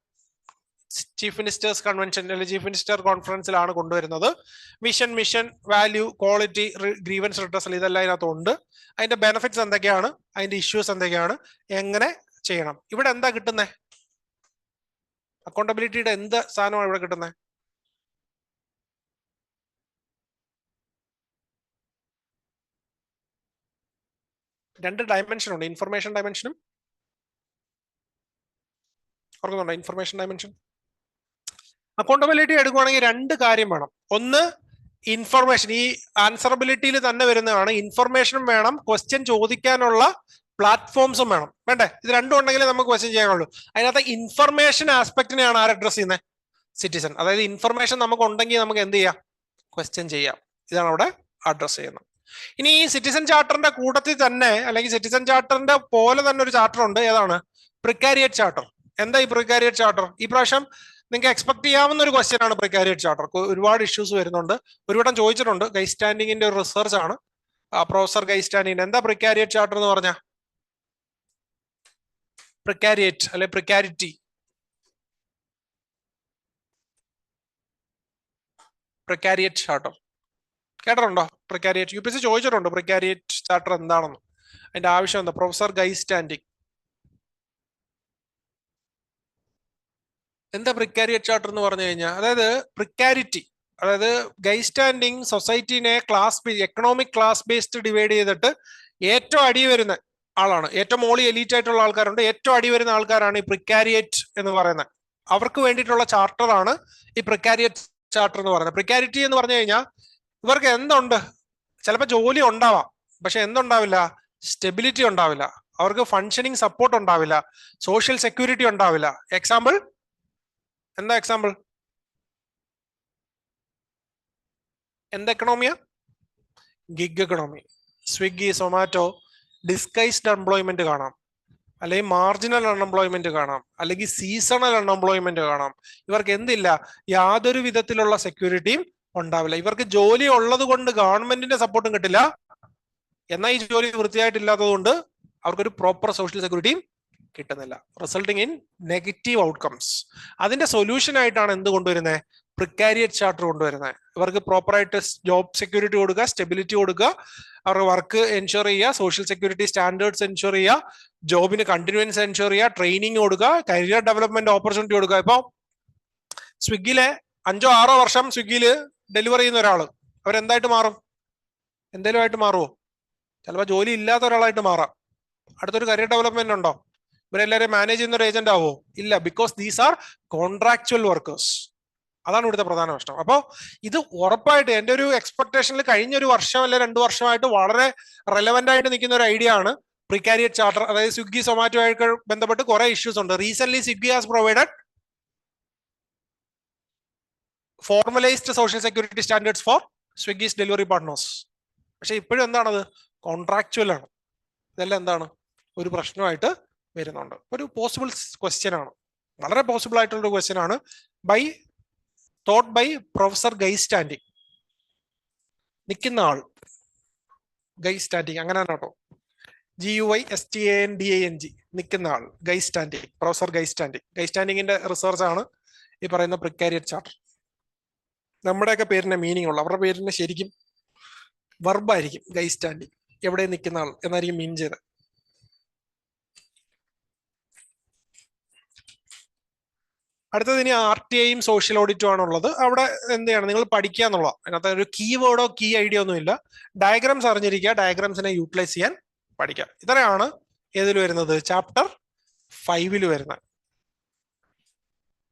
ചീഫ് മിനിസ്റ്റേഴ്സ് കൺവെൻഷൻ അല്ലെങ്കിൽ ചീഫ് മിനിസ്റ്റർ കോൺഫറൻസിലാണ് കൊണ്ടുവരുന്നത്. Mission, value, quality, grievance redressal, ഇതെല്ലാം ഇതിനകത്തുണ്ട്. അതിന്റെ ബെനിഫിറ്റ്സ് എന്തൊക്കെയാണ്, അതിന്റെ ഇഷ്യൂസ് എന്തൊക്കെയാണ്, എങ്ങനെ ചെയ്യണം. ഇവിടെ എന്താ കിട്ടുന്നത്? അക്കൗണ്ടബിലിറ്റിയുടെ എന്ത് സാധനമാണ് ഇവിടെ കിട്ടുന്നത്? രണ്ട് ഡയമെൻഷൻ ഉണ്ട്, ഇൻഫർമേഷൻ ഡയമെൻഷനും, ഓർക്കുന്നുണ്ടോ? Information dimension. അക്കൗണ്ടബിലിറ്റി എടുക്കുവാണെങ്കിൽ രണ്ട് കാര്യം വേണം. ഒന്ന് ഇൻഫർമേഷൻ, ഈ ആൻസറബിലിറ്റിയിൽ തന്നെ വരുന്നതാണ്. ഇൻഫർമേഷനും വേണം, ക്വസ്റ്റ്യൻ ചോദിക്കാനുള്ള പ്ലാറ്റ്ഫോംസും വേണം. വേണ്ടേ? ഇത് രണ്ടും ഉണ്ടെങ്കിലേ നമുക്ക് ക്വസ്റ്റ്യൻ ചെയ്യാനുള്ളൂ. അതിനകത്ത് ഇൻഫർമേഷൻ ആസ്പെക്റ്റിനെയാണ് ആര് അഡ്രസ് ചെയ്യുന്നത്? സിറ്റിസൺ. അതായത് ഇൻഫർമേഷൻ നമുക്ക് ഉണ്ടെങ്കിൽ നമുക്ക് എന്ത് ചെയ്യാം? ക്വസ്റ്റ്യൻ ചെയ്യാം. ഇതാണ് അവിടെ അഡ്രസ് ചെയ്യുന്നത്. ഇനി ഈ സിറ്റിസൺ ചാർട്ടറിന്റെ കൂട്ടത്തിൽ തന്നെ, അല്ലെങ്കിൽ സിറ്റിസൺ ചാർട്ടറിന്റെ പോലെ തന്നെ ഒരു ചാർട്ടർ ഉണ്ട്. ഏതാണ്? പ്രിക്കാരിയേറ്റ് ചാർട്ടർ. എന്താ ഈ പ്രിക്കാരിയേറ്റ് ചാർട്ടർ? ഈ പ്രാവശ്യം നിങ്ങൾക്ക് എക്സ്പെക്ട് ചെയ്യാവുന്ന ഒരു ക്വസ്റ്റ്യൻ ആണ് പ്രിക്കാരിയേറ്റ് ചാർട്ടർ. ഒരുപാട് ഇഷ്യൂസ് വരുന്നുണ്ട്. ഒരുവട്ടം ചോദിച്ചിട്ടുണ്ട്. ഗൈസ്റ്റാൻഡിങ്ങിന്റെ ഒരു റിസർച്ച് ആണ്, പ്രൊഫസർ ഗൈസ്റ്റാൻഡിങ്ങിന്റെ. എന്താ പ്രിക്കാരിയേറ്റ് ചാർട്ടർ എന്ന് പറഞ്ഞാൽ? പ്രിക്കാരിയേറ്റ് അല്ലെ പ്രിക്കാരിറ്റി. പ്രിക്കാരിയേറ്റ് ചാർട്ടർ കേട്ടിട്ടുണ്ടോ? പ്രിക്കാരിയേറ്റ് UPSC ചോദിച്ചിട്ടുണ്ട്. പ്രിക്കാരിയേറ്റ് ചാർട്ടർ എന്താണെന്ന്, അതിന്റെ ആവശ്യം എന്താ? പ്രൊഫസർ ഗൈസ്റ്റാൻഡിങ്. എന്താ പ്രിക്കാരിയേറ്റ് ചാർട്ടർ എന്ന് പറഞ്ഞു കഴിഞ്ഞാൽ? അതായത് പ്രിക്കാരിറ്റി, അതായത് ഗൈസ്റ്റാൻഡിങ് സൊസൈറ്റിനെ എക്കണോമിക് ക്ലാസ് ബേസ്ഡ് ഡിവൈഡ് ചെയ്തിട്ട് ഏറ്റവും അടി വരുന്ന ആളാണ്. ഏറ്റവും മോളി എലീറ്റ് ആയിട്ടുള്ള ആൾക്കാരുണ്ട്, ഏറ്റവും അടി വരുന്ന ആൾക്കാരാണ് ഈ പ്രിക്കാരിയേറ്റ് എന്ന് പറയുന്നത്. അവർക്ക് വേണ്ടിയിട്ടുള്ള ചാർട്ടറാണ് ഈ പ്രിക്കാരിയേറ്റ് ചാർട്ടർ എന്ന് പറയുന്നത്. പ്രിക്കാരിറ്റി എന്ന് പറഞ്ഞു കഴിഞ്ഞാൽ ഇവർക്ക് എന്തുണ്ട്? ചിലപ്പോൾ ജോലി ഉണ്ടാവാം, പക്ഷെ എന്തുണ്ടാവില്ല? സ്റ്റെബിലിറ്റി ഉണ്ടാവില്ല. അവർക്ക് ഫങ്ഷനിങ് സപ്പോർട്ട് ഉണ്ടാവില്ല, സോഷ്യൽ സെക്യൂരിറ്റി ഉണ്ടാവില്ല. എക്സാമ്പിൾ എന്താ? എക്സാമ്പിൾ എന്ത് എക്കണോമിയാ? Gig economy. Swiggy, Zomato, disguised unemployment കാണാം, അല്ലെങ്കിൽ മാർജിനൽ അൺഎംപ്ലോയ്മെന്റ് കാണാം, അല്ലെങ്കിൽ സീസണൽ അൺഎംപ്ലോയ്മെന്റ് കാണാം. ഇവർക്ക് എന്തില്ല? യാതൊരു വിധത്തിലുള്ള സെക്യൂരിറ്റിയും ഉണ്ടാവില്ല. ഇവർക്ക് ജോലി ഉള്ളത് കൊണ്ട് ഗവൺമെന്റിന്റെ സപ്പോർട്ടും കിട്ടില്ല. എന്നാൽ ഈ ജോലി വൃത്തിയായിട്ടില്ലാത്തത് കൊണ്ട് അവർക്കൊരു പ്രോപ്പർ സോഷ്യൽ സെക്യൂരിറ്റിയും കിട്ടുന്നില്ല, റിസൾട്ടിങ് ഇൻ നെഗറ്റീവ് ഔട്ട്കംസ്. അതിന്റെ സൊല്യൂഷൻ ആയിട്ടാണ് എന്ത് കൊണ്ടുവരുന്നത്? പ്രിക്കാരിയറ്റ് ചാർട്ടർ കൊണ്ടുവരുന്നത്. ഇവർക്ക് പ്രോപ്പറായിട്ട് ജോബ് സെക്യൂരിറ്റി കൊടുക്കുക, സ്റ്റെബിലിറ്റി കൊടുക്കുക, അവരുടെ വർക്ക് എൻഷുർ ചെയ്യുക, സോഷ്യൽ സെക്യൂരിറ്റി സ്റ്റാൻഡേർഡ്സ് എൻഷുർ ചെയ്യുക, ജോബിന് കണ്ടിന്യൂൻസ് എൻഷുർ ചെയ്യുക, ട്രെയിനിങ് കൊടുക്കുക, കരിയർ ഡെവലപ്മെന്റ് ഓപ്പർച്യൂണിറ്റി കൊടുക്കുക. ഇപ്പൊ സ്വിഗ്ഗിയിലെ 5 or 6 വർഷം സ്വിഗ്ഗിയിൽ ഡെലിവറി ചെയ്യുന്ന ഒരാള് അവരെന്തായിട്ട് മാറും? എന്തേലും ആയിട്ട് മാറുമോ? ചിലപ്പോൾ ജോലി ഇല്ലാത്ത ഒരാളായിട്ട് മാറാം. അടുത്തൊരു കരിയർ ഡെവലപ്മെന്റ് ഉണ്ടോ? ഇവരെല്ലാവരും മാനേജ് ചെയ്യുന്ന ഒരു ഏജന്റ് ആവോ? ഇല്ല. Because these are contractual workers. അതാണ് ഇവിടുത്തെ പ്രധാന പ്രശ്നം. അപ്പോൾ ഇത് ഉറപ്പായിട്ട് എൻ്റെ ഒരു എക്സ്പെക്ടേഷനിൽ കഴിഞ്ഞ ഒരു വർഷം അല്ലെ 2 വർഷമായിട്ട് വളരെ റെലവെന്റ് ആയിട്ട് നിൽക്കുന്ന ഒരു ഐഡിയ ആണ് പ്രിക്കാരിയറ്റ് ചാർട്ടർ. അതായത് സ്വിഗ്ഗി സൊമാറ്റോ ആയിട്ട് ബന്ധപ്പെട്ട് കുറെ ഇഷ്യൂസ് ഉണ്ട്. Recent Swiggy has provided formalised social security standards for Swiggy's delivery partners. പക്ഷെ ഇപ്പോഴും എന്താണത്? കോൺട്രാക്ച്വൽ ആണ്. ഇതെല്ലാം എന്താണ്? ഒരു പ്രശ്നമായിട്ട് വരുന്നുണ്ട്. ഒരു പോസിബിൾ ക്വസ്റ്റ്യൻ ആണ്, വളരെ പോസിബിൾ ആയിട്ടുള്ള ഒരു ക്വസ്റ്റ്യൻ ആണ്. Thought by professor Guy Standing. നിൽക്കുന്ന ആൾ ഗൈസ്റ്റാൻഡിങ്, അങ്ങനെ തന്നെ കേട്ടോ. GUISTANDING, നിൽക്കുന്ന ആൾ ഗൈസ്റ്റാൻഡിങ്, പ്രൊഫസർ ഗൈസ്റ്റാൻഡിങ്. ഗൈസ്റ്റാൻഡിങ്ങിന്റെ റിസർച്ച് ആണ് ഈ പറയുന്ന പ്രിക്കാരിയറ്റ് ചാർട്ടർ. നമ്മുടെയൊക്കെ പേരിന്റെ മീനിങ് ഉള്ള, അവരുടെ പേരിന് ശരിക്കും വർബായിരിക്കും ഗൈസ്റ്റാൻഡിങ്, എവിടെ നിൽക്കുന്ന ആൾ എന്നായിരിക്കും മീൻ ചെയ്ത്. അടുത്തത് ഇനി RTIയും സോഷ്യൽ ഓഡിറ്റും ആണുള്ളത്. അവിടെ എന്ത് ചെയ്യണം? നിങ്ങൾ പഠിക്കുക എന്നുള്ള, അതിനകത്ത് ഒരു കീവേഡോ കീ ഐഡിയ ഒന്നും ഇല്ല. ഡയഗ്രാംസ് അറിഞ്ഞിരിക്കുക, ഡയഗ്രാംസിനെ യൂട്ടിലൈസ് ചെയ്യാൻ പഠിക്കുക. ഇത്രയാണ് ഏതിൽ വരുന്നത്? ചാപ്റ്റർ 5 വരുന്നത്.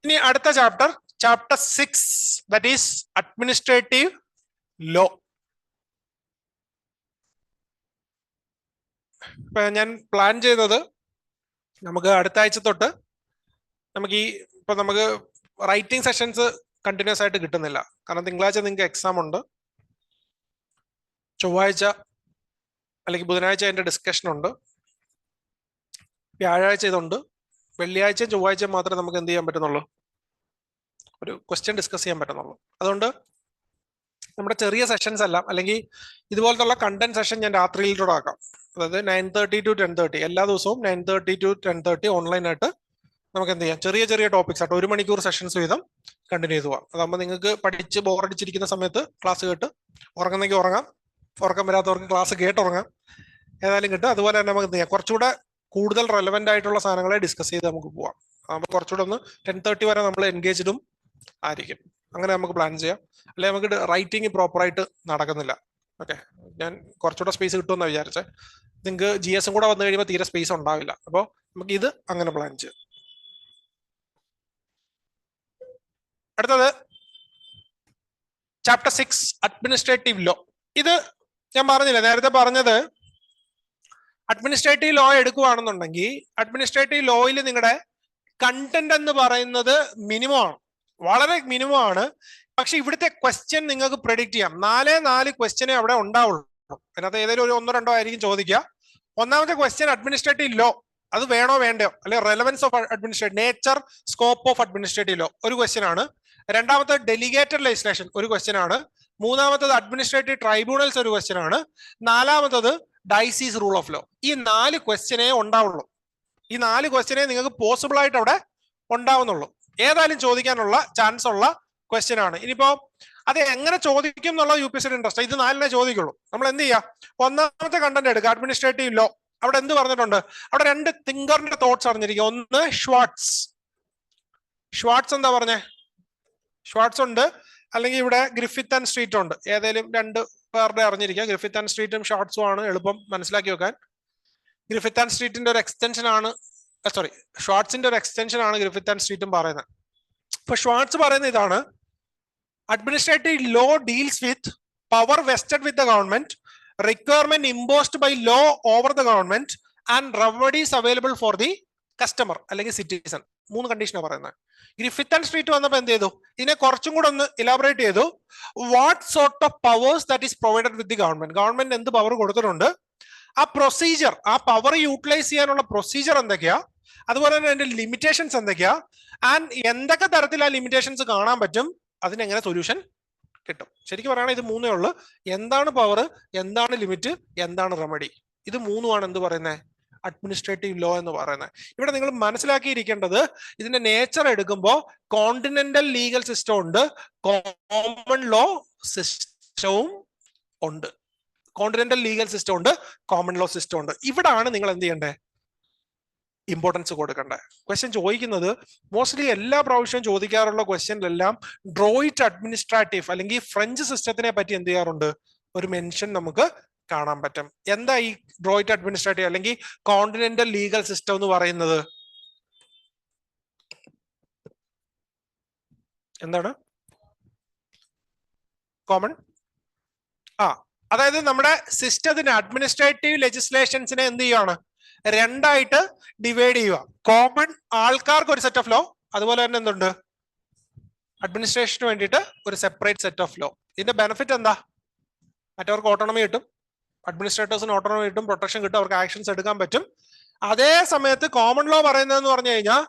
ഇനി അടുത്ത chapter 6, that is administrative law. ഇപ്പൊ ഞാൻ പ്ലാൻ ചെയ്തത് നമുക്ക് അടുത്ത ആഴ്ച തൊട്ട് നമുക്ക് നമുക്ക് റൈറ്റിംഗ് സെഷൻസ് കണ്ടിന്യൂസ് ആയിട്ട് കിട്ടുന്നില്ല. കാരണം തിങ്കളാഴ്ച നിങ്ങൾക്ക് എക്സാം ഉണ്ട്, ചൊവ്വാഴ്ച അല്ലെങ്കിൽ ബുധനാഴ്ച അതിന്റെ ഡിസ്കഷൻ ഉണ്ട്, വ്യാഴാഴ്ച ഇതുണ്ട്, വെള്ളിയാഴ്ചയും ചൊവ്വാഴ്ചയും മാത്രമേ നമുക്ക് എന്ത് ചെയ്യാൻ പറ്റുന്നുള്ളൂ? ഒരു ക്വസ്റ്റ്യൻ ഡിസ്കസ് ചെയ്യാൻ പറ്റുന്നുള്ളൂ. അതുകൊണ്ട് നമ്മുടെ ചെറിയ സെഷൻസ് എല്ലാം, അല്ലെങ്കിൽ ഇതുപോലത്തുള്ള കണ്ടന്റ് സെഷൻ ഞാൻ രാത്രിയിലൂടെ ആക്കാം. അതായത് 9:30 to 10:30 എല്ലാ ദിവസവും 9:30 to 10:30 ഓൺലൈനായിട്ട് നമുക്ക് എന്ത് ചെയ്യാം? ചെറിയ ചെറിയ ടോപ്പിക്സ് ആയിട്ട് 1 മണിക്കൂർ സെഷൻസ് വീതം കണ്ടിന്യൂ ചെയ്തു പോകാം. അതാകുമ്പോൾ നിങ്ങൾക്ക് പഠിച്ച് ബോറടിച്ചിരിക്കുന്ന സമയത്ത് ക്ലാസ് കേട്ട് ഉറങ്ങുന്നെങ്കിൽ ഉറങ്ങാം, ഉറക്കം വരാത്തവർക്ക് ക്ലാസ് കേട്ടുറങ്ങാം, ഏതായാലും കിട്ടും. അതുപോലെ തന്നെ നമുക്ക് എന്ത് ചെയ്യാം? കുറച്ചുകൂടെ കൂടുതൽ റെലവെന്റ് ആയിട്ടുള്ള സാധനങ്ങളെ ഡിസ്കസ് ചെയ്ത് നമുക്ക് പോവാം. അപ്പോൾ കുറച്ചുകൂടെ ഒന്ന് 10:30 വരെ നമ്മൾ എൻഗേജ്ഡും ആയിരിക്കും. അങ്ങനെ നമുക്ക് പ്ലാൻ ചെയ്യാം. അല്ലെങ്കിൽ നമുക്ക് റൈറ്റിംഗ് പ്രോപ്പറായിട്ട് നടക്കുന്നില്ല. ഓക്കെ, ഞാൻ കുറച്ചുകൂടെ സ്പേസ് കിട്ടുമെന്ന് വിചാരിച്ചേ. നിങ്ങൾക്ക് GS കൂടെ വന്നു കഴിയുമ്പോൾ തീരെ സ്പേസ് ഉണ്ടാവില്ല. അപ്പോൾ നമുക്ക് ഇത് അങ്ങനെ പ്ലാൻ ചെയ്യാം. അടുത്തത് ചാപ്റ്റർ 6 അഡ്മിനിസ്ട്രേറ്റീവ് ലോ. ഇത് ഞാൻ പറഞ്ഞില്ല, നേരത്തെ പറഞ്ഞത് അഡ്മിനിസ്ട്രേറ്റീവ് ലോ എടുക്കുകയാണെന്നുണ്ടെങ്കിൽ അഡ്മിനിസ്ട്രേറ്റീവ് ലോയിൽ നിങ്ങളുടെ കണ്ടന്റ് എന്ന് പറയുന്നത് മിനിമം ആണ്, വളരെ മിനിമം ആണ്. പക്ഷെ ഇവിടുത്തെ ക്വസ്റ്റ്യൻ നിങ്ങൾക്ക് പ്രെഡിക്റ്റ് ചെയ്യാം. 4 ക്വസ്റ്റ്യനെ അവിടെ ഉണ്ടാവുള്ളൂ. അതിനകത്ത് ഏതെങ്കിലും ഒരു 1-2 ആയിരിക്കും ചോദിക്കുക. ഒന്നാമത്തെ ക്വസ്റ്റ്യൻ അഡ്മിനിസ്ട്രേറ്റീവ് ലോ, അത് വേണോ വേണ്ടയോ, അല്ലെ relevance of administrative, nature scope of administrative law ഒരു ക്വസ്റ്റ്യൻ ആണ്. രണ്ടാമത്തത് ഡെലിഗേറ്റഡ് ലെജിസ്ലേഷൻ ഒരു ക്വസ്റ്റ്യൻ ആണ്. മൂന്നാമത്തത് അഡ്മിനിസ്ട്രേറ്റീവ് ട്രൈബ്യൂണൽസ് ഒരു ക്വസ്റ്റ്യൻ ആണ്. നാലാമത്തത് ഡൈസീസ് റൂൾ ഓഫ് ലോ. ഈ 4 ക്വസ്റ്റ്യനേ ഉണ്ടാവുള്ളൂ. ഈ 4 ക്വസ്റ്റ്യനേ നിങ്ങൾക്ക് പോസിബിൾ ആയിട്ട് അവിടെ ഉണ്ടാവുന്നുള്ളൂ. ഏതായാലും ചോദിക്കാനുള്ള ചാൻസ് ഉള്ള ക്വസ്റ്റ്യൻ ആണ്. ഇനിയിപ്പോ അത് എങ്ങനെ ചോദിക്കും എന്നുള്ള UPSC ഇൻട്രസ്റ്റ്. ഇത് 4 ചോദിക്കുള്ളൂ. നമ്മൾ എന്ത് ചെയ്യാം? ഒന്നാമത്തെ കണ്ടന്റ് എടുക്കുക, അഡ്മിനിസ്ട്രേറ്റീവ് ലോ. അവിടെ എന്ത് പറഞ്ഞിട്ടുണ്ട്? അവിടെ 2 തിങ്കറിന്റെ തോട്ട്സ് അറിഞ്ഞിരിക്കുക. ഒന്ന് ഷ്വാർട്സ് എന്താ പറഞ്ഞേ? ഷ്വാർട്സ് ഉണ്ട്, അല്ലെങ്കിൽ ഇവിടെ ഗ്രിഫിത്ത് ആൻഡ് സ്ട്രീറ്റ് ഉണ്ട്. ഏതെങ്കിലും 2 പേരുടെ അറിഞ്ഞിരിക്കുക. ഗ്രിഫിത്ത് ആൻഡ് സ്ട്രീറ്റും ഷോർട്സും ആണ് എളുപ്പം മനസ്സിലാക്കി വെക്കാൻ. ഗ്രിഫിത്ത് ആൻഡ് സ്ട്രീറ്റിന്റെ ഒരു എക്സ്റ്റൻഷൻ ആണ്, ഷ്വാർട്സിന്റെ ഒരു എക്സ്റ്റൻഷൻ ആണ് ഗ്രിഫിത്ത് ആൻഡ് സ്ട്രീറ്റും പറയുന്നത്. ഇപ്പൊ ഷ്വാർട്സ് പറയുന്ന ഇതാണ്: administrative law deals with power vested with the government, requirement imposed by law over the government and remedies available for the customer അല്ലെങ്കിൽ സിറ്റിസൺ. 3 കണ്ടീഷനാണ് പറയുന്നത്. ഗ്രിഫിത്ത് ആൻഡ് സ്ട്രീറ്റ് വന്നപ്പോൾ എന്ത് ചെയ്തു? ഇതിനെ കുറച്ചും കൂടെ ഒന്ന് ഇലാബറേറ്റ് ചെയ്തു. What sort of powers that is provided with the government, government എന്ത് പവർ കൊടുത്തിട്ടുണ്ട്, ആ പ്രൊസീജിയർ, ആ പവർ യൂട്ടിലൈസ് ചെയ്യാനുള്ള പ്രൊസീജിയർ എന്തൊക്കെയാ, അതുപോലെ തന്നെ അതിന്റെ ലിമിറ്റേഷൻസ് എന്തൊക്കെയാ, ആൻഡ് എന്തൊക്കെ തരത്തിൽ ആ ലിമിറ്റേഷൻസ് കാണാൻ പറ്റും, അതിനെങ്ങനെ സൊല്യൂഷൻ കിട്ടും. ശരിക്കും പറയുകയാണെങ്കിൽ ഇത് മൂന്നേ ഉള്ളൂ. എന്താണ് പവർ, എന്താണ് ലിമിറ്റ്, എന്താണ് റെമഡി, ഇത് മൂന്നുമാണ് എന്ത് പറയുന്നത്, അഡ്മിനിസ്ട്രേറ്റീവ് ലോ എന്ന് പറയുന്നത്. ഇവിടെ നിങ്ങൾ മനസ്സിലാക്കിയിരിക്കേണ്ടത് ഇതിന്റെ നേച്ചർ എടുക്കുമ്പോൾ കോണ്ടിനെന്റൽ ലീഗൽ സിസ്റ്റം ഉണ്ട്, കോമൺ ലോ സിസ്റ്റവും ഉണ്ട്. കോണ്ടിനെന്റൽ ലീഗൽ സിസ്റ്റം ഉണ്ട്, കോമൺ ലോ സിസ്റ്റം ഉണ്ട്. ഇവിടാണ് നിങ്ങൾ എന്ത് ചെയ്യേണ്ടത്, ഇമ്പോർട്ടൻസ് കൊടുക്കേണ്ടത്. ക്വസ്റ്റ്യൻ ചോദിക്കുന്നത് മോസ്റ്റ്ലി എല്ലാ പ്രാവശ്യവും ചോദിക്കാറുള്ള ക്വസ്റ്റ്യനിലെല്ലാം ഡ്രോയിറ്റ് അഡ്മിനിസ്ട്രേറ്റീവ് അല്ലെങ്കിൽ ഫ്രഞ്ച് സിസ്റ്റത്തിനെ പറ്റി എന്ത് ചെയ്യാറുണ്ട്, ഒരു മെൻഷൻ നമുക്ക് കാണാൻ പറ്റും. എന്താ ഈ ഡ്രോയിറ്റ് അഡ്മിനിസ്ട്രേറ്റീവ് അല്ലെങ്കിൽ കോണ്ടിനെന്റൽ ലീഗൽ സിസ്റ്റം എന്ന് പറയുന്നത്? എന്താണ് കോമൺ? അതായത് നമ്മുടെ സിസ്റ്റത്തിന് അഡ്മിനിസ്ട്രേറ്റീവ് ലെജിസ്ലേഷൻസിനെ എന്ത് ചെയ്യാണ്, രണ്ടായിട്ട് ഡിവൈഡ് ചെയ്യുക. കോമൺ ആൾക്കാർക്ക് ഒരു സെറ്റ് ഓഫ് ലോ, അതുപോലെ തന്നെ എന്തുണ്ട്, അഡ്മിനിസ്ട്രേഷന് വേണ്ടിയിട്ട് ഒരു സെപ്പറേറ്റ് സെറ്റ് ഓഫ് ലോ. ഇതിന്റെ ബെനിഫിറ്റ് എന്താ, മറ്റവർക്ക് ഓട്ടോണമി കിട്ടും, അഡ്മിനിസ്ട്രേറ്റേഴ്സിന് ഓട്ടോണമി കിട്ടും, പ്രൊട്ടക്ഷൻ കിട്ടും, അവർക്ക് ആക്ഷൻസ് എടുക്കാൻ പറ്റും. അതേ സമയത്ത് കോമൺ ലോ പറയുന്നതെന്ന് പറഞ്ഞു കഴിഞ്ഞാൽ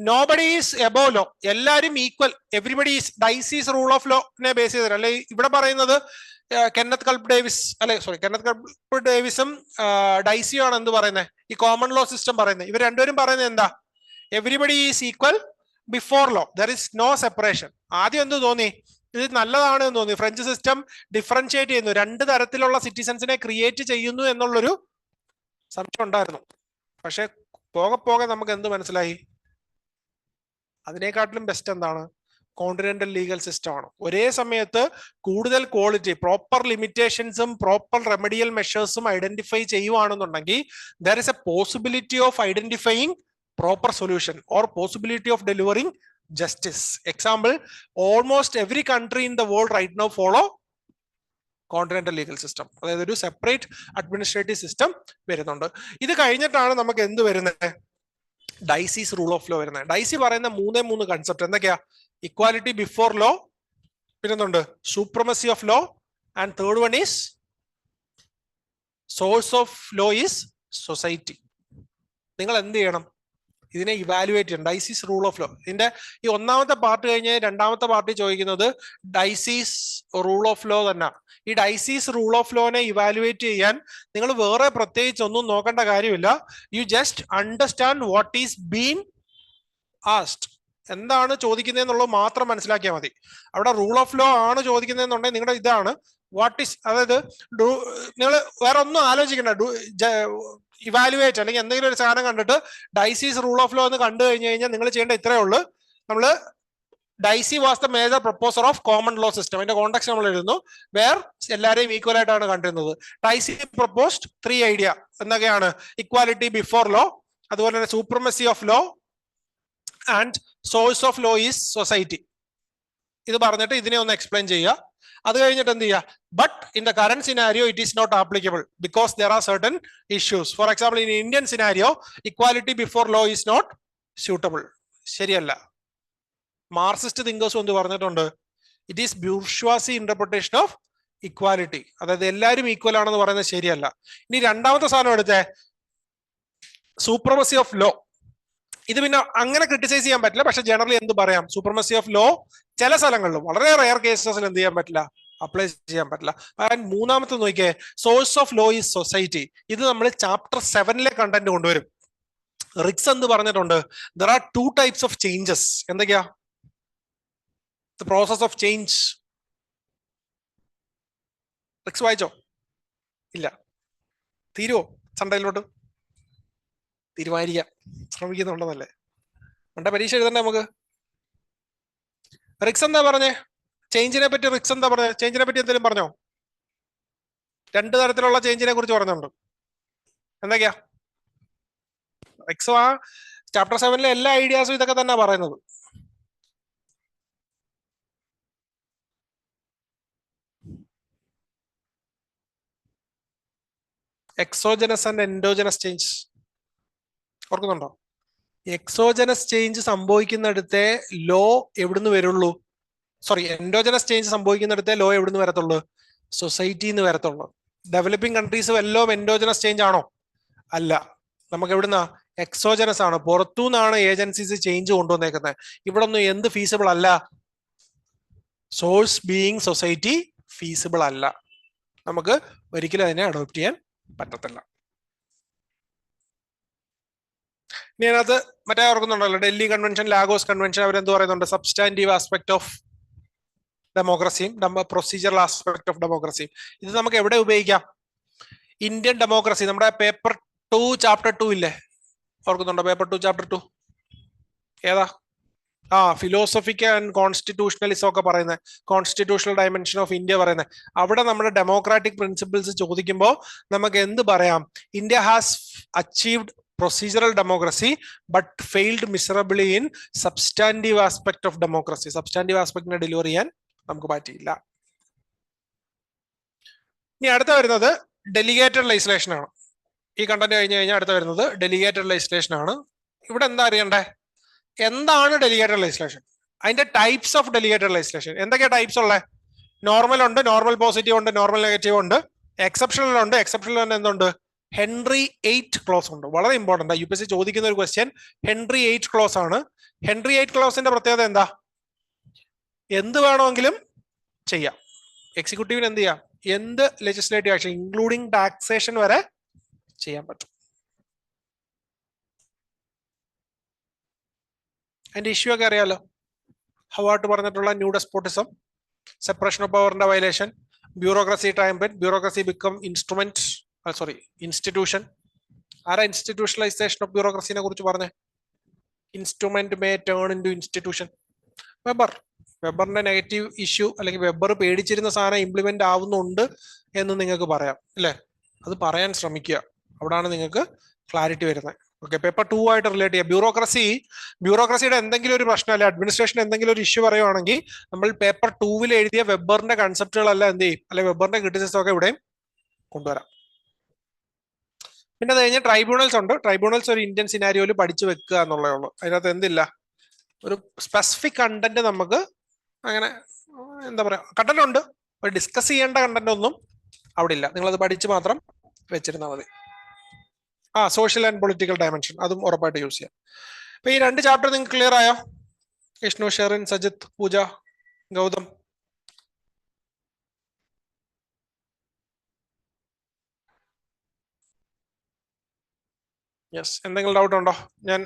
നോബഡി ഈസ് എബോവ് ലോ, എല്ലാവരും equal, everybody is Dicey's rule of ലോനെ ബേസ് ചെയ്തിട്ട്. അല്ലെ ഇവിടെ പറയുന്നത് കെന്നത്ത് കൾപ്പ് ഡേവിസ്, അല്ലെ സോറി, കെന്നത്ത് കൾപ്പ് ഡേവിസും ഡൈസിയും ആണ് എന്ത് പറയുന്നത്, ഈ കോമൺ ലോ സിസ്റ്റം പറയുന്നത്. ഇവർ രണ്ടുപേരും പറയുന്നത് എന്താ, everybody is equal before law, there is no separation. ആദ്യം എന്ത് തോന്നി, ഇത് നല്ലതാണ് എന്ന് തോന്നി. ഫ്രഞ്ച് സിസ്റ്റം ഡിഫറൻഷിയേറ്റ് ചെയ്യുന്നു, രണ്ട് തരത്തിലുള്ള സിറ്റിസൺസിനെ ക്രിയേറ്റ് ചെയ്യുന്നു എന്നുള്ളൊരു സംശയം ഉണ്ടായിരുന്നു. പക്ഷെ പോകെ പോകെ നമുക്ക് എന്ത് മനസ്സിലായി, അതിനെക്കാട്ടിലും ബെസ്റ്റ് എന്താണ്, കോണ്ടിനെന്റൽ ലീഗൽ സിസ്റ്റം ആണ്. ഒരേ സമയത്ത് കൂടുതൽ ക്വാളിറ്റി, പ്രോപ്പർ ലിമിറ്റേഷൻസും പ്രോപ്പർ റെമഡിയൽ മെഷേഴ്സും ഐഡന്റിഫൈ ചെയ്യുവാണെന്നുണ്ടെങ്കിൽ there is a possibility of identifying proper solution or possibility of delivering justice. Example, almost every country in the world right now follow continental legal system. അതായത് ഒരു separate administrative system വരുന്നുണ്ട്. ഇത് കഴിഞ്ഞിട്ടാണ് നമുക്ക് എന്ത് വരുന്നത്, ഡൈസീസ് റൂൾ ഓഫ് ലോ വരുന്നത്. Dicey പറയുന്ന മൂന്ന് കൺസെപ്റ്റ് എന്തൊക്കെയാ, ഇക്വാലിറ്റി ബിഫോർ ലോ, പിന്നെന്തുണ്ട്, supremacy of law, and third one is source of law is society. നിങ്ങൾ എന്ത് ചെയ്യണം, ഇതിനെ ഇവാലുവേറ്റ് ചെയ്യണം. ഡൈസീസ് റൂൾ ഓഫ് ലോ, ഇതിന്റെ ഈ ഒന്നാമത്തെ പാർട്ട് കഴിഞ്ഞ് രണ്ടാമത്തെ പാർട്ടി ചോദിക്കുന്നത് ഡൈസീസ് റൂൾ ഓഫ് ലോ തന്നെ. ഈ ഡൈസീസ് റൂൾ ഓഫ് ലോനെ ഇവാലുവേറ്റ് ചെയ്യാൻ നിങ്ങൾ വേറെ പ്രത്യേകിച്ച് ഒന്നും നോക്കേണ്ട കാര്യമില്ല. You just understand what is been ആസ്ഡ്, എന്താണ് ചോദിക്കുന്നതെന്നുള്ളത് മാത്രം മനസ്സിലാക്കിയാൽ മതി. അവിടെ റൂൾ ഓഫ് ലോ ആണ് ചോദിക്കുന്നതെന്നുണ്ടെങ്കിൽ നിങ്ങളുടെ ഇതാണ് വാട്ട് ഈസ്, അതായത് നിങ്ങൾ വേറെ ഒന്നും ആലോചിക്കണ്ട, ഇവാലുവേറ്റ് അല്ലെങ്കിൽ എന്തെങ്കിലും ഒരു സാധനം കണ്ടിട്ട് ഡൈസീസ് റൂൾ ഓഫ് ലോ എന്ന് കണ്ടു കഴിഞ്ഞു കഴിഞ്ഞാൽ നിങ്ങൾ ചെയ്യേണ്ട ഇത്രയേ ഉള്ളൂ. നമ്മൾ Dicey was the major proposer of common law system, അതിന്റെ കോൺടാക്ട് നമ്മൾ എഴുതുന്നു, വേർ എല്ലാവരെയും ഈക്വൽ ആയിട്ടാണ് കണ്ടിരുന്നത്. ഡൈസി പ്രൊപ്പോസ്ഡ് 3 ഐഡിയ, എന്തൊക്കെയാണ്, ഇക്വാലിറ്റി ബിഫോർ ലോ, അതുപോലെ തന്നെ supremacy of law and source of law is society. ഇത് പറഞ്ഞിട്ട് ഇതിനെ ഒന്ന് എക്സ്പ്ലെയിൻ ചെയ്യുക. അത് കഴിഞ്ഞിട്ട് എന്ത് ചെയ്യുക, but in the current scenario it is not applicable because there are certain issues. For example, in Indian scenario equality before law is not suitable. ശരിയല്ല. മാർക്സിസ്റ്റ് തിങ്കേഴ്സും എന്ത് പറഞ്ഞിട്ടുണ്ട്, it is bourgeoisie interpretation of equality, അതായത് എല്ലാവരും equal ആണെന്ന് പറയുന്നത് ശരിയല്ല. ഇനി രണ്ടാമത്തെ സാധനം എടുത്തേ, സൂപ്രമസി ഓഫ് ലോ. ഇത് പിന്നെ അങ്ങനെ ക്രിട്ടിസൈസ് ചെയ്യാൻ പറ്റില്ല, പക്ഷെ ജനറലി എന്ത് പറയാം, സൂപ്രമസി ഓഫ് ലോ ചില സ്ഥലങ്ങളിലും വളരെ റെയർ കേസസിൽ എന്ത് ചെയ്യാൻ പറ്റില്ല, അപ്ലൈ ചെയ്യാൻ പറ്റില്ല. മൂന്നാമത്തെ നോക്കിയേ, source of law is society. ഇത് നമ്മൾ ചാപ്റ്റർ 7 കണ്ടന്റ് കൊണ്ടുവരും. റിക്സ് എന്ത് പറഞ്ഞിട്ടുണ്ട്, there are 2 types of changes. എന്തൊക്കെയാ, ദ പ്രോസസ് ഓഫ് ചേഞ്ച്. റിക്സ് വായിച്ചോ? ഇല്ല. തീരുവോ സൺഡേയിലോട്ട്? തീരുമാനിക്കാം, ശ്രമിക്കുന്നുണ്ടെന്നല്ലേ. നമ്മുടെ പരീക്ഷ എഴുതണ്ടേ നമുക്ക്. റിക്സ് എന്താ പറഞ്ഞേ, ചേഞ്ചിനെ പറ്റി? റിക്സ് എന്താ പറഞ്ഞേ, ചേഞ്ചിനെ പറ്റി എന്തെങ്കിലും പറഞ്ഞോ? 2 തരത്തിലുള്ള ചേഞ്ചിനെ കുറിച്ച് പറഞ്ഞുണ്ട്. എന്തൊക്കെയാ റിക്സ്? ആ ചാപ്റ്റർ 7 എല്ലാ ഐഡിയാസും ഇതൊക്കെ തന്നെ പറയുന്നത്. എക്സോജനസ് ആൻഡ് എൻഡോജനസ് ചേഞ്ച് ഓർക്കുന്നുണ്ടോ? എക്സോജനസ് ചേഞ്ച് സംഭവിക്കുന്നിടത്തെ ലോ എവിടുന്ന് വരുള്ളൂ, സോറി, എൻഡോജനസ് ചേഞ്ച് സംഭവിക്കുന്നിടത്തെ ലോ എവിടുന്ന് വരത്തുള്ളൂ, സൊസൈറ്റിന്ന് വരത്തുള്ളൂ. ഡെവലപ്പിംഗ് കൺട്രീസ് വല്ലതും എൻഡോജനസ് ചേഞ്ച് ആണോ? അല്ല. നമുക്ക് എവിടുന്ന, എക്സോജനസ് ആണ്, പുറത്തുനിന്നാണ് ഏജൻസീസ് ചേഞ്ച് കൊണ്ടുവന്നേക്കുന്നത്. ഇവിടെ ഒന്നും എന്ത് ഫീസിബിൾ അല്ല, സോഴ്സ് ബീയിങ് സൊസൈറ്റി ഫീസിബിൾ അല്ല, നമുക്ക് ഒരിക്കലും അതിനെ അഡോപ്റ്റ് ചെയ്യാൻ പറ്റത്തില്ല. ഇനി അതിനകത്ത് മറ്റേ ഓർക്കുന്നുണ്ടല്ലോ, ഡൽഹി കൺവെൻഷൻ, ലാഗോസ് കൺവെൻഷൻ, അവരെന്ത് പറയുന്നുണ്ട്? സബ്സ്റ്റാൻറ്റീവ് ആസ്പെക്ട് ഓഫ് ഡെമോക്രസിയും പ്രൊസീജിയറൽ ആസ്പെക്ട് ഓഫ് ഡെമോക്രസിയും. ഇത് നമുക്ക് എവിടെ ഉപയോഗിക്കാം? ഇന്ത്യൻ ഡെമോക്രസി, നമ്മുടെ പേപ്പർ 2 ചാപ്റ്റർ 2 ഇല്ലേ, ഓർക്കുന്നുണ്ടോ? പേപ്പർ 2 ചാപ്റ്റർ 2 ഏതാ? ഫിലോസഫിക്കൽ ആൻഡ് കോൺസ്റ്റിറ്റ്യൂഷണലിസം ഒക്കെ പറയുന്നത്, കോൺസ്റ്റിറ്റ്യൂഷണൽ ഡയമെൻഷൻ ഓഫ് ഇന്ത്യ പറയുന്നത്. അവിടെ നമ്മുടെ ഡെമോക്രാറ്റിക് പ്രിൻസിപ്പിൾസ് ചോദിക്കുമ്പോൾ നമുക്ക് എന്ത് പറയാം? India has achieved procedural democracy but failed miserably in substantive aspect of democracy. Substantive aspect നെ ഡെലിവർ ചെയ്യാൻ നമുക്ക് പറ്റിയില്ല. ഇനി അടുത്ത വരുന്നത് ഡെലിഗേറ്റഡ് ലെജിസ്ലേഷൻ ആണ്. ഈ കണ്ടന്റ് കഴിഞ്ഞ് കഴിഞ്ഞാൽ അടുത്ത വരുന്നത് ഡെലിഗേറ്റഡ് ലെജിസ്ലേഷൻ ആണ്. ഇവിടെ എന്താ അറിയണ്ടേ? എന്താണ് ഡെലിഗേറ്റഡ് ലെജിസ്ലേഷൻ? അതിന്റെ ടൈപ്സ് ഓഫ് ഡെലിഗേറ്റഡ് ലെജിസ്ലേഷൻ എന്തൊക്കെയാ ടൈപ്സ് ഉള്ളത്? നോർമൽ ഉണ്ട്, നോർമൽ പോസിറ്റീവ് ഉണ്ട്, നോർമൽ നെഗറ്റീവ് ഉണ്ട്, എക്സെപ്ഷണൽ ഉണ്ട്. എക്സെപ്ഷണൽ തന്നെ എന്തുണ്ട്? ഹെൻറി 8 ക്ലോസ് ഉണ്ട്. വളരെ ഇമ്പോർട്ടന്റ്, UPSC ചോദിക്കുന്ന ഒരു ക്വസ്റ്റ്യൻ ഹെൻറി 8 ക്ലോസ് ആണ്. ഹെൻറി 8 ക്ലോസിന്റെ പ്രത്യേകത എന്താ? എന്ത് വേണമെങ്കിലും ചെയ്യാം. എക്സിക്യൂട്ടീവിന് എന്ത് ചെയ്യാം? എന്ത് ലെജിസ്ലേറ്റീവ് ആക്ഷൻ ഇൻക്ലൂഡിങ് ടാക്സേഷൻ വരെ ചെയ്യാൻ പറ്റും. അതിന്റെ ഇഷ്യൂ ഒക്കെ അറിയാലോ. ഹവാർട്ട് പറഞ്ഞിട്ടുള്ള ന്യൂ ഡെസ്പോട്ടിസം, സെപ്പറേഷൻ ഓഫ് പവറിന്റെ violation, bureaucracy triumphant, bureaucracy become instrument, institution. ആരാ ഇൻസ്റ്റിറ്റ്യൂഷണലൈസേഷൻ ഓഫ് ബ്യൂറോക്രസിനെ കുറിച്ച് പറഞ്ഞേ? Instrument may turn into institution. വെബറിന്റെ നെഗറ്റീവ് ഇഷ്യൂ, അല്ലെങ്കിൽ വെബർ പേടിച്ചിരുന്ന സാധനം ഇംപ്ലിമെന്റ് ആവുന്നുണ്ട് എന്ന് നിങ്ങൾക്ക് പറയാം അല്ലേ? അത് പറയാൻ ശ്രമിക്കുക, അവിടാണ് നിങ്ങൾക്ക് ക്ലാരിറ്റി വരുന്നത്. ഓക്കെ, പേപ്പർ 2 ആയിട്ട് റിലേറ്റ് ചെയ്യുക. ബ്യൂറോക്രസിയുടെ എന്തെങ്കിലും ഒരു പ്രശ്നം, അല്ലെ അഡ്മിനിസ്ട്രേഷൻ എന്തെങ്കിലും ഒരു ഇഷ്യൂ പറയുവാണെങ്കിൽ നമ്മൾ പേപ്പർ 2 എഴുതിയ വെബറിന്റെ കൺസെപ്റ്റുകളെല്ലാം എന്ത് ചെയ്യും, അല്ലെ വെബറിന്റെ ക്രിറ്റിസിസം ഒക്കെ ഇവിടെയും കൊണ്ടുവരാം. പിന്നെ അത് കഴിഞ്ഞാൽ ട്രൈബ്യൂണൽസ് ഉണ്ട്. ട്രൈബ്യൂണൽസ് ഒരു ഇന്ത്യൻ സിനാരിയോയിൽ പഠിച്ചു വെക്കുക എന്നുള്ളതേ ഉള്ളൂ. അതിനകത്ത് എന്തില്ല, ഒരു സ്പെസിഫിക് കണ്ടന്റ് നമുക്ക് അങ്ങനെ എന്താ പറയാ, കണ്ടന്റ് ഉണ്ട്, ഒരു ഡിസ്കസ് ചെയ്യേണ്ട കണ്ടന്റ് ഒന്നും അവിടെ ഇല്ല. നിങ്ങളത് പഠിച്ച് മാത്രം വെച്ചിരുന്നാൽ മതി. സോഷ്യൽ ആൻഡ് പൊളിറ്റിക്കൽ ഡയമെൻഷൻ അതും ഉറപ്പായിട്ട് യൂസ് ചെയ്യാം. അപ്പൊ ഈ 2 ചാപ്റ്റർ നിങ്ങൾക്ക് ക്ലിയർ ആയോ? വിഷ്ണു, ഷെറിൻ, സജിത്ത്, പൂജ, ഗൗതം. യെസ്, എന്തെങ്കിലും ഡൗട്ട് ഉണ്ടോ? ഞാൻ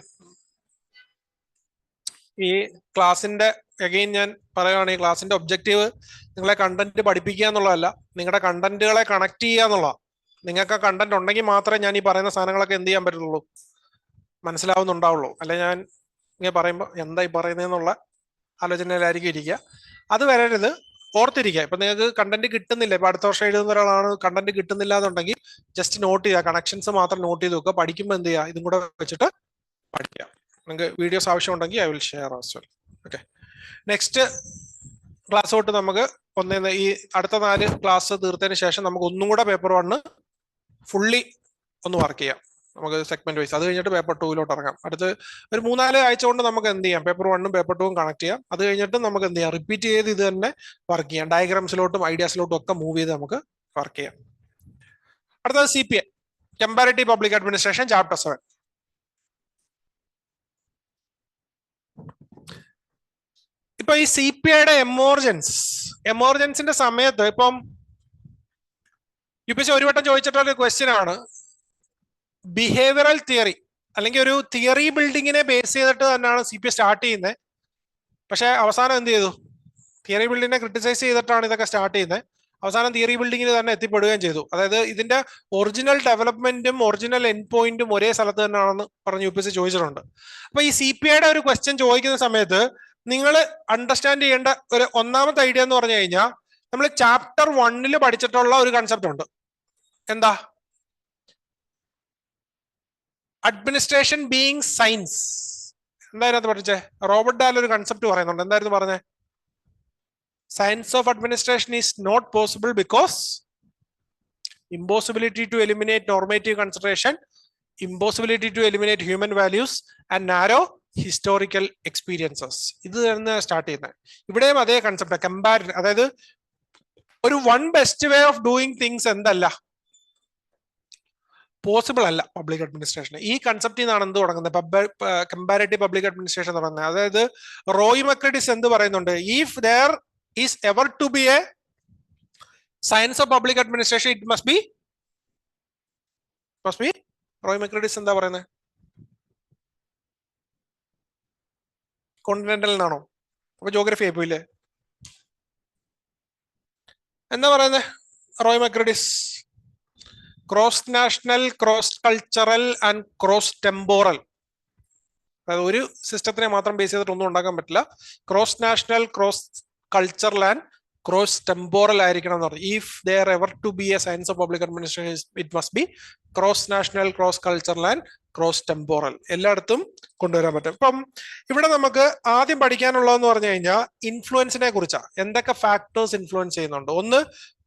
ഈ ക്ലാസിന്റെ അഗെയിൻ ഞാൻ പറയുകയാണ്, ഈ ക്ലാസിന്റെ ഒബ്ജക്റ്റീവ് നിങ്ങളെ കണ്ടന്റ് പഠിപ്പിക്കുക എന്നുള്ളതല്ല, നിങ്ങളുടെ കണ്ടന്റുകളെ കണക്ട് ചെയ്യുക എന്നുള്ളതാണ്. നിങ്ങൾക്ക് കണ്ടന്റ് ഉണ്ടെങ്കിൽ മാത്രമേ ഞാൻ ഈ പറയുന്ന സാധനങ്ങളൊക്കെ എന്ത് ചെയ്യാൻ പറ്റുള്ളൂ, മനസ്സിലാവുന്നുണ്ടാവുള്ളൂ. അല്ലെ ഞാൻ ഇങ്ങനെ പറയുമ്പോൾ എന്താ ഈ പറയുന്നതെന്നുള്ള ആലോചനയിലായിരിക്കും ഇരിക്കുക. അത് വരരുത്, ഓർത്തിരിക്കുക. ഇപ്പൊ നിങ്ങൾക്ക് കണ്ടന്റ് കിട്ടുന്നില്ല, ഇപ്പൊ അടുത്ത വർഷം എഴുതുന്ന ഒരാളാണ് കണ്ടന്റ് കിട്ടുന്നില്ല എന്നുണ്ടെങ്കിൽ ജസ്റ്റ് നോട്ട് ചെയ്യുക, കണക്ഷൻസ് മാത്രം നോട്ട് ചെയ്ത് വെക്കുക. പഠിക്കുമ്പോൾ എന്ത് ചെയ്യുക, ഇതും കൂടെ വെച്ചിട്ട് പഠിക്കുക. നിങ്ങൾക്ക് വീഡിയോസ് ആവശ്യമുണ്ടെങ്കിൽ I will share as well. Okay, next class തൊട്ട് നമുക്ക് ഈ അടുത്ത 4 ക്ലാസ് തീർത്തതിന് ശേഷം നമുക്ക് ഒന്നും കൂടെ പേപ്പർ 1 ഫുള്ളി ഒന്ന് വർക്ക് ചെയ്യാം, നമുക്ക് സെഗ്മെന്റ് വൈസ്. അത് കഴിഞ്ഞിട്ട് പേപ്പർ 2 ഇറങ്ങാം. അടുത്ത് ഒരു 3-4 ആഴ്ച കൊണ്ട് നമുക്ക് എന്ത് ചെയ്യാം, പേപ്പർ 1ഉം പേപ്പർ 2ഉം കണക്ട് ചെയ്യാം. അത് കഴിഞ്ഞിട്ട് നമുക്ക് എന്ത് ചെയ്യാം, റിപ്പീറ്റ് ചെയ്ത് ഇത് തന്നെ വർക്ക് ചെയ്യാം. ഡയഗ്രാംസിലോട്ടും ഐഡിയാസിലോട്ടും ഒക്കെ മൂവ് ചെയ്ത് നമുക്ക് വർക്ക് ചെയ്യാം. അടുത്തത് CPA, comparative public administration, chapter 7. ഇപ്പൊ ഈ CPAയുടെ എമർജൻസിന്റെ സമയത്ത് ഇപ്പം UPSC ഒരു വട്ടം ചോദിച്ചിട്ടുള്ള ഒരു ക്വസ്റ്റ്യൻ ആണ്, ബിഹേവിയറൽ തിയറി അല്ലെങ്കിൽ ഒരു തിയറി ബിൽഡിങ്ങിനെ ബേസ് ചെയ്തിട്ട് തന്നെയാണ് CPA സ്റ്റാർട്ട് ചെയ്യുന്നത്. പക്ഷെ അവസാനം എന്ത് ചെയ്തു, തിയറി ബിൽഡിങ്ങിനെ ക്രിട്ടിസൈസ് ചെയ്തിട്ടാണ് ഇതൊക്കെ സ്റ്റാർട്ട് ചെയ്യുന്നത്. അവസാനം തിയറി ബിൽഡിങ്ങിന് തന്നെ എത്തിപ്പെടുകയും ചെയ്തു. അതായത് ഇതിന്റെ ഒറിജിനൽ ഡെവലപ്മെന്റും ഒറിജിനൽ എൻഡ് പോയിന്റും ഒരേ സ്ഥലത്ത് തന്നെയാണെന്ന് പറഞ്ഞ് UPSC ചോദിച്ചിട്ടുണ്ട്. അപ്പൊ ഈ CPAയുടെ ഒരു ക്വസ്റ്റ്യൻ ചോദിക്കുന്ന സമയത്ത് നിങ്ങൾ അണ്ടർസ്റ്റാൻഡ് ചെയ്യേണ്ട ഒരു ഒന്നാമത്തെ ഐഡിയ എന്ന് പറഞ്ഞു കഴിഞ്ഞാൽ, നമ്മൾ ചാപ്റ്റർ 1 പഠിച്ചിട്ടുള്ള ഒരു കൺസെപ്റ്റ് ഉണ്ട്. എന്താ? Administration being science. എന്തായിരുന്നു പഠിച്ചേ? റോബർട്ട് ഡാൽ ഒരു കൺസെപ്റ്റ് പറയുന്നുണ്ട്. എന്തായിരുന്നു പറഞ്ഞേ? Science of administration is not possible because impossibility to eliminate normative consideration, impossibility to eliminate human values and narrow historical experiences. ഇത് തന്നെ സ്റ്റാർട്ട് ചെയ്യുന്നത്. ഇവിടെയും അതേ കൺസെപ്റ്റ്, കമ്പാരിറ്റീവ്. അതായത് ഒരു one best way of doing things എന്തല്ല, പോസിബിൾ അല്ല public administration. ഈ കൺസെപ്റ്റിൽ നിന്നാണ് എന്ത് തുടങ്ങുന്നത്, കമ്പാരിറ്റീവ് പബ്ലിക് അഡ്മിനിസ്ട്രേഷൻ തുടങ്ങുന്നത്. അതായത് റോയ് മക്രഡിസ് എന്ത് പറയുന്നുണ്ട്, if there is ever to be a science of public administration, it must be Roy Macridis എന്താ പറയുന്നത്? കോണ്ടിനെന്റൽ എന്നാണോ? അപ്പൊ ജോഗ്രഫി ആയിപ്പോയില്ലേ? എന്താ പറയുന്നത് Roy Macridis? Cross national, cross cultural and cross temporal. അതായത് ഒരു സിസ്റ്റത്തിനെ മാത്രം ബേസ് ചെയ്തിട്ട് ഒന്നും ഉണ്ടാക്കാൻ പറ്റില്ല. Cross national, cross cultural and cross temporal ആയിരിക്കണം എന്ന് പറഞ്ഞു. If there ever to be a science of public administration it must be cross national, cross cultural and cross temporal. എല്ലായിടത്തും കൊണ്ടുവരാൻ പറ്റും. ഇപ്പം ഇവിടെ നമുക്ക് ആദ്യം പഠിക്കാനുള്ളതെന്ന് പറഞ്ഞു കഴിഞ്ഞാൽ ഇൻഫ്ലുവൻസിനെ കുറിച്ചാണ്. എന്തൊക്കെ ഫാക്ടേഴ്സ് ഇൻഫ്ലുവൻസ് ചെയ്യുന്നുണ്ട്? ഒന്ന്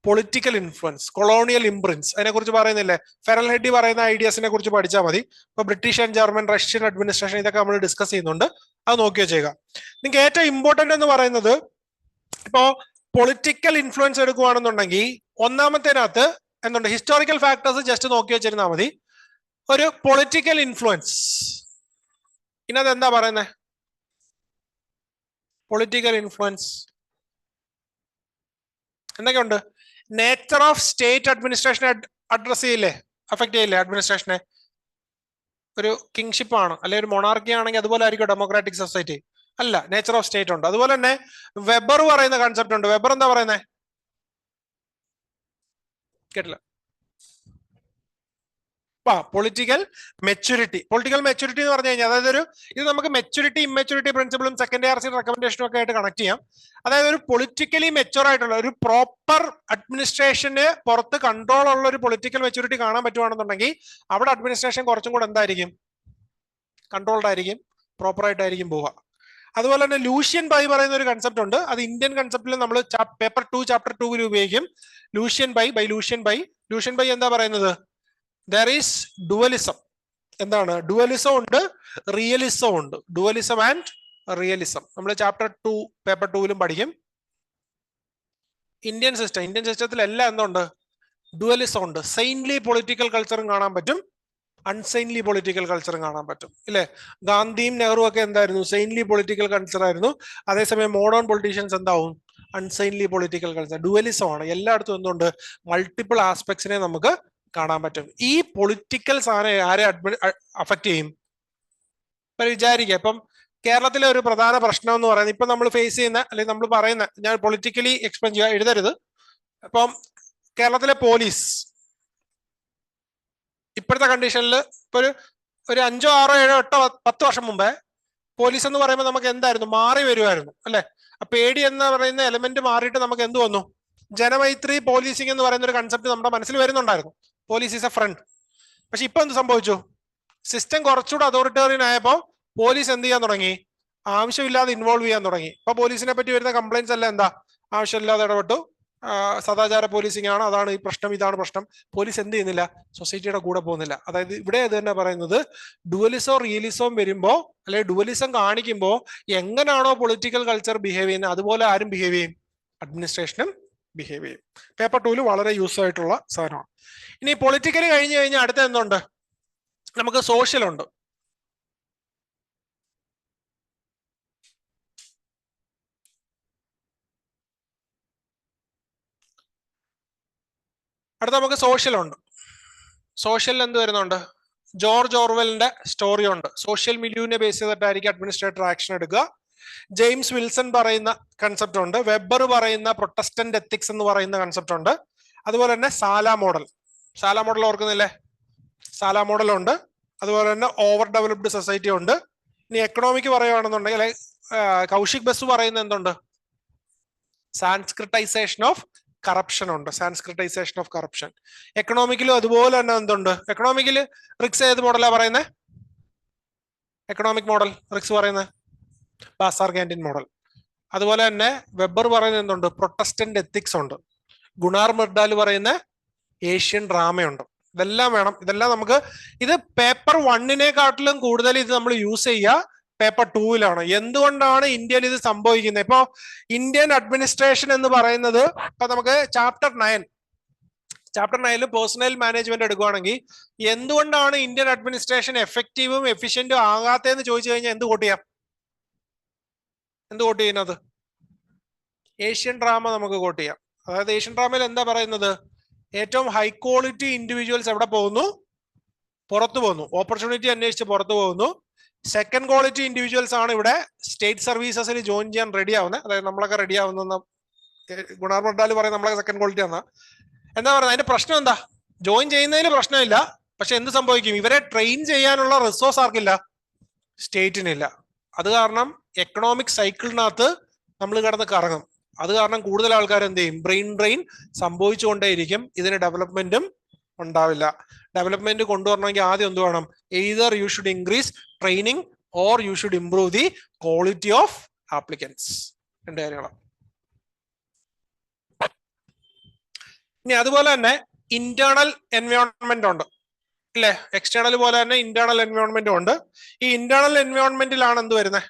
പൊളിറ്റിക്കൽ ഇൻഫ്ലുവൻസ്, കൊളോണിയൽ ഇംപ്രിൻസ്, അതിനെ കുറിച്ച് പറയുന്നില്ലേ? ഫെറൽഹെഡി പറയുന്ന ഐഡിയാസിനെ കുറിച്ച് പഠിച്ചാൽ മതി. ഇപ്പൊ British and German, Russian administration, ഇതൊക്കെ നമ്മൾ ഡിസ്കസ് ചെയ്യുന്നുണ്ട്. അത് നോക്കി വെച്ചേക്കാം. നിങ്ങൾക്ക് ഏറ്റവും ഇമ്പോർട്ടന്റ് എന്ന് പറയുന്നത് ഇപ്പോ പൊളിറ്റിക്കൽ ഇൻഫ്ലുവൻസ് എടുക്കുകയാണെന്നുണ്ടെങ്കിൽ ഒന്നാമത്തേനകത്ത് എന്തുണ്ട്? ഹിസ്റ്റോറിക്കൽ ഫാക്ടേഴ്സ് ജസ്റ്റ് നോക്കി വെച്ചിരുന്നാൽ മതി. ഒരു പൊളിറ്റിക്കൽ ഇൻഫ്ലുവൻസ്, ഇന്നത് എന്താ പറയുന്നത്? പൊളിറ്റിക്കൽ ഇൻഫ്ലുവൻസ് എന്തൊക്കെയുണ്ട്? നേച്ചർ ഓഫ് സ്റ്റേറ്റ് അഡ്മിനിസ്ട്രേഷനെ അഡ്രസ് ചെയ്യില്ലേ, അഫക്ട് ചെയ്യില്ലേ അഡ്മിനിസ്ട്രേഷനെ? ഒരു കിങ്ഷിപ്പ് ആണ് അല്ലെ ഒരു മൊണാർക്കി ആണെങ്കിൽ അതുപോലെ ആയിരിക്കും ഡെമോക്രാറ്റിക് സൊസൈറ്റി? അല്ല, നേച്ചർ ഓഫ് സ്റ്റേറ്റ് ഉണ്ട്. അതുപോലെ തന്നെ വെബർ പറയുന്ന കൺസെപ്റ്റ് ഉണ്ട്. വെബർ എന്താ പറയുന്നത്? കേട്ടില്ല. Political maturity. പൊളിറ്റിക്കൽ മെച്യൂരിറ്റി എന്ന് പറഞ്ഞു കഴിഞ്ഞാൽ അതായത് ഇത് നമുക്ക് മെച്യൂരിറ്റി, ഇമ്മെച്യൂരിറ്റി പ്രിൻസിപ്പിളും സെക്കൻഡ് ആർ സി റെക്കമെൻഡേഷനും ഒക്കെ ആയിട്ട് കണക്ട് ചെയ്യാം. അതായത് ഒരു പൊളിറ്റിക്കലി മെച്യൂർ ആയിട്ടുള്ള ഒരു പ്രോപ്പർ അഡ്മിനിസ്ട്രേഷന് പുറത്ത് കൺട്രോൾ ഉള്ള ഒരു പൊളിറ്റിക്കൽ മെച്യൂരിറ്റി കാണാൻ പറ്റുവാണെന്നുണ്ടെങ്കിൽ അവിടെ അഡ്മിനിസ്ട്രേഷൻ കുറച്ചും കൂടെ എന്തായിരിക്കും? കൺട്രോൾഡ് ആയിരിക്കും, പ്രോപ്പർ ആയിട്ടായിരിക്കും പോവുക. അതുപോലെ തന്നെ ലൂഷ്യൻ ബൈ പറയുന്ന ഒരു കൺസെപ്റ്റ് ഉണ്ട്. അത് ഇന്ത്യൻ കൺസെപ്റ്റിൽ നമ്മൾ പേപ്പർ 2 ചാപ്റ്റർ 2 ഉപയോഗിക്കും. ലൂഷ്യൻ ബൈ എന്താ പറയുന്നത്? There is dualism. എന്താണ്? ഡുവലിസം ഉണ്ട്, റിയലിസം ഉണ്ട്. ഡുവലിസം ആൻഡ് റിയലിസം നമ്മൾ ചാപ്റ്റർ 2 പേപ്പർ 2 പഠിക്കും. ഇന്ത്യൻ സിസ്റ്റത്തിൽ എല്ലാം എന്തുണ്ട്? ഡുവലിസം ഉണ്ട്. സെയിൻലി പൊളിറ്റിക്കൽ കൾച്ചറും കാണാൻ പറ്റും, അൺസെയിൻലി പൊളിറ്റിക്കൽ കൾച്ചറും കാണാൻ പറ്റും. ഇല്ലേ? ഗാന്ധിയും നെഹ്റു ഒക്കെ എന്തായിരുന്നു? സെയിൻലി പൊളിറ്റിക്കൽ കൾച്ചർ ആയിരുന്നു. അതേസമയം മോഡേൺ പൊളിറ്റീഷ്യൻസ് എന്താവും? അൺസെയിൻലി പൊളിറ്റിക്കൽ കൾച്ചർ. ഡുവലിസം ആണ്. എല്ലായിടത്തും എന്തുണ്ട്? മൾട്ടിപ്പിൾ ആസ്പെക്ട്സിനെ നമുക്ക് കാണാൻ പറ്റും. ഈ പൊളിറ്റിക്കൽ സാധനം ആരെ അഫക്ട് ചെയ്യും? വിചാരിക്കുക, ഇപ്പം കേരളത്തിലെ ഒരു പ്രധാന പ്രശ്നം എന്ന് പറയുന്നത് ഇപ്പൊ നമ്മൾ ഫേസ് ചെയ്യുന്ന അല്ലെങ്കിൽ നമ്മൾ പറയുന്ന, ഞാൻ പൊളിറ്റിക്കലി എക്സ്പ്ലെയിൻ ചെയ്യുക, എഴുതരുത്. അപ്പം കേരളത്തിലെ പോലീസ് ഇപ്പോഴത്തെ കണ്ടീഷനിൽ ഇപ്പൊ ഒരു 5, 6, 7, 8, 10 വർഷം മുമ്പേ പോലീസ് എന്ന് പറയുമ്പോൾ നമുക്ക് എന്തായിരുന്നു? മാറി വരുമായിരുന്നു അല്ലെ? ആ പേടി എന്ന് പറയുന്ന എലമെന്റ് മാറിയിട്ട് നമുക്ക് എന്ത് വന്നു? ജനമൈത്രി പോലീസിംഗ് എന്ന് പറയുന്ന ഒരു കൺസെപ്റ്റ് നമ്മുടെ മനസ്സിൽ വരുന്നുണ്ടായിരുന്നു. Police is a friend. പക്ഷെ ഇപ്പൊ എന്ത് സംഭവിച്ചു? സിസ്റ്റം കുറച്ചുകൂടെ അതോറിറ്റേറിയൻ ആയപ്പോ പോലീസ് എന്ത് ചെയ്യാൻ തുടങ്ങി? ആവശ്യമില്ലാതെ ഇൻവോൾവ് ചെയ്യാൻ തുടങ്ങി. ഇപ്പൊ പോലീസിനെ പറ്റി വരുന്ന കംപ്ലൈന്റ്സ് എല്ലാം എന്താ? ആവശ്യമില്ലാതെ ഇടപെട്ടു, സദാചാര പോലീസിംഗ് ആണ്, അതാണ് ഈ പ്രശ്നം, ഇതാണ് പ്രശ്നം. പോലീസ് എന്ത് ചെയ്യുന്നില്ല? സൊസൈറ്റിയുടെ കൂടെ പോകുന്നില്ല. അതായത് ഇവിടെ അത് തന്നെ പറയുന്നത്, ഡുവലിസവും റിയലിസവും വരുമ്പോ അല്ലെങ്കിൽ ഡുവലിസം കാണിക്കുമ്പോ എങ്ങനെയാണോ പൊളിറ്റിക്കൽ കൾച്ചർ ബിഹേവ് ചെയ്യുന്നത് അതുപോലെ ആരും ബിഹേവ് ചെയ്യും? അഡ്മിനിസ്ട്രേഷനും ബിഹേവ് ചെയ്യും. പേപ്പർ 2 വളരെ യൂസ് ആയിട്ടുള്ള സാധനമാണ്. ഇനി പൊളിറ്റിക്കലി കഴിഞ്ഞു കഴിഞ്ഞാൽ അടുത്ത എന്തുണ്ട്? നമുക്ക് സോഷ്യൽ ഉണ്ട്. അടുത്ത നമുക്ക് സോഷ്യൽ ഉണ്ട്. സോഷ്യലിൽ എന്ത് വരുന്നുണ്ട്? ജോർജ് ഓർവെലിന്റെ സ്റ്റോറി ഉണ്ട്. സോഷ്യൽ മില്യൂവിനെ ബേസ് ചെയ്തിട്ടായിരിക്കും അഡ്മിനിസ്ട്രേറ്റർ ആക്ഷൻ എടുക്കുക. ജെയിംസ് വിൽസൺ പറയുന്ന കൺസെപ്റ്റ് ഉണ്ട്. വെബർ പറയുന്ന പ്രൊട്ടസ്റ്റന്റ് എത്തിക്സ് എന്ന് പറയുന്ന കൺസെപ്റ്റ് ഉണ്ട്. അതുപോലെ തന്നെ സാല മോഡൽ ഓർക്കുന്നില്ലേ? സാല മോഡൽ ഉണ്ട്. അതുപോലെ തന്നെ ഓവർ ഡെവലപ്ഡ് സൊസൈറ്റി ഉണ്ട്. ഇനി എക്കണോമിക്ക് പറയുകയാണെന്നുണ്ടെങ്കിൽ കൗശിക് ബസ് പറയുന്ന എന്തുണ്ട്? സാൻസ്ക്രിറ്റൈസേഷൻ ഓഫ് കറപ്ഷൻ ഉണ്ട്. Sanskritisation of corruption. എക്കണോമിക്കിലും അതുപോലെ തന്നെ എന്തുണ്ട്? എക്കണോമിക്കിൽ റിക്സ് ഏത് മോഡലാ പറയുന്നത്? എക്കണോമിക് മോഡൽ റിക്സ് പറയുന്നത് ബാസാർ കാന്റീൻ മോഡൽ. അതുപോലെ തന്നെ വെബർ പറയുന്നത് എന്തുണ്ട്? പ്രൊട്ടസ്റ്റന്റ് എത്തിക്സ് ഉണ്ട്. ഗുണാർ മിർഡാൽ പറയുന്ന ഏഷ്യൻ ഡ്രാമയുണ്ട്. ഇതെല്ലാം വേണം. ഇതെല്ലാം നമുക്ക് ഇത് പേപ്പർ 1-നെക്കാട്ടിലും കൂടുതൽ ഇത് നമ്മൾ യൂസ് ചെയ്യുക പേപ്പർ 2-ലാണ്. എന്തുകൊണ്ടാണ് ഇന്ത്യയിൽ ഇത് സംഭവിക്കുന്നത്? ഇപ്പോ ഇന്ത്യൻ അഡ്മിനിസ്ട്രേഷൻ എന്ന് പറയുന്നത് ഇപ്പൊ നമുക്ക് ചാപ്റ്റർ 9 പേഴ്സണൽ മാനേജ്മെന്റ് എടുക്കുകയാണെങ്കിൽ എന്തുകൊണ്ടാണ് ഇന്ത്യൻ അഡ്മിനിസ്ട്രേഷൻ എഫക്റ്റീവും എഫിഷ്യന്റും ആകാത്തതെന്ന് ചോദിച്ചു കഴിഞ്ഞാൽ എന്ത് കോട്ട് ചെയ്യുന്നത്? ഏഷ്യൻ ഡ്രാമ നമുക്ക് കോട്ട് ചെയ്യാം. അതായത് ഏഷ്യൻ ഡ്രാമയിൽ എന്താ പറയുന്നത്? ഏറ്റവും ഹൈ ക്വാളിറ്റി ഇൻഡിവിജ്വൽസ് എവിടെ പോകുന്നു? പുറത്തു പോകുന്നു. ഓപ്പർച്യൂണിറ്റി അന്വേഷിച്ച് പുറത്തു പോകുന്നു. സെക്കൻഡ് ക്വാളിറ്റി ഇൻഡിവിജ്വൽസ് ആണ് ഇവിടെ സ്റ്റേറ്റ് സർവീസസിൽ ജോയിൻ ചെയ്യാൻ റെഡി ആവുന്നത്. അതായത് നമ്മളൊക്കെ റെഡി ആവുന്ന ഗുണാർ മഡ്ഡാൽ പറയും നമ്മളൊക്കെ സെക്കൻഡ് ക്വാളിറ്റി ആണ്. എന്താ പറയുന്നത്? അതിന്റെ പ്രശ്നം എന്താ? ജോയിൻ ചെയ്യുന്നതിന് പ്രശ്നമില്ല, പക്ഷെ എന്ത് സംഭവിക്കും? ഇവരെ ട്രെയിൻ ചെയ്യാനുള്ള റിസോഴ്സ് ആർക്കില്ല? സ്റ്റേറ്റിനില്ല. അത് കാരണം എക്കണോമിക് സൈക്കിളിനകത്ത് നമ്മൾ കിടന്ന് കറങ്ങും. അത് കാരണം കൂടുതൽ ആൾക്കാർ എന്ത് ചെയ്യും? ബ്രെയിൻ ഡ്രെയിൻ സംഭവിച്ചുകൊണ്ടേയിരിക്കും. ഇതിന് ഡെവലപ്മെന്റും ഉണ്ടാവില്ല. ഡെവലപ്മെന്റ് കൊണ്ടുവരണമെങ്കിൽ ആദ്യം എന്ത് വേണം? Either you should increase training or you should improve the quality of applicants. രണ്ട് കാര്യങ്ങളാണ്. ഇനി അതുപോലെ തന്നെ ഇന്റേണൽ എൻവയോൺമെന്റ് ഉണ്ട് അല്ലെ? എക്സ്റ്റേണൽ പോലെ തന്നെ ഇന്റേണൽ എൻവയോൺമെന്റും ഉണ്ട്. ഈ ഇന്റേണൽ എൻവയോൺമെന്റിലാണ് എന്ത് വരുന്നത്?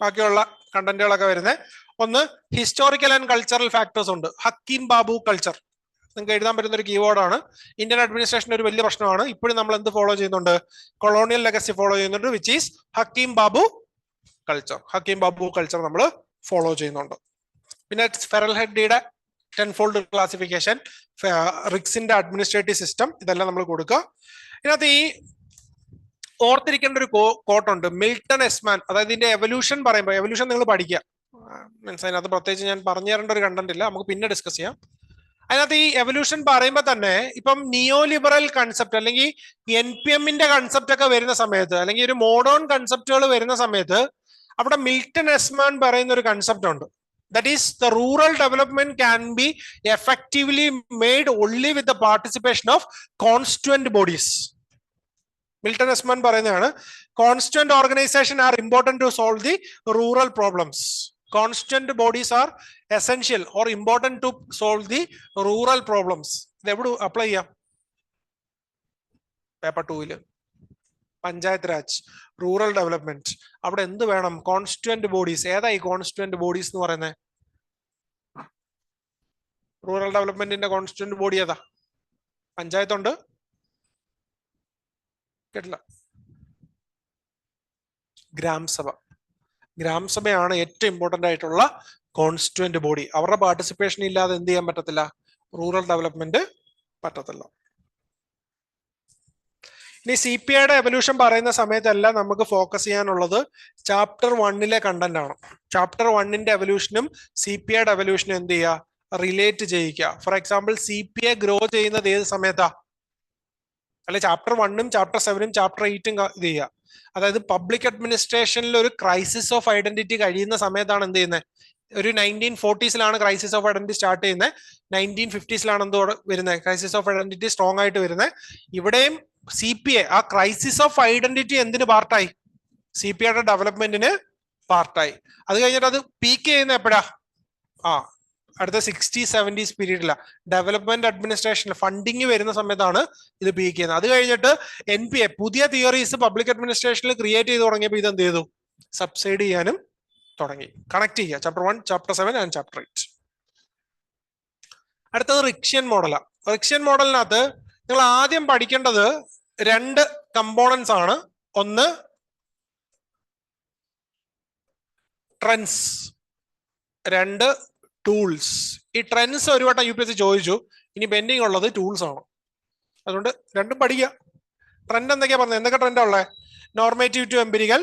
ബാക്കിയുള്ള കണ്ടന്റുകളൊക്കെ വരുന്നത്. ഒന്ന് ഹിസ്റ്റോറിക്കൽ ആൻഡ് കൾച്ചറൽ ഫാക്ടേഴ്സ് ഉണ്ട്. ഹക്കീം ബാബു കൾച്ചർ നിങ്ങൾക്ക് എഴുതാൻ പറ്റുന്ന ഒരു കീവേഡാണ്. ഇന്ത്യൻ അഡ്മിനിസ്ട്രേഷന്റെ ഒരു വലിയ പ്രശ്നമാണ്. ഇപ്പോഴും നമ്മൾ എന്ത് ഫോളോ ചെയ്യുന്നുണ്ട്? കൊളോണിയൽ ലെഗസി ഫോളോ ചെയ്യുന്നുണ്ട്, which is hakim babu culture. Hakim babu culture നമ്മൾ ഫോളോ ചെയ്യുന്നുണ്ട്. പിന്നെ ഫെറൽഹെഡിയുടെ 10-fold ക്ലാസിഫിക്കേഷൻ, റിക്സിന്റെ അഡ്മിനിസ്ട്രേറ്റീവ് സിസ്റ്റം, ഇതെല്ലാം നമ്മൾ കൊടുക്കുക. ഇതിനകത്ത് ഈ ഓർത്തിരിക്കേണ്ട ഒരു കോട്ടുണ്ട്, മിൽട്ടൺ എസ്മാൻ. അതായത് ഇതിന്റെ എവല്യൂഷൻ പറയുമ്പോൾ, എവല്യൂഷൻ നിങ്ങൾ പഠിക്കുക, മീൻസ് അതിനകത്ത് പ്രത്യേകിച്ച് ഞാൻ പറഞ്ഞു തരേണ്ട ഒരു കണ്ടന്റ് ഇല്ല, നമുക്ക് പിന്നെ ഡിസ്കസ് ചെയ്യാം. അതിനകത്ത് ഈ എവല്യൂഷൻ പറയുമ്പോൾ തന്നെ ഇപ്പം നിയോ ലിബറൽ കൺസെപ്റ്റ് അല്ലെങ്കിൽ NPM-ന്റെ കൺസെപ്റ്റ് ഒക്കെ വരുന്ന സമയത്ത്, അല്ലെങ്കിൽ ഒരു മോഡേൺ കൺസെപ്റ്റുകൾ വരുന്ന സമയത്ത് അവിടെ മിൽട്ടൺ എസ്മാൻ പറയുന്ന ഒരു കൺസെപ്റ്റ് ഉണ്ട്. That is, the rural development can be effectively made only with the participation of constituent bodies. Milton Esman പറയുന്നതാണ്, constituent organization are important to solve the rural problems. Constituent bodies are essential or important to solve the rural problems. ഇത് എവിടെ apply ചെയ്യാം? Paper 2 panchayat Raj, rural development. അവിടെ എന്ത് വേണം? Constituent bodies. ഏതാ ഈ constituent bodies എന്ന് പറയുന്നത്? റൂറൽ ഡെവലപ്മെന്റിന്റെ കോൺസ്റ്റിറ്റ്യൂന്റ് ബോഡി ഏതാ? പഞ്ചായത്തുണ്ട്, കേട്ടില്ല? ഗ്രാമസഭ. ഗ്രാമസഭയാണ് ഏറ്റവും ഇമ്പോർട്ടന്റ് ആയിട്ടുള്ള കോൺസ്റ്റിറ്റ്യൂന്റ് ബോഡി. അവരുടെ പാർട്ടിസിപ്പേഷൻ ഇല്ലാതെ എന്ത് ചെയ്യാൻ പറ്റത്തില്ല? റൂറൽ ഡെവലപ്മെന്റ് പറ്റത്തില്ല. ഇനി CPIയുടെ എവല്യൂഷൻ പറയുന്ന സമയത്തെല്ലാം നമുക്ക് ഫോക്കസ് ചെയ്യാനുള്ളത് ചാപ്റ്റർ 1-ലെ കണ്ടന്റ് ആണ്. ചാപ്റ്റർ 1-ന്റെ എവല്യൂഷനും CPIയുടെ എവല്യൂഷനും എന്ത് ചെയ്യുക? റിലേറ്റ് ചെയ്യിക്കുക. ഫോർ എക്സാമ്പിൾ, CPI ഗ്രോ ചെയ്യുന്നത് ഏത് സമയത്താ? അല്ലെ ചാപ്റ്റർ 1-ഉം ചാപ്റ്റർ 7-ഉം ചാപ്റ്റർ 8-ഉം ഇത് ചെയ്യുക. അതായത് പബ്ലിക് അഡ്മിനിസ്ട്രേഷനിൽ ഒരു ക്രൈസിസ് ഓഫ് ഐഡന്റിറ്റി കഴിയുന്ന സമയത്താണ് എന്ത് ചെയ്യുന്നത്? ഒരു 1940s crisis of identity start ചെയ്യുന്നത്. 1950s എന്തോ വരുന്നത്? ക്രൈസിസ് ഓഫ് ഐഡന്റിറ്റി സ്ട്രോങ് ആയിട്ട് വരുന്നത്. ഇവിടെയും CPI ആ ക്രൈസിസ് ഓഫ് ഐഡന്റിറ്റി എന്തിന് പാർട്ടായി? CPIയുടെ ഡെവലപ്മെന്റിന് പാർട്ടായി. അത് കഴിഞ്ഞിട്ട് അത് പീക്ക് ചെയ്യുന്ന എപ്പോഴാ? അടുത്ത 60s 70s പീരീഡില development administration funding വരുന്ന സമയത്താണ് ഇത് പീക്ക് ചെയ്യുന്നത്. അത് കഴിഞ്ഞിട്ട് NPA പുതിയ തിയറീസ് പബ്ലിക് അഡ്മിനിസ്ട്രേഷനിൽ ക്രിയേറ്റ് ചെയ്ത് തുടങ്ങിയപ്പോൾ ഇത് എന്ത് ചെയ്തു? സബ്സൈഡ് ചെയ്യാനും തുടങ്ങി. കണക്ട് ചെയ്യുക ചാപ്റ്റർ 1, ചാപ്റ്റർ 7 ആൻഡ് ചാപ്റ്റർ 8. അടുത്തത് റിക്ഷ്യൻ മോഡലാണ്. റിക്ഷ്യൻ മോഡലിനകത്ത് നിങ്ങൾ ആദ്യം പഠിക്കേണ്ടത് 2 കമ്പോണൻസ് ആണ്. ഒന്ന് ട്രെൻഡ്സ്, 2 ടൂൾസ്. ഈ ട്രെൻഡ്സ് ഒരു വട്ടം UPSC ചോദിച്ചു, ഇനി പെൻഡിങ് ഉള്ളത് ടൂൾസ് ആണ്. അതുകൊണ്ട് രണ്ടും പഠിക്കുക. ട്രെൻഡ് എന്തൊക്കെയാ പറഞ്ഞത്? എന്തൊക്കെ ട്രെൻഡാ ഉള്ളത്? Normative to empirical,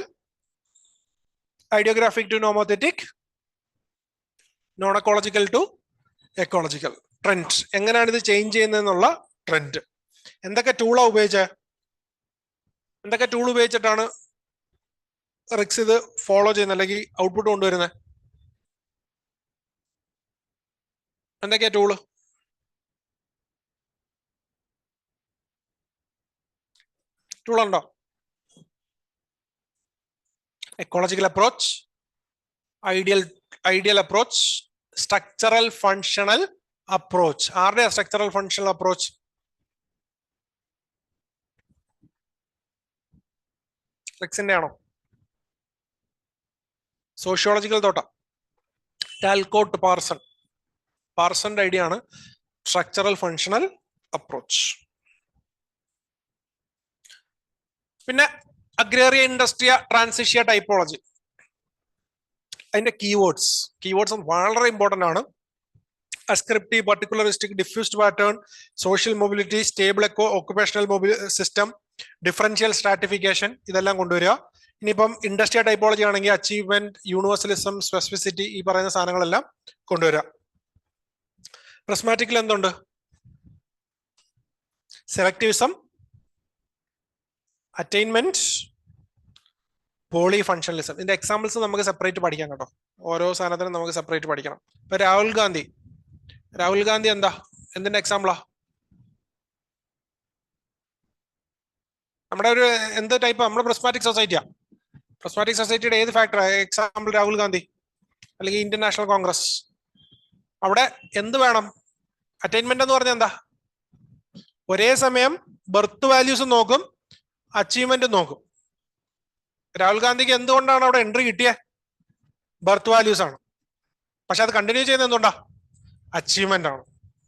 ideographic to nomothetic, non ecological to ecological. Trend എങ്ങനെയാണ് ഇത് ചേഞ്ച് ചെയ്യുന്നതെന്നുള്ള ട്രെൻഡ്. എന്തൊക്കെ ടൂളാ ഉപയോഗിച്ചത്? എന്തൊക്കെ ടൂൾ ഉപയോഗിച്ചിട്ടാണ് റിക്സ് ഇത് ഫോളോ ചെയ്യുന്നത് അല്ലെങ്കിൽ ഔട്ട്പുട്ട് കൊണ്ടുവരുന്നത്? എന്തൊക്കെയാ ടൂള്? ടൂളുണ്ടോ? Ecological approach, ideal approach, structural functional approach. ആരുടെയാ സ്ട്രക്ചറൽ ഫങ്ഷണൽ അപ്രോച്ച്? റിക്സിന്റെ ആണോ? സോഷ്യോളജിക്കൽ തോട്ടാ? Talcott Parson. പാർസന്റെ ഐഡിയ ആണ് സ്ട്രക്ചറൽ ഫങ്ഷണൽ അപ്രോച്ച്. പിന്നെ അഗ്രേറിയ ഇൻഡസ്ട്രിയ ട്രാൻസിഷ്യ ടൈപ്പോളജി. അതിന്റെ കീവേഡ്സ് വളരെ ഇമ്പോർട്ടന്റ് ആണ്. Ascriptive, particularistic, diffused pattern, social mobility, stable eco, occupational system, differential stratification, ഇതെല്ലാം കൊണ്ടുവരിക. ഇനിയിപ്പം ഇൻഡസ്ട്രിയൽ ടൈപ്പോളജി ആണെങ്കിൽ അച്ചീവ്മെന്റ്, യൂണിവേഴ്സലിസം, സ്പെസിഫിസിറ്റി, ഈ പറയുന്ന സാധനങ്ങളെല്ലാം കൊണ്ടുവരിക. പ്രിസ്മാറ്റിക്കിൽ എന്തുണ്ട്? Selectivism, attainment, poly functionalism. ഇതിന്റെ എക്സാമ്പിൾസ് നമുക്ക് സെപ്പറേറ്റ് പഠിക്കാം കേട്ടോ. ഓരോ സാധനത്തിനും നമുക്ക് സെപ്പറേറ്റ് പഠിക്കണം. ഇപ്പൊ രാഹുൽ ഗാന്ധി എന്താ, എന്തിന്റെ എക്സാമ്പിളാ? നമ്മുടെ ഒരു എന്ത് ടൈപ്പ്? നമ്മുടെ പ്രിസ്മാറ്റിക് സൊസൈറ്റിയാ. പ്രിസ്മാറ്റിക് സൊസൈറ്റിയുടെ ഏത് ഫാക്ടറാ എക്സാമ്പിൾ? രാഹുൽ ഗാന്ധി അല്ലെങ്കിൽ ഇന്ത്യൻ നാഷണൽ കോൺഗ്രസ്. അവിടെ എന്ത് വേണം? അറ്റൈൻമെന്റ് എന്ന് പറഞ്ഞാൽ എന്താ? ഒരേ സമയം ബർത്ത് വാല്യൂസ് നോക്കും, അച്ചീവ്മെന്റ് നോക്കും. രാഹുൽ ഗാന്ധിക്ക് എന്തുകൊണ്ടാണ് അവിടെ എൻട്രി കിട്ടിയത്? ബർത്ത് വാല്യൂസ് ആണ്. പക്ഷെ അത് കണ്ടിന്യൂ ചെയ്യുന്നത് എന്തുകൊണ്ടാ? അച്ചീവ്മെന്റ് ആണ്.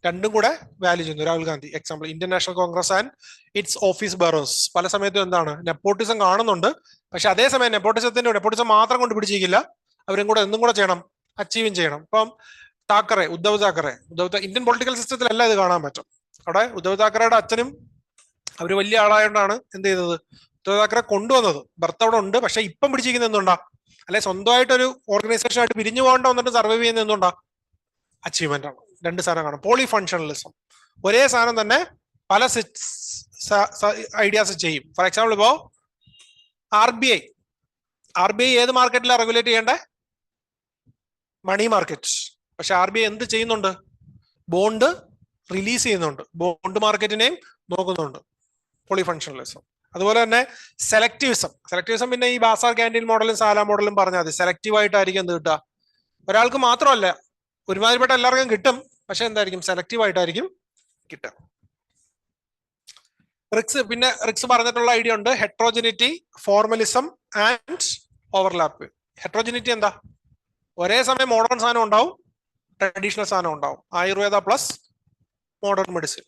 രണ്ടും കൂടെ വാല്യൂ ചെയ്യുന്നു Rahul Gandhi. Example Indian National Congress and its office bearers. പല സമയത്തും എന്താണ്, നെപ്പോട്ടിസം കാണുന്നുണ്ട്. പക്ഷെ അതേസമയം നെപ്പോട്ടിസം മാത്രം കൊണ്ട് പിടിച്ചിരിക്കില്ല, അവരും കൂടെ എന്തും കൂടെ ചെയ്യണം, അച്ചീവും ചെയ്യണം. ഇപ്പം ഉദ്ധവ് താക്കറെ ഇന്ത്യൻ പൊളിറ്റിക്കൽ സിസ്റ്റത്തിലല്ല ഇത് കാണാൻ പറ്റും. അവിടെ ഉദ്ധവ് താക്കറയുടെ അച്ഛനും അവര് വലിയ ആളായോണ്ടാണ് എന്ത് ചെയ്തത്, ഉദ്ധവ് താക്കറെ കൊണ്ടുവന്നത്. ബർത്ത് അവിടെ ഉണ്ട്, പക്ഷെ ഇപ്പം പിടിച്ചിരിക്കുന്നത് എന്തുകൊണ്ടാ? അല്ലെ സ്വന്തമായിട്ടൊരു ഓർഗനൈസേഷൻ ആയിട്ട് പിരിഞ്ഞു പോകേണ്ട വന്നിട്ട് സർവൈവ് ചെയ്യുന്നത് എന്തുകൊണ്ടാ? അച്ചീവ്മെന്റ് ആണ്. രണ്ട് സാധനം കാണും. പോളി ഫങ്ഷണലിസം, ഒരേ സാധനം തന്നെ പല ഐഡിയാസ് ചെയ്യും. ഫോർ എക്സാമ്പിൾ ഇപ്പോ ആർ ബി ഐ ഏത് മാർക്കറ്റിലാണ് റെഗുലേറ്റ് ചെയ്യേണ്ടത്? Money market. പക്ഷെ ആർ ബി ഐ എന്ത് ചെയ്യുന്നുണ്ട്? ബോണ്ട് റിലീസ് ചെയ്യുന്നുണ്ട്, ബോണ്ട് മാർക്കറ്റിനെയും നോക്കുന്നുണ്ട്. Poly functionalism. അതുപോലെ തന്നെ സെലക്ടിവിസം പിന്നെ ഈ ബാസാർ ക്യാൻറ്റീൻ മോഡലും സാല മോഡലും പറഞ്ഞാൽ മതി. സെലക്റ്റീവ് ആയിട്ടായിരിക്കും എന്ത് കിട്ടുക? ഒരാൾക്ക് മാത്രമല്ല, ഒരുമാതിരിപ്പെട്ട എല്ലാവർക്കും കിട്ടും, പക്ഷെ എന്തായിരിക്കും? സെലക്റ്റീവ് ആയിട്ടായിരിക്കും കിട്ടുക. റിക്സ് പറഞ്ഞിട്ടുള്ള ഐഡിയ ഉണ്ട്, heterogeneity, formalism and overlap. Heterogeneity എന്താ? ഒരേ സമയം മോഡേൺ സാധനം ഉണ്ടാവും, ട്രഡീഷണൽ സാധനം ഉണ്ടാവും. Ayurveda plus modern medicine.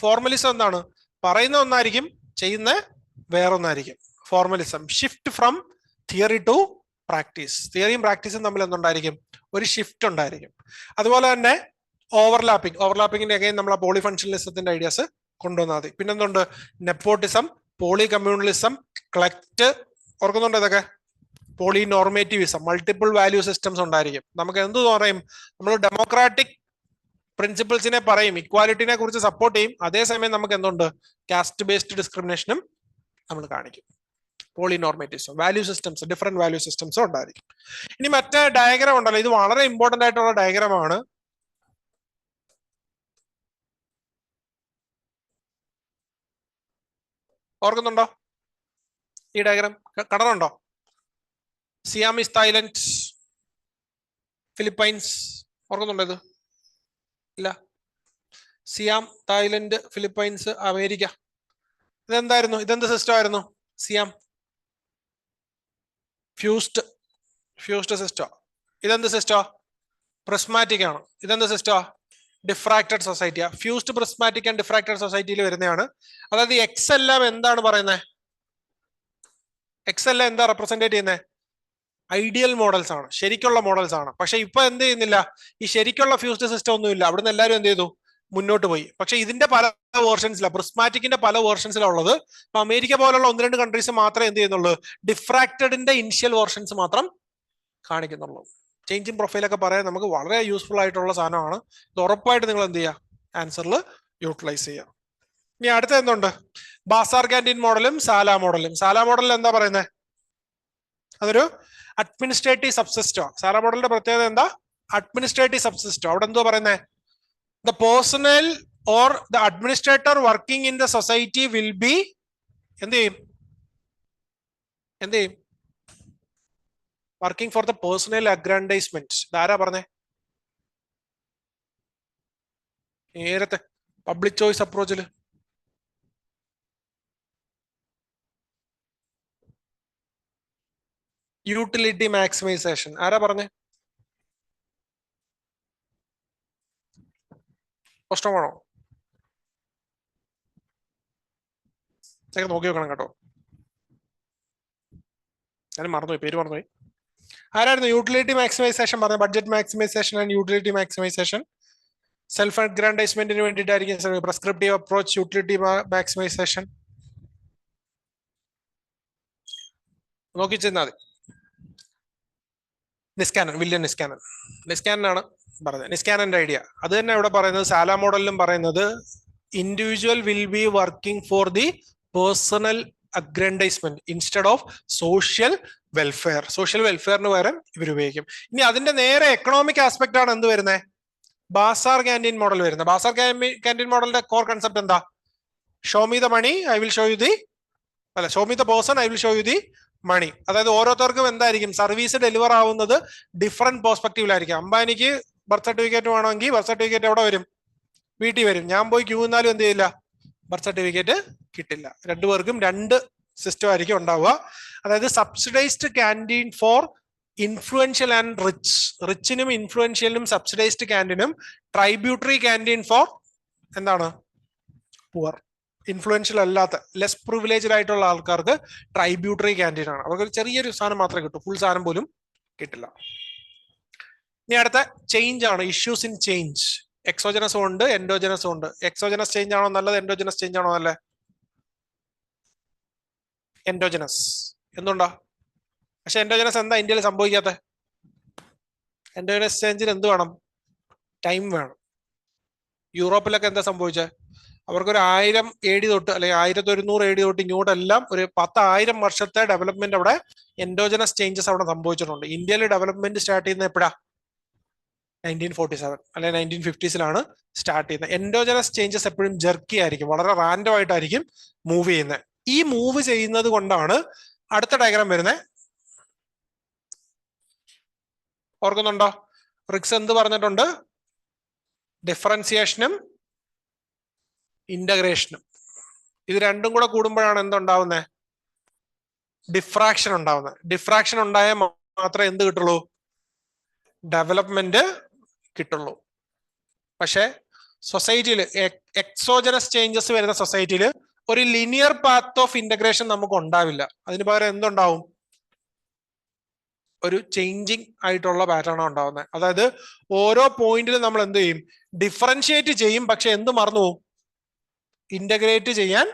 Formalism എന്താണ്? പറയുന്ന ഒന്നായിരിക്കും, ചെയ്യുന്ന വേറൊന്നായിരിക്കും. Formalism. Shift from theory to practice. തിയറിയും പ്രാക്ടീസും തമ്മിൽ എന്തുണ്ടായിരിക്കും? ഒരു ഷിഫ്റ്റ് ഉണ്ടായിരിക്കും. അതുപോലെ തന്നെ ഓവർലാപ്പിംഗിന്റെ അഗൈൻ നമ്മൾ പോളി ഫങ്ഷണലിസത്തിന്റെ ഐഡിയാസ് കൊണ്ടുവന്നാൽ മതി. പിന്നെന്തുണ്ട്? നെപ്പോട്ടിസം, പോളി കമ്മ്യൂണലിസം, ക്ലക്റ്റ്, ഓർക്കുന്നുണ്ടോ ഇതൊക്കെ? Poly normativism, multiple value systems ഉണ്ടായിരിക്കും. നമുക്ക് എന്ത് പറയും? നമ്മൾ ഡെമോക്രാറ്റിക് പ്രിൻസിപ്പിൾസിനെ പറയും, ഇക്വാലിറ്റിനെ കുറിച്ച് സപ്പോർട്ട് ചെയ്യും. അതേസമയം നമുക്ക് എന്തുണ്ട്? കാസ്റ്റ് ബേസ്ഡ് ഡിസ്ക്രിമിനേഷനും നമ്മൾ കാണിക്കും. പോളി നോർമേറ്റീവ്സും വാല്യൂ സിസ്റ്റംസ്, ഡിഫറെന്റ് വാല്യൂ സിസ്റ്റംസും ഉണ്ടായിരിക്കും. ഇനി മറ്റേ ഡയഗ്രാം ഉണ്ടല്ലോ, ഇത് വളരെ ഇമ്പോർട്ടന്റ് ആയിട്ടുള്ള ഡയഗ്രാമാണ്. ഓർക്കുന്നുണ്ടോ ഈ ഡയഗ്രാം? കടറുണ്ടോ? Siamese, Thailand, Philippines. ഓർക്കുന്നുണ്ടോ ഇത്? ഇല്ല. സിയാം, തായ്ലൻഡ്, ഫിലിപ്പൈൻസ്, അമേരിക്ക. ഇതെന്തായിരുന്നു? ഇതെന്ത് സിസ്റ്റം ആയിരുന്നു? Siam fused system. ഇതെന്ത് സിസ്റ്റം? പ്രിസ്മാറ്റിക് ആണ്. ഇതെന്ത് സിസ്റ്റം? ഡിഫ്രാക്റ്റഡ് സൊസൈറ്റിയാ. ഫ്യൂസ്ഡ്, പ്രിസ്മാറ്റിക് ആൻഡ് ഡിഫ്രാക്റ്റഡ് സൊസൈറ്റിയിൽ വരുന്നതാണ്. അതായത് എക്സ് എല്ലാം എന്താണ് പറയുന്നത്? എക്സ് എല്ലാം എന്താ റെപ്രസെന്റേറ്റ് ചെയ്യുന്നത്? ഐഡിയൽ മോഡൽസ് ആണ്, ശരിക്കുള്ള മോഡൽസ് ആണ്. പക്ഷെ ഇപ്പൊ എന്ത് ചെയ്യുന്നില്ല, ഈ ശരിക്കുള്ള ഫ്യൂസ്ഡ് സിസ്റ്റം ഒന്നും ഇല്ല. അവിടുന്ന് എല്ലാവരും എന്ത് ചെയ്തു? മുന്നോട്ട് പോയി. പക്ഷെ ഇതിന്റെ പല വേർഷൻസിലാണ്, പ്രിസ്മാറ്റിക്കിന്റെ പല വേർഷൻസിലാണ് ഉള്ളത്. ഇപ്പൊ അമേരിക്ക പോലുള്ള 1-2 കൺട്രീസ് മാത്രമേ എന്ത് ചെയ്യുന്നുള്ളൂ? ഡിഫ്രാക്റ്റഡിന്റെ ഇനിഷ്യൽ വേർഷൻസ് മാത്രം കാണിക്കുന്നുള്ളൂ. ചേഞ്ചിങ് പ്രൊഫൈലൊക്കെ പറയാൻ നമുക്ക് വളരെ യൂസ്ഫുൾ ആയിട്ടുള്ള സാധനമാണ്. ഇത് ഉറപ്പായിട്ട് നിങ്ങൾ എന്ത് ചെയ്യുക? ആൻസറിൽ യൂട്ടിലൈസ് ചെയ്യുക. ഇനി അടുത്ത എന്തുണ്ട്? ബാസാർ ക്യാൻറ്റീൻ മോഡലും സാല മോഡലും. സാല മോഡലിൽ എന്താ പറയുന്നത്? അതൊരു അഡ്മിനിസ്ട്രേറ്റീവ് സബ്സിസ്റ്റം. സാല മോഡലിന്റെ പ്രത്യേകത എന്താ? Administrative subsystem. അവിടെ എന്തോ പറയുന്നത്? The personnel or the administrator working in the society will be എന്ത് ചെയ്യും? Working for the personnel aggrandisement. ഇതാരാ പറഞ്ഞേ? നേരത്തെ പബ്ലിക് ചോയ്സ് അപ്രോച്ചില് യൂട്ടിലിറ്റി മാക്സിമൈസേഷൻ. ആരാ പറഞ്ഞേ? കഷ്ടമാണോ? നോക്കി വെക്കണം കേട്ടോ. ഞാൻ മറന്നുപോയി, പേര് മറന്നുപോയി. ആരായിരുന്നു യൂട്ടിലിറ്റി മാക്സിമൈസേഷൻ പറഞ്ഞത്? Budget maximisation and utility maximisation. Self അഗ്രാൻഡൈസ്മെന്റിന് വേണ്ടിയിട്ടായിരിക്കും പ്രിസ്ക്രിപ്റ്റീവ് അപ്രോച്ച്, യൂട്ടിലിറ്റി മാക്സിമൈസേഷൻ. നോക്കി ചെന്നാൽ മതി. നിസ്കാനൻ, വില്യം നിസ്കാനൻ. നിസ്കാനനാണ് പറഞ്ഞത്, നിസ്കാനന്റെ ഐഡിയ. അത് തന്നെ ഇവിടെ പറയുന്നത് സാല മോഡലിലും പറയുന്നത് individual will be working for the personnel aggrandisement instead of social welfare. Social വെൽഫെയറിന് പകരം ഇവർ ഉപയോഗിക്കും. ഇനി അതിന്റെ നേരെ എക്കണോമിക് ആസ്പെക്ട് ആണ് എന്ത് വരുന്നത്? ബാസാർ ക്യാൻറ്റീൻ മോഡൽ വരുന്നത്. ബാസാർ ക്യാൻറ്റീൻ മോഡലിന്റെ കോർ കൺസെപ്റ്റ് എന്താ? Show me the money I will show you the, അല്ല, show me the person I will show you the money. അതായത് ഓരോരുത്തർക്കും എന്തായിരിക്കും സർവീസ് ഡെലിവർ ആവുന്നത് ഡിഫറെന്റ് പെർസ്പെക്റ്റീവിലായിരിക്കും. അംബാനിക്ക് ബർത്ത് സർട്ടിഫിക്കറ്റ് വേണമെങ്കിൽ ബർത്ത് സർട്ടിഫിക്കറ്റ് എവിടെ വരും? വീട്ടിൽ വരും. ഞാൻ പോയി ക്യൂ നിന്നാലും എന്ത് ചെയ്യില്ല, ബർത്ത് സർട്ടിഫിക്കറ്റ് കിട്ടില്ല. രണ്ടുപേർക്കും രണ്ട് സിസ്റ്റം ആയിരിക്കും ഉണ്ടാവുക. അതായത് subsidised canteen for influential and rich, റിച്ചിനും ഇൻഫ്ലുവൻഷ്യലിനും സബ്സിഡൈസ്ഡ് ക്യാൻറ്റീനും, ട്രൈബ്യൂട്ടറി ക്യാൻറ്റീൻ ഫോർ എന്താണ്? പുവർ. ഇൻഫ്ലുവൻഷ്യൽ അല്ലാത്ത ലെസ് പ്രിവിലേജ്ഡ് ആയിട്ടുള്ള ആൾക്കാർക്ക് ട്രൈബ്യൂട്ടറി ക്യാൻറ്റീൻ ആണ്. അവർക്ക് ചെറിയൊരു സാധനം മാത്രമേ കിട്ടൂ, ഫുൾ സാധനം പോലും കിട്ടില്ല. ഇനി അടുത്ത ചേഞ്ച് ആണ്, ഇഷ്യൂസ് ഇൻ ചേഞ്ച്. എക്സോജനസും ഉണ്ട്, എൻഡോജനസും ഉണ്ട്. എക്സോജനസ് ചേഞ്ച് ആണോ നല്ലത്, എൻഡോജനസ് ചേഞ്ച് ആണോ നല്ലത്? എൻഡോജനസ്. എന്തുകൊണ്ടാ? പക്ഷെ എൻഡോജനസ് എന്താ ഇന്ത്യയിൽ സംഭവിക്കാത്ത? എൻഡോജനസ് ചേഞ്ചിന് എന്ത് വേണം? ടൈം വേണം. യൂറോപ്പിലൊക്കെ എന്താ സംഭവിച്ചത്? അവർക്കൊരു 1000 AD തൊട്ട് അല്ലെങ്കിൽ 1100 AD തൊട്ട് ഇങ്ങോട്ടെല്ലാം ഒരു 10,000 വർഷത്തെ ഡെവലപ്മെന്റ് അവിടെ എൻഡോജനസ് ചേഞ്ചസ് അവിടെ സംഭവിച്ചിട്ടുണ്ട്. ഇന്ത്യയിൽ ഡെവലപ്മെന്റ് സ്റ്റാർട്ട് ചെയ്യുന്നത് എപ്പോഴാ? 1947 അല്ലെങ്കിൽ 1950s സ്റ്റാർട്ട് ചെയ്യുന്നത്. എൻഡോജനസ് ചേഞ്ചസ് എപ്പോഴും ജെർക്കി ആയിരിക്കും, വളരെ റാൻഡം ആയിട്ടായിരിക്കും മൂവ് ചെയ്യുന്നത്. ഈ മൂവ് ചെയ്യുന്നത് കൊണ്ടാണ് അടുത്ത ഡയഗ്രാം വരുന്നത്. ഓർക്കുന്നുണ്ടോ? റിക്സ് എന്ത് പറഞ്ഞിട്ടുണ്ട്? ഡിഫറൻസിയേഷനും ഇന്റഗ്രേഷനും. ഇത് രണ്ടും കൂടെ കൂടുമ്പോഴാണ് എന്തുണ്ടാവുന്നത്? ഡിഫ്രാക്ഷൻ ഉണ്ടാവുന്നത്. ഡിഫ്രാക്ഷൻ ഉണ്ടായാൽ മാത്രമേ എന്ത് കിട്ടുള്ളൂ? ഡെവലപ്മെന്റ് കിട്ടുള്ളൂ. പക്ഷെ സൊസൈറ്റിയിൽ എക്സോജനസ് ചേഞ്ചസ് വരുന്ന സൊസൈറ്റിയിൽ ഒരു ലിനിയർ പാത്ത് ഓഫ് ഇന്റഗ്രേഷൻ നമുക്ക് ഉണ്ടാവില്ല. അതിന് പകരം എന്തുണ്ടാവും? ഒരു ചേഞ്ചിങ് ആയിട്ടുള്ള പാറ്റേൺ ഉണ്ടാവുന്നത്. അതായത് ഓരോ പോയിന്റിലും നമ്മൾ എന്ത് ചെയ്യും? ഡിഫറൻഷിയേറ്റ് ചെയ്യും, പക്ഷെ എന്ത് മറന്നു പോകും? ഇന്റഗ്രേറ്റ് ചെയ്യാൻ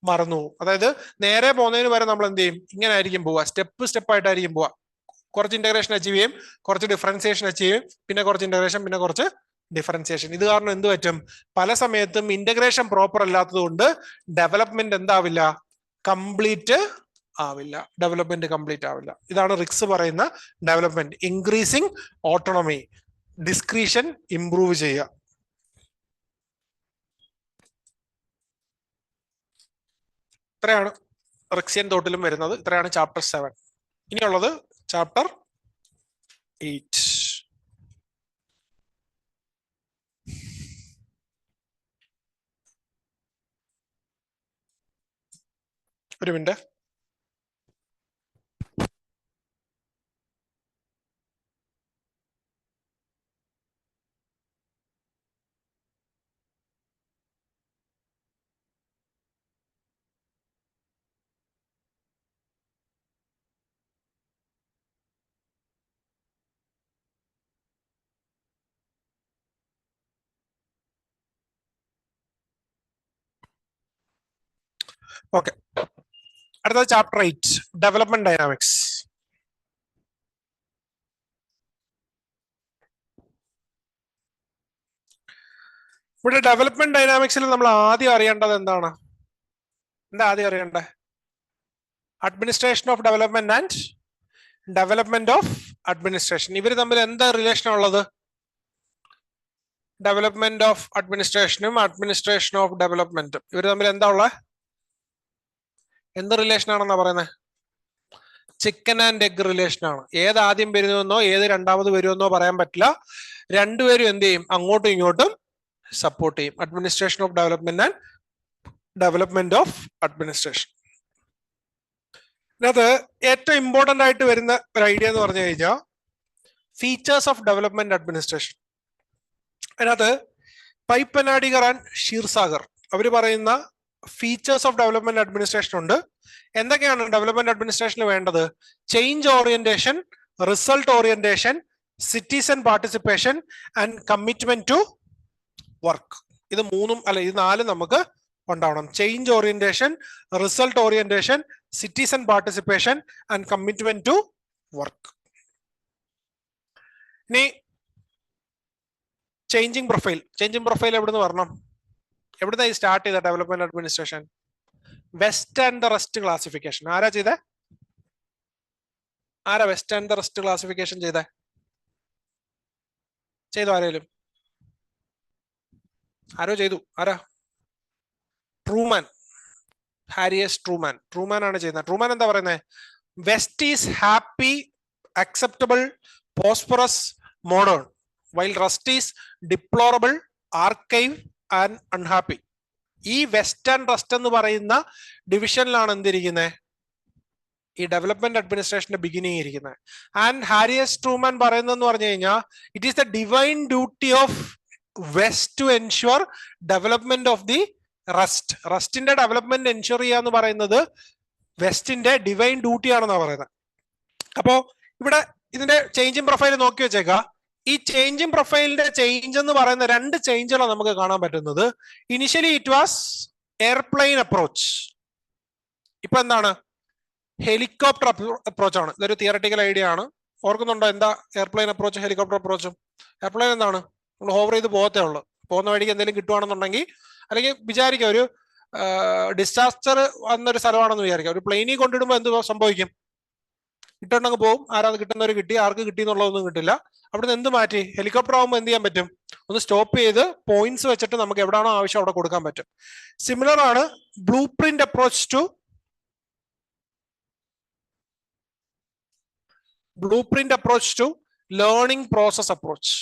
മറന്നു പോകും. അതായത് നേരെ പോകുന്നതിന് പകരം നമ്മൾ എന്ത് ചെയ്യും? ഇങ്ങനെ ആയിരിക്കും പോവുക, സ്റ്റെപ്പ് ആയിട്ടായിരിക്കും പോവുക. കുറച്ച് ഇന്റഗ്രേഷൻ അച്ചീവ് ചെയ്യും, കുറച്ച് ഡിഫറൻസിയേഷൻ അച്ചീവ് ചെയ്യും, പിന്നെ കുറച്ച് ഇന്റഗ്രേഷൻ, പിന്നെ കുറച്ച് ഡിഫറൻസിയേഷൻ. ഇത് കാരണം എന്ത് പറ്റും? പല സമയത്തും ഇന്റഗ്രേഷൻ പ്രോപ്പർ അല്ലാത്തത് കൊണ്ട് ഡെവലപ്മെന്റ് എന്താവില്ല? കംപ്ലീറ്റ് ആവില്ല. ഡെവലപ്മെന്റ് കംപ്ലീറ്റ് ആവില്ല. ഇതാണ് റിക്സ് പറയുന്ന development. Increasing autonomy, discretion improve ചെയ്യുക. ഇത്രയാണ് റിക്സിയൻ തോട്ടിലും വരുന്നത്. ഇത്രയാണ് ചാപ്റ്റർ 7. ഇനിയുള്ളത് ചാപ്റ്റർ 8. ഒരു മിനിറ്റ്. ഓക്കെ, അടുത്തത് ചാപ്റ്റർ 8, ഡെവലപ്മെന്റ് ഡൈനാമിക്സ്. ഇവിടെ ഡെവലപ്മെന്റ് ഡൈനാമിക്സിൽ നമ്മൾ ആദ്യം അറിയേണ്ടത് എന്താണ്? എന്താ ആദ്യം അറിയണ്ടേ? Administration of development and development of administration. ഇവർ തമ്മിൽ എന്താ റിലേഷൻ ഉള്ളത്? ഡെവലപ്മെന്റ് ഓഫ് അഡ്മിനിസ്ട്രേഷനും അഡ്മിനിസ്ട്രേഷൻ ഓഫ് ഡെവലപ്മെന്റും ഇവർ തമ്മിൽ എന്താ ഉള്ളത്? എന്ത് റിലേഷൻ ആണെന്നാ പറയുന്നത്? ചിക്കൻ ആൻഡ് എഗ് റിലേഷൻ ആണ്. ഏത് ആദ്യം വരുന്നുവെന്നോ ഏത് രണ്ടാമത് വരുമെന്നോ പറയാൻ പറ്റില്ല. രണ്ടുപേരും എന്ത് ചെയ്യും? അങ്ങോട്ടും ഇങ്ങോട്ടും സപ്പോർട്ട് ചെയ്യും. Administration of development and development of administration. ഇതിനകത്ത് ഏറ്റവും ഇമ്പോർട്ടന്റ് ആയിട്ട് വരുന്ന ഒരു ഐഡിയ എന്ന് പറഞ്ഞു കഴിഞ്ഞാൽ ഫീച്ചേഴ്സ് ഓഫ് ഡെവലപ്മെന്റ് അഡ്മിനിസ്ട്രേഷൻ. അതിനകത്ത് പൈപ്പനാഡിഗർ ആൻഡ് ഷീർസാഗർ അവർ പറയുന്ന ഫീച്ചേഴ്സ് ഓഫ് ഡെവലപ്മെന്റ് അഡ്മിനിസ്ട്രേഷൻ ഉണ്ട്. എന്തൊക്കെയാണ് ഡെവലപ്മെന്റ് അഡ്മിനിസ്ട്രേഷനിൽ വേണ്ടത്? Change orientation, result orientation, citizen participation and commitment to work. ഇത് മൂന്നും അല്ല ഇത് നാലും നമുക്ക് ഉണ്ടാവണം. Change orientation, result orientation, citizen participation and commitment to work. ഇനി ചേഞ്ചിങ് പ്രൊഫൈൽ. ചേഞ്ചിങ് പ്രൊഫൈൽ എവിടുന്ന് വരണം? എവിടുന്ന സ്റ്റാർട്ട് ചെയ്ത development administration? West and the rest classification. ആരാ ചെയ്തേ? ആരാ west and the rest classification ചെയ്തേ? ചെയ്തു ആരേലും? ആരോ ചെയ്തു. ആരാ? Truman, Harry S Truman. Truman ആണ് ചെയ്യുന്നത്. ട്രൂമാൻ എന്താ പറയുന്നത്? West is happy, acceptable, prosperous, modern, while rest is deplorable, archive and unhappy. ഈ വെസ്റ്റ് ആൻഡ് റെസ്റ്റ് എന്ന് പറയുന്ന ഡിവിഷനിലാണ് എന്തിരിക്കുന്നത്? ഈ ഡെവലപ്മെന്റ് അഡ്മിനിസ്ട്രേഷന്റെ ബിഗിനിങ് ഇരിക്കുന്നത്. ആൻഡ് ഹാരി എസ് ട്രൂമാൻ പറയുന്നതെന്ന് പറഞ്ഞു കഴിഞ്ഞാൽ it is the divine duty of west to ensure development of the rest. റെസ്റ്റിന്റെ ഡെവലപ്മെന്റ് എൻഷുർ ചെയ്യാന്ന് പറയുന്നത് വെസ്റ്റിന്റെ ഡിവൈൻ ഡ്യൂട്ടി ആണെന്നാണ് പറയുന്നത്. അപ്പോ ഇവിടെ ഇതിന്റെ ചേഞ്ചിങ് പ്രൊഫൈൽ നോക്കി വെച്ചേക്കാം. ഈ ചേഞ്ചിങ് പ്രൊഫൈലിന്റെ ചേഞ്ച് എന്ന് പറയുന്ന രണ്ട് ചേഞ്ചുകളാണ് നമുക്ക് കാണാൻ പറ്റുന്നത്. Initially it was airplane approach. ഇപ്പൊ എന്താണ്? ഹെലികോപ്റ്റർ അപ്രോച്ച് ആണ്. ഇതൊരു തിയറട്ടിക്കൽ ഐഡിയ ആണ്. ഓർക്കുന്നുണ്ടോ എന്താ എയർപ്ലെയിൻ അപ്രോച്ചും ഹെലികോപ്റ്റർ അപ്രോച്ചും? എയർപ്ലെയിൻ എന്താണ്? നമ്മൾ ഹോവർ ചെയ്ത് പോകത്തേ ഉള്ളൂ. പോകുന്ന വഴിക്ക് എന്തെങ്കിലും കിട്ടുവാണെന്നുണ്ടെങ്കിൽ, അല്ലെങ്കിൽ വിചാരിക്കാം ഒരു ഡിസാസ്റ്റർ വന്നൊരു സ്ഥലമാണെന്ന് വിചാരിക്കാം. ഒരു പ്ലെയിനിൽ കൊണ്ടിടുമ്പോൾ എന്ത് സംഭവിക്കും? കിട്ടണമെങ്കിൽ പോകും. ആരാത് കിട്ടുന്നവർ കിട്ടി, ആർക്ക് കിട്ടി എന്നുള്ളതൊന്നും കിട്ടില്ല. അവിടുന്ന് എന്ത് മാറ്റി? ഹെലികോപ്റ്റർ ആകുമ്പോൾ എന്ത് ചെയ്യാൻ പറ്റും? ഒന്ന് സ്റ്റോപ്പ് ചെയ്ത് പോയിന്റ്സ് വെച്ചിട്ട് നമുക്ക് എവിടെയാണോ ആവശ്യം അവിടെ കൊടുക്കാൻ പറ്റും. സിമിലർ ആണ് blue print approach to learning process approach.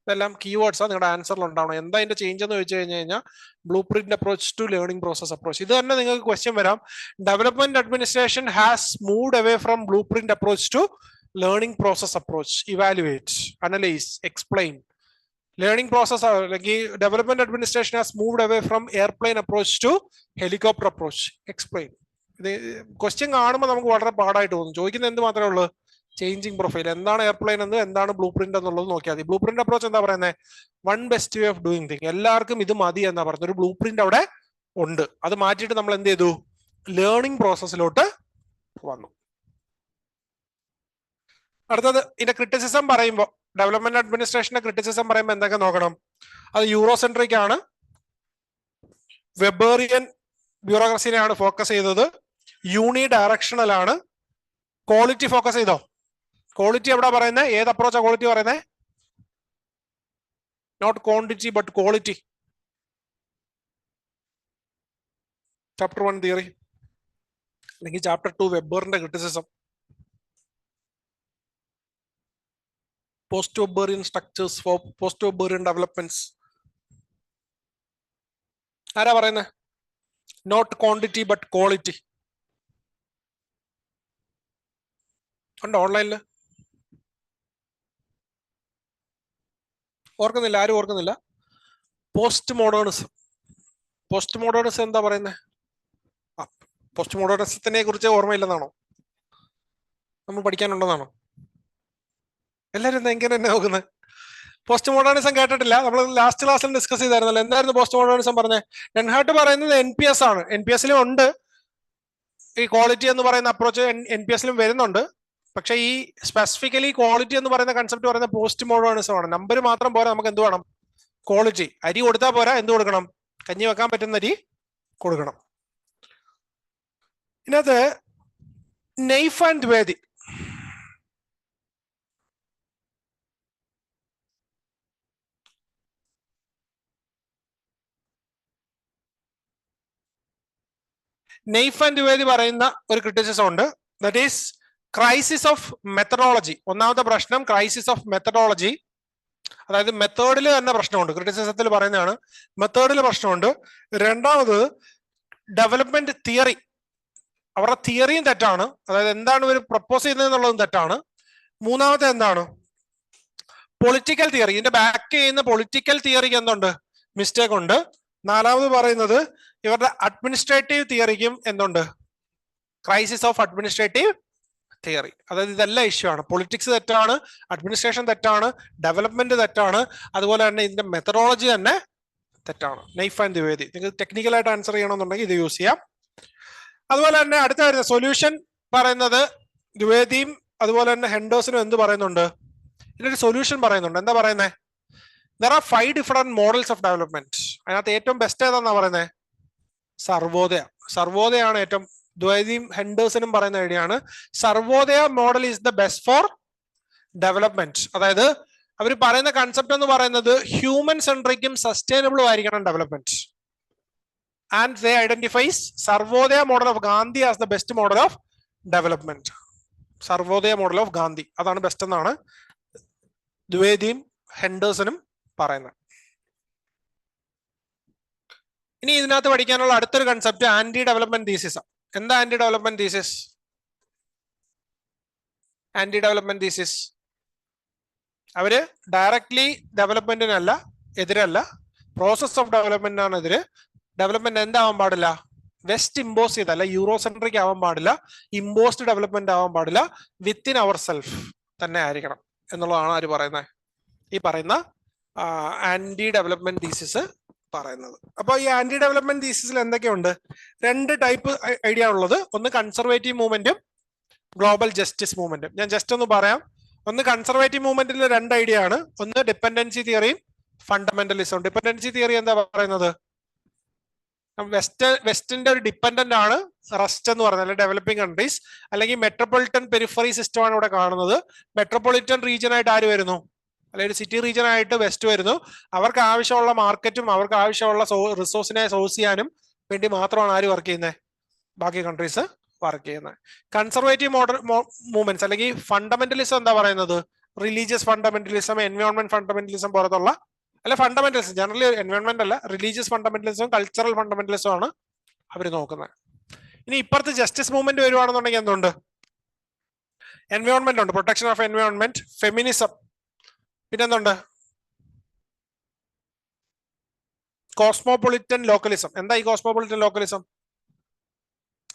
ഇതെല്ലാം കീവേഡ്സ് ആണ് നിങ്ങളുടെ ആൻസറിൽ ഉണ്ടാവണം. എന്താ അതിന്റെ ചേഞ്ച് എന്ന് വെച്ച് കഴിഞ്ഞാൽ blue print approach to learning process approach. ഇത് തന്നെ നിങ്ങൾക്ക് ക്വസ്റ്റ്യൻ വരാം. Development administration has moved away from blue print approach to learning process approach. Evaluate, analyse, explain. Learning process അല്ലെങ്കിൽ development administration has moved away from airplane approach to helicopter approach. Explain. ഇത് question കാണുമ്പോൾ നമുക്ക് വളരെ പാടായിട്ട് തോന്നും. ചോദിക്കുന്നത് എന്ത് മാത്രമേ ഉള്ളൂ? Changing profile. എന്താണ് എയർപ്ലെയിൻ എന്ന്, എന്താണ് ബ്ലൂ പ്രിന്റ് എന്നുള്ളത് നോക്കിയാൽ മതി. ബ്ലൂ പ്രിന്റ് അപ്രോച്ച് എന്താ പറയുന്നത്? One best way of doing thing. എല്ലാവർക്കും ഇത് മതി എന്നാ പറയുന്നത്. ഒരു ബ്ലൂ പ്രിന്റ് അവിടെ ഉണ്ട്. അത് മാറ്റിയിട്ട് നമ്മൾ എന്ത് ചെയ്തു? ലേണിംഗ് പ്രോസസ്സിലോട്ട് വന്നു. അടുത്തത് ഇതിന്റെ ക്രിറ്റിസിസം പറയുമ്പോൾ, ഡെവലപ്മെന്റ് അഡ്മിനിസ്ട്രേഷന്റെ ക്രിറ്റിസിസം പറയുമ്പോൾ എന്തൊക്കെ നോക്കണം? അത് യൂറോസെൻട്രിക് ആണ്, വെബേറിയൻ ബ്യൂറോക്രസിനെയാണ് ഫോക്കസ് ചെയ്തത്, യൂണി ഡയറക്ഷണൽ ആണ്, ക്വാളിറ്റി ഫോക്കസ് ചെയ്തോ? ക്വാളിറ്റി എവിടെ പറയുന്നത്? ഏത് അപ്രോച്ചാ ക്വാളിറ്റി പറയുന്നത്? Not quantity but quality. Chapter 1 theory അല്ലെങ്കിൽ ചാപ്റ്റർ 2 വെബറിന്റെ criticism. Post Weberian structures for post Weberian developments. ആരാ പറയുന്നത്? Not quantity but quality. ഉണ്ടോ ഓൺലൈനിൽ? ഓർക്കുന്നില്ല? ആരും ഓർക്കുന്നില്ല? Post modernism. പോസ്റ്റ് മോഡേണിസം എന്താ പറയുന്നത്? പോസ്റ്റ് മോഡേണിസത്തിനെ കുറിച്ച് ഓർമ്മയില്ലെന്നാണോ? നമ്മൾ പഠിക്കാനുണ്ടെന്നാണോ? എല്ലാവരും എങ്ങനെ തന്നെ നോക്കുന്നത്? പോസ്റ്റ് മോഡേണിസം കേട്ടിട്ടില്ല? നമ്മൾ ലാസ്റ്റ് ക്ലാസ്സിൽ ഡിസ്കസ് ചെയ്തായിരുന്നല്ലോ. എന്തായിരുന്നു പോസ്റ്റ് മോഡേണിസം പറഞ്ഞത്? ഡെൻഹാർട്ട് പറയുന്നത് NPS ആണ്. NPS-ലും ഉണ്ട് ഈ ക്വാളിറ്റി എന്ന് പറയുന്ന അപ്രോച്ച്. NPS-ലും വരുന്നുണ്ട്. പക്ഷെ ഈ സ്പെസിഫിക്കലി ക്വാളിറ്റി എന്ന് പറയുന്ന കൺസെപ്റ്റ് പറയുന്ന പോസ്റ്റ് മോഡേണിസം ആണ്. നമ്പർ മാത്രം പോരാ, നമുക്ക് എന്ത് വേണം? ക്വാളിറ്റി. അരി കൊടുത്താൽ പോരാ, എന്ത് കൊടുക്കണം? കഞ്ഞി വെക്കാൻ പറ്റുന്ന അരി കൊടുക്കണം. ഇതിനകത്ത് നെയ്ഫ് ആൻഡ് ദ്വേദി. നെയ്ഫ് ആൻഡ് ദ്വേദി പറയുന്ന ഒരു ക്രിറ്റിസിസം ഉണ്ട്. That is crisis of methodology. ഒന്നാമത്തെ പ്രശ്നം ക്രൈസിസ് ഓഫ് മെത്തഡോളജി. അതായത് മെത്തേഡിൽ തന്നെ പ്രശ്നമുണ്ട്. ക്രിറ്റിസിസത്തിൽ പറയുന്നതാണ് മെത്തേഡിൽ പ്രശ്നമുണ്ട്. രണ്ടാമത് ഡെവലപ്മെന്റ് തിയറി. അവരുടെ തിയറിയും തെറ്റാണ്. അതായത് എന്താണ് ഇവർ പ്രപ്പോസ് ചെയ്യുന്നത് എന്നുള്ളതും തെറ്റാണ്. മൂന്നാമത്തെ എന്താണ്? Political theory. ഇതിന്റെ ബാക്ക് ചെയ്യുന്ന പൊളിറ്റിക്കൽ തിയറിക്ക് എന്തുണ്ട്? മിസ്റ്റേക്ക് ഉണ്ട്. നാലാമത് പറയുന്നത് ഇവരുടെ അഡ്മിനിസ്ട്രേറ്റീവ് തിയറിക്കും എന്തുണ്ട്? Crisis of administrative theory. അതായത് ഇതെല്ലാം ഇഷ്യൂ ആണ്. പൊളിറ്റിക്സ് തെറ്റാണ്, അഡ്മിനിസ്ട്രേഷൻ തെറ്റാണ്, ഡെവലപ്മെന്റ് തെറ്റാണ്, അതുപോലെ തന്നെ ഇതിന്റെ മെത്തഡോളജി തന്നെ തെറ്റാണ്. Knife and Dwivedi. നിങ്ങൾക്ക് ടെക്നിക്കലായിട്ട് ആൻസർ ചെയ്യണമെന്നുണ്ടെങ്കിൽ ഇത് യൂസ് ചെയ്യാം. അതുപോലെ തന്നെ അടുത്ത വരുന്ന സൊല്യൂഷൻ പറയുന്നത് ദ്വിവേദിയും അതുപോലെ തന്നെ ഹെൻഡേഴ്സിനും എന്ത് പറയുന്നുണ്ട്? ഇതിനൊരു സൊല്യൂഷൻ പറയുന്നുണ്ട്. എന്താ പറയുന്നത്? There are 5 different models of development. അതിനകത്ത് ഏറ്റവും ബെസ്റ്റ് ഏതാന്നാ പറയുന്നത്? സർവോദയ. സർവോദയാണ് ഏറ്റവും, ദ്വൈതിയും ഹെൻഡേഴ്സിനും പറയുന്ന ഐഡിയ ആണ് Sarvodaya model is the best for development. അതായത് അവർ പറയുന്ന കൺസെപ്റ്റ് എന്ന് പറയുന്നത് ഹ്യൂമൻ സെൻട്രിക്കും സസ്റ്റൈനബിളും ആയിരിക്കണം development. And they identifies Sarvodaya model of Gandhi as the best model of development. Sarvodaya model of Gandhi അതാണ് ബെസ്റ്റ് എന്നാണ് ദ്വിവേദിയും ഹെൻഡേഴ്സിനും പറയുന്നത്. ഇനി ഇതിനകത്ത് പഠിക്കാനുള്ള അടുത്തൊരു കൺസെപ്റ്റ് ആന്റി ഡെവലപ്മെന്റ് തീസിസ്. എന്താ anti development thesis? Anti development thesis അവര് ഡയറക്ട്ലി ഡെവലപ്മെന്റിനല്ല എതിരല്ല, പ്രോസസ് ഓഫ് ഡെവലപ്മെന്റിനാണ് എതിര്. ഡെവലപ്മെന്റ് എന്താവാൻ പാടില്ല? വെസ്റ്റ് ഇമ്പോസ് ചെയ്തല്ല, യൂറോസെൻട്രിക് ആവാൻ പാടില്ല, ഇമ്പോസ്ഡ് ഡെവലപ്മെന്റ് ആവാൻ പാടില്ല, വിത്തിൻ അവർ സെൽഫ് തന്നെ ആയിരിക്കണം എന്നുള്ളതാണ് ആര് പറയുന്നത്? ഈ പറയുന്ന ആന്റി ഡെവലപ്മെന്റ് തീസിസ് പറയുന്നത്. അപ്പൊ ഈ ആന്റി ഡെവലപ്മെന്റ് തീസിസിൽ എന്തൊക്കെയുണ്ട്? 2 ടൈപ്പ് ഐഡിയ ഉള്ളത്. ഒന്ന് കൺസർവേറ്റീവ് മൂവ്മെന്റും ഗ്ലോബൽ ജസ്റ്റിസ് മൂവ്മെന്റും. ഞാൻ ജസ്റ്റ് ഒന്ന് പറയാം. ഒന്ന് കൺസർവേറ്റീവ് മൂവ്മെന്റിൽ 2 ഐഡിയ ആണ്. ഒന്ന് ഡിപ്പെൻഡൻസി തിയറിയും ഫണ്ടമെന്റലിസം. ഡിപ്പെൻഡൻസി തിയറി എന്താ പറയുന്നത്? വെസ്റ്റിന്റെ ഒരു ഡിപ്പെൻഡന്റ് ആണ് റെസ്റ്റ് എന്ന് പറയുന്നത്, ഡെവലപ്പിംഗ് കൺട്രീസ്. അല്ലെങ്കിൽ മെട്രോപൊളിറ്റൻ പെരിഫറി സിസ്റ്റം ആണ് ഇവിടെ കാണുന്നത്. മെട്രോപൊളിറ്റൻ റീജിയൻ ആയിട്ട് ആര് വരുന്നു? അല്ലെങ്കിൽ സിറ്റി റീജിയൻ ആയിട്ട് വെസ്റ്റ് വരുന്നു. അവർക്ക് ആവശ്യമുള്ള മാർക്കറ്റും അവർക്ക് ആവശ്യമുള്ള റിസോഴ്സിനെ സോഴ്സ് ചെയ്യാനും വേണ്ടി മാത്രമാണ് ആര് വർക്ക് ചെയ്യുന്നത്? ബാക്കി കൺട്രീസ് വർക്ക് ചെയ്യുന്നത്. കൺസർവേറ്റീവ് മൂവ്മെന്റ്സ് അല്ലെങ്കിൽ ഫണ്ടമെന്റലിസം എന്താ പറയുന്നത്? റിലീജിയസ് ഫണ്ടമെന്റലിസം, എൻവയോൺമെന്റ് ഫണ്ടമെന്റലിസം പോലത്തുള്ള, അല്ല ഫണ്ടമെന്റലിസം ജനറലി എൻവയോൺമെന്റ് അല്ല, റിലീജിയസ് ഫണ്ടമെന്റലിസം കൾച്ചറൽ ഫണ്ടമെന്റലിസം ആണ് അവർ നോക്കുന്നത്. ഇനി ഇപ്പുറത്ത് ജസ്റ്റിസ് മൂവ്മെന്റ് വരുവാണെന്നുണ്ടെങ്കിൽ എന്തുണ്ട്? എൻവയോൺമെന്റ് ഉണ്ട്, പ്രൊട്ടക്ഷൻ ഓഫ് എൻവയോൺമെന്റ്, ഫെമിനിസം, പിന്നെന്തുണ്ട്? Cosmopolitan localism. എന്താ ഈ കോസ്മോപൊളിറ്റൻ ലോക്കലിസം?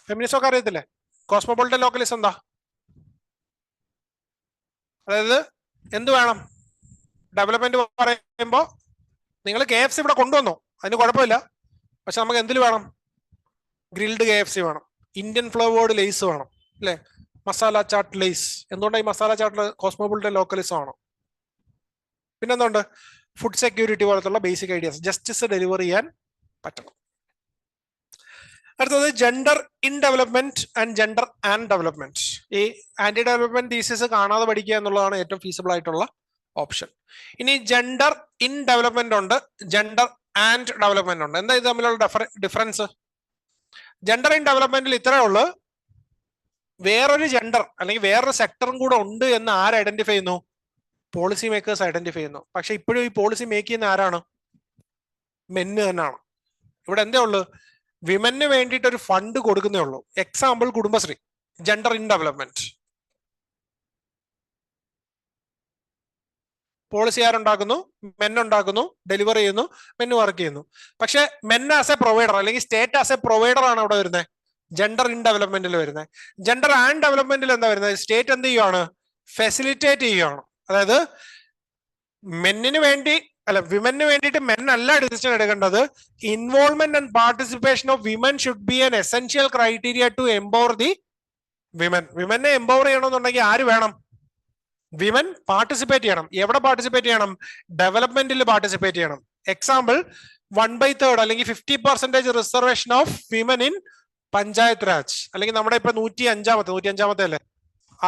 ഫെമിനിസം ഒക്കെ അറിയത്തില്ലേ? കോസ്മോപൊളിറ്റൻ ലോക്കലിസം എന്താ? അതായത് എന്ത് വേണം? ഡെവലപ്മെന്റ് പറയുമ്പോൾ നിങ്ങൾ KFC ഇവിടെ കൊണ്ടുവന്നു, അതിന് കുഴപ്പമില്ല, പക്ഷെ നമുക്ക് എന്തിൽ വേണം? ഗ്രിൽഡ് KFC വേണം, ഇന്ത്യൻ ഫ്ലേവേർഡ് ലേസ് വേണം, അല്ലെ? മസാല ചാട്ട് ലേസ്. എന്തുകൊണ്ടാണ് ഈ മസാല ചാട്ട്? കോസ്മോപൊളിറ്റൻ ലോക്കലിസം ആണ്. പിന്നെന്തുണ്ട്? ഫുഡ് സെക്യൂരിറ്റി പോലത്തുള്ള ബേസിക് ഐഡിയാസ്, ജസ്റ്റിസ് ഡെലിവർ ചെയ്യാൻ പറ്റണം. അടുത്തത് gender in development and gender and development. ഈ ആന്റി ഡെവലപ്മെന്റ് തീസിസ് കാണാതെ പഠിക്കുക എന്നുള്ളതാണ് ഏറ്റവും ഫീസിബിൾ ആയിട്ടുള്ള ഓപ്ഷൻ. ഇനി ജെൻഡർ ഇൻ ഡെവലപ്മെന്റ് ഉണ്ട്, ജെൻഡർ ആൻഡ് ഡെവലപ്മെന്റ് ഉണ്ട്. എന്താ ഇത് തമ്മിലുള്ള ഡിഫറൻസ്? ജെൻഡർ ഇൻ ഡെവലപ്മെന്റിൽ ഇത്രയേ ഉള്ളൂ, വേറൊരു ജെൻഡർ അല്ലെങ്കിൽ വേറൊരു സെക്ടറും കൂടെ ഉണ്ട് എന്ന് ആര് ഐഡന്റിഫൈ ചെയ്യുന്നു? പോളിസി മേക്കേഴ്സ് ഐഡന്റിഫൈ ചെയ്യുന്നു. പക്ഷെ ഇപ്പോഴും ഈ പോളിസി മേക്ക് ചെയ്യുന്ന ആരാണ്? മെന്ന് തന്നെയാണ്. ഇവിടെ എന്തേ ഉള്ളു? വിമന് വേണ്ടിയിട്ട് ഒരു ഫണ്ട് കൊടുക്കുന്നേ ഉള്ളൂ. Example Kudumbashree. Gender in development. Policy ആരുണ്ടാക്കുന്നു? മെന്നുണ്ടാക്കുന്നു, ഡെലിവർ ചെയ്യുന്നു, മെന്ന് വർക്ക് ചെയ്യുന്നു. പക്ഷെ മെൻ ആസ് എ പ്രൊവൈഡർ അല്ലെങ്കിൽ സ്റ്റേറ്റ് ആസ് എ പ്രൊവൈഡർ ആണ് അവിടെ വരുന്നത്, ജെൻഡർ ഇൻ ഡെവലപ്മെന്റിൽ വരുന്നത്. ജെൻഡർ ആൻഡ് ഡെവലപ്മെന്റിൽ എന്താ വരുന്നത്? സ്റ്റേറ്റ് എന്ത് ചെയ്യുവാണ്? ഫെസിലിറ്റേറ്റ് ചെയ്യുകയാണ്. അതായത് മെന്നിന് വേണ്ടി അല്ല, വിമന് വേണ്ടിയിട്ട് മെൻ അല്ല ഡിസിഷൻ എടുക്കേണ്ടത്. Involvement and participation of women should be an essential criteria to empower the women. വിമനെ എംപവർ ചെയ്യണമെന്നുണ്ടെങ്കിൽ ആര് വേണം? വിമൻ പാർട്ടിസിപ്പേറ്റ് ചെയ്യണം. എവിടെ പാർട്ടിസിപ്പേറ്റ് ചെയ്യണം? ഡെവലപ്മെന്റിൽ പാർട്ടിസിപ്പേറ്റ് ചെയ്യണം. എക്സാമ്പിൾ 1/3 അല്ലെങ്കിൽ 50% reservation of women in panchayat raj. അല്ലെങ്കിൽ നമ്മുടെ ഇപ്പൊ 105-ാമത്തെ അല്ലേ,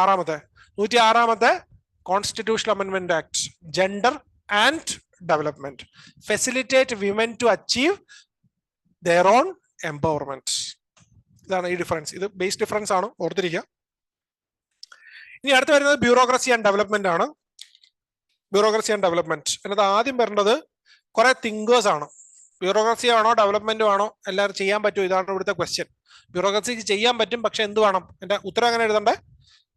106ാമത്തെ constitutional amendment act. Gender and development, facilitate women to achieve their own empowerment. ഇതാണ് ഈ ഡിഫറൻസ്. ഇത് ബേസ് ഡിഫറൻസ് ആണ്, ഓർത്തിരിക്കുക. ഇനി അടുത്ത് വരുന്നത് ബ്യൂറോക്രസി ആൻഡ് ഡെവലപ്മെന്റ് ആണ്. ബ്യൂറോക്രസി ആൻഡ് ഡെവലപ്മെന്റ് എന്നത് ആദ്യം വരേണ്ടത് കുറെ തിങ്കേഴ്സ് ആണ്. ബ്യൂറോക്രസി ആണോ ഡെവലപ്മെന്റ് ആണോ എല്ലാവരും ചെയ്യാൻ പറ്റുമോ? ഇതാണ് ഇവിടുത്തെ ക്വസ്റ്റ്യൻ. ബ്യൂറോക്രസിക്ക് ചെയ്യാൻ പറ്റും, പക്ഷെ എന്ത് വേണം? എന്റെ ഉത്തരം അങ്ങനെ എഴുതണ്ടേ?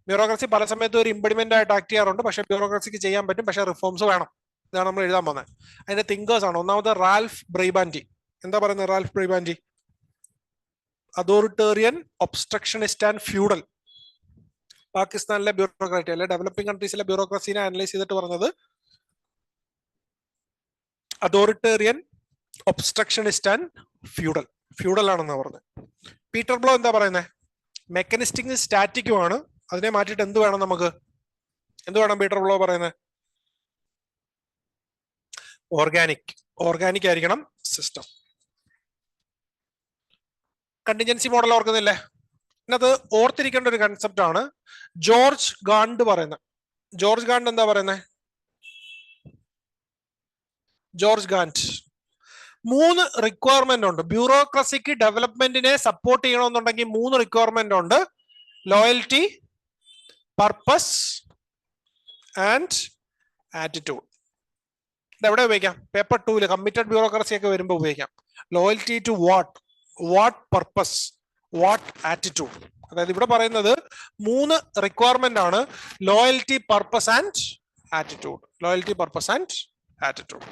ബ്യൂറോക്രസി പല സമയത്തും ഒരു ഇംപ്ലിമെന്റ് ആയിട്ട് ആക്ട് ചെയ്യാറുണ്ട്, പക്ഷെ ബ്യൂറോക്രസിക്ക് ചെയ്യാൻ പറ്റും, പക്ഷെ റിഫോംസ് വേണം. ഇതാണ് നമ്മൾ എഴുതാൻ പോകുന്നത്. അതിന്റെ തിങ്കേഴ്സ് ആണ്. ഒന്നാമത് റാൽഫ് ബ്രൈബാൻഡി. എന്താ പറയുന്നത് Ralph Braibanti? Authoritarian, obstructionist and feudal. പാകിസ്ഥാനിലെ ബ്യൂറോക്രാറ്റി അല്ലെ ഡെവലപ്പിംഗ് കൺട്രീസിലെ ബ്യൂറോക്രസീനെ അനലൈസ് ചെയ്തിട്ട് പറഞ്ഞത് authoritarian, obstructionist and feudal. Feudal ആണെന്നാ പറഞ്ഞത്. പീറ്റർ ബ്ലോ എന്താ പറയുന്നത്? മെക്കാനിസ്റ്റിക് സ്റ്റാറ്റിക്കും ആണ്. അതിനെ മാറ്റിയിട്ട് എന്ത് വേണം നമുക്ക്? എന്ത് വേണം പീറ്റർ ബ്ലോ പറയുന്നത്? ഓർഗാനിക് ആയിരിക്കണം സിസ്റ്റം. കണ്ടിൻജൻസി മോഡൽ ഓർക്കുന്നില്ലേ? ഇതിനകത്ത് ഓർത്തിരിക്കേണ്ട ഒരു കൺസെപ്റ്റ് ആണ് ജോർജ് ഗാണ്ട് പറയുന്നത്. ജോർജ് ഗാണ്ട് എന്താ പറയുന്നത്? ജോർജ് ഗാണ്ട് 3 റിക്വയർമെന്റ് ഉണ്ട്. ബ്യൂറോക്രസിക്ക് ഡെവലപ്മെന്റിനെ സപ്പോർട്ട് ചെയ്യണമെന്നുണ്ടെങ്കിൽ 3 റിക്വയർമെന്റ് ഉണ്ട്. Loyalty, purpose and attitude. ഇതെവിടെ ഉപയോഗിക്കാം? പേപ്പർ 2 കമ്മിറ്റഡ് ബ്യൂറോക്രസി ഒക്കെ വരുമ്പോൾ ഉപയോഗിക്കാം. Loyalty to what purpose, what attitude. അതായത് ഇവിടെ പറയുന്നത് 3 റിക്വയർമെന്റ് ആണ്. Loyalty, purpose and attitude. Loyalty, purpose and attitude.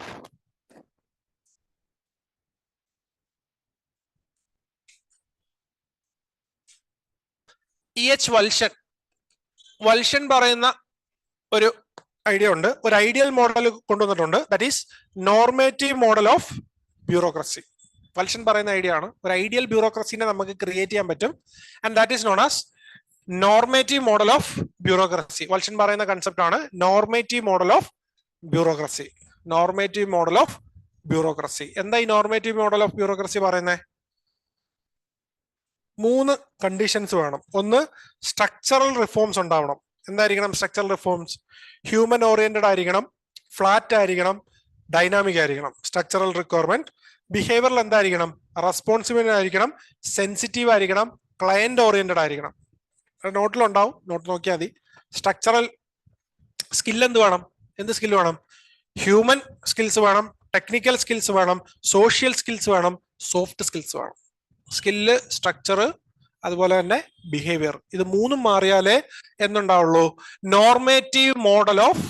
വൽഷൻ പറയുന്ന ഒരു ഐഡിയ ഉണ്ട്. ഒരു ഐഡിയൽ മോഡൽ കൊണ്ടുവന്നിട്ടുണ്ട്. That is normative model of bureaucracy. വൽഷൻ പറയുന്ന ഐഡിയ ആണ്. ഒരു ഐഡിയൽ ബ്യൂറോക്രസിനെ നമുക്ക് ക്രിയേറ്റ് ചെയ്യാൻ പറ്റും. And that is known as normative model of bureaucracy. വൽഷൻ പറയുന്ന കൺസെപ്റ്റ് ആണ് normative model of bureaucracy. Normative model of bureaucracy. എന്താ ഈ നോർമേറ്റീവ് മോഡൽ ഓഫ് ബ്യൂറോക്രസി പറയുന്നത്? 3 കണ്ടീഷൻസ് വേണം. ഒന്ന്, സ്ട്രക്ചറൽ റിഫോംസ് ഉണ്ടാവണം. എന്തായിരിക്കണം സ്ട്രക്ചറൽ റിഫോംസ്? ഹ്യൂമൻ ഓറിയന്റഡ് ആയിരിക്കണം, ഫ്ലാറ്റ് ആയിരിക്കണം, ഡൈനാമിക് ആയിരിക്കണം. Structural requirement. ബിഹേവിയറൽ എന്തായിരിക്കണം? റെസ്പോൺസിബിൾ ആയിരിക്കണം, സെൻസിറ്റീവ് ആയിരിക്കണം, ക്ലയന്റ് ഓറിയന്റഡ് ആയിരിക്കണം. നോട്ടിലുണ്ടാവും, നോട്ട് നോക്കിയാൽ മതി. സ്ട്രക്ചറൽ സ്കിൽ എന്ത് വേണം? എന്ത് സ്കിൽ വേണം? ഹ്യൂമൻ സ്കിൽസ് വേണം, ടെക്നിക്കൽ സ്കിൽസ് വേണം, സോഷ്യൽ സ്കിൽസ് വേണം, സോഫ്റ്റ് സ്കിൽസ് വേണം. സ്കില്ല്, സ്ട്രക്ചർ, അതുപോലെ തന്നെ ബിഹേവിയർ. ഇത് 3 മാറിയാലേ എന്നുണ്ടാവുള്ളൂ നോർമേറ്റീവ് മോഡൽ ഓഫ്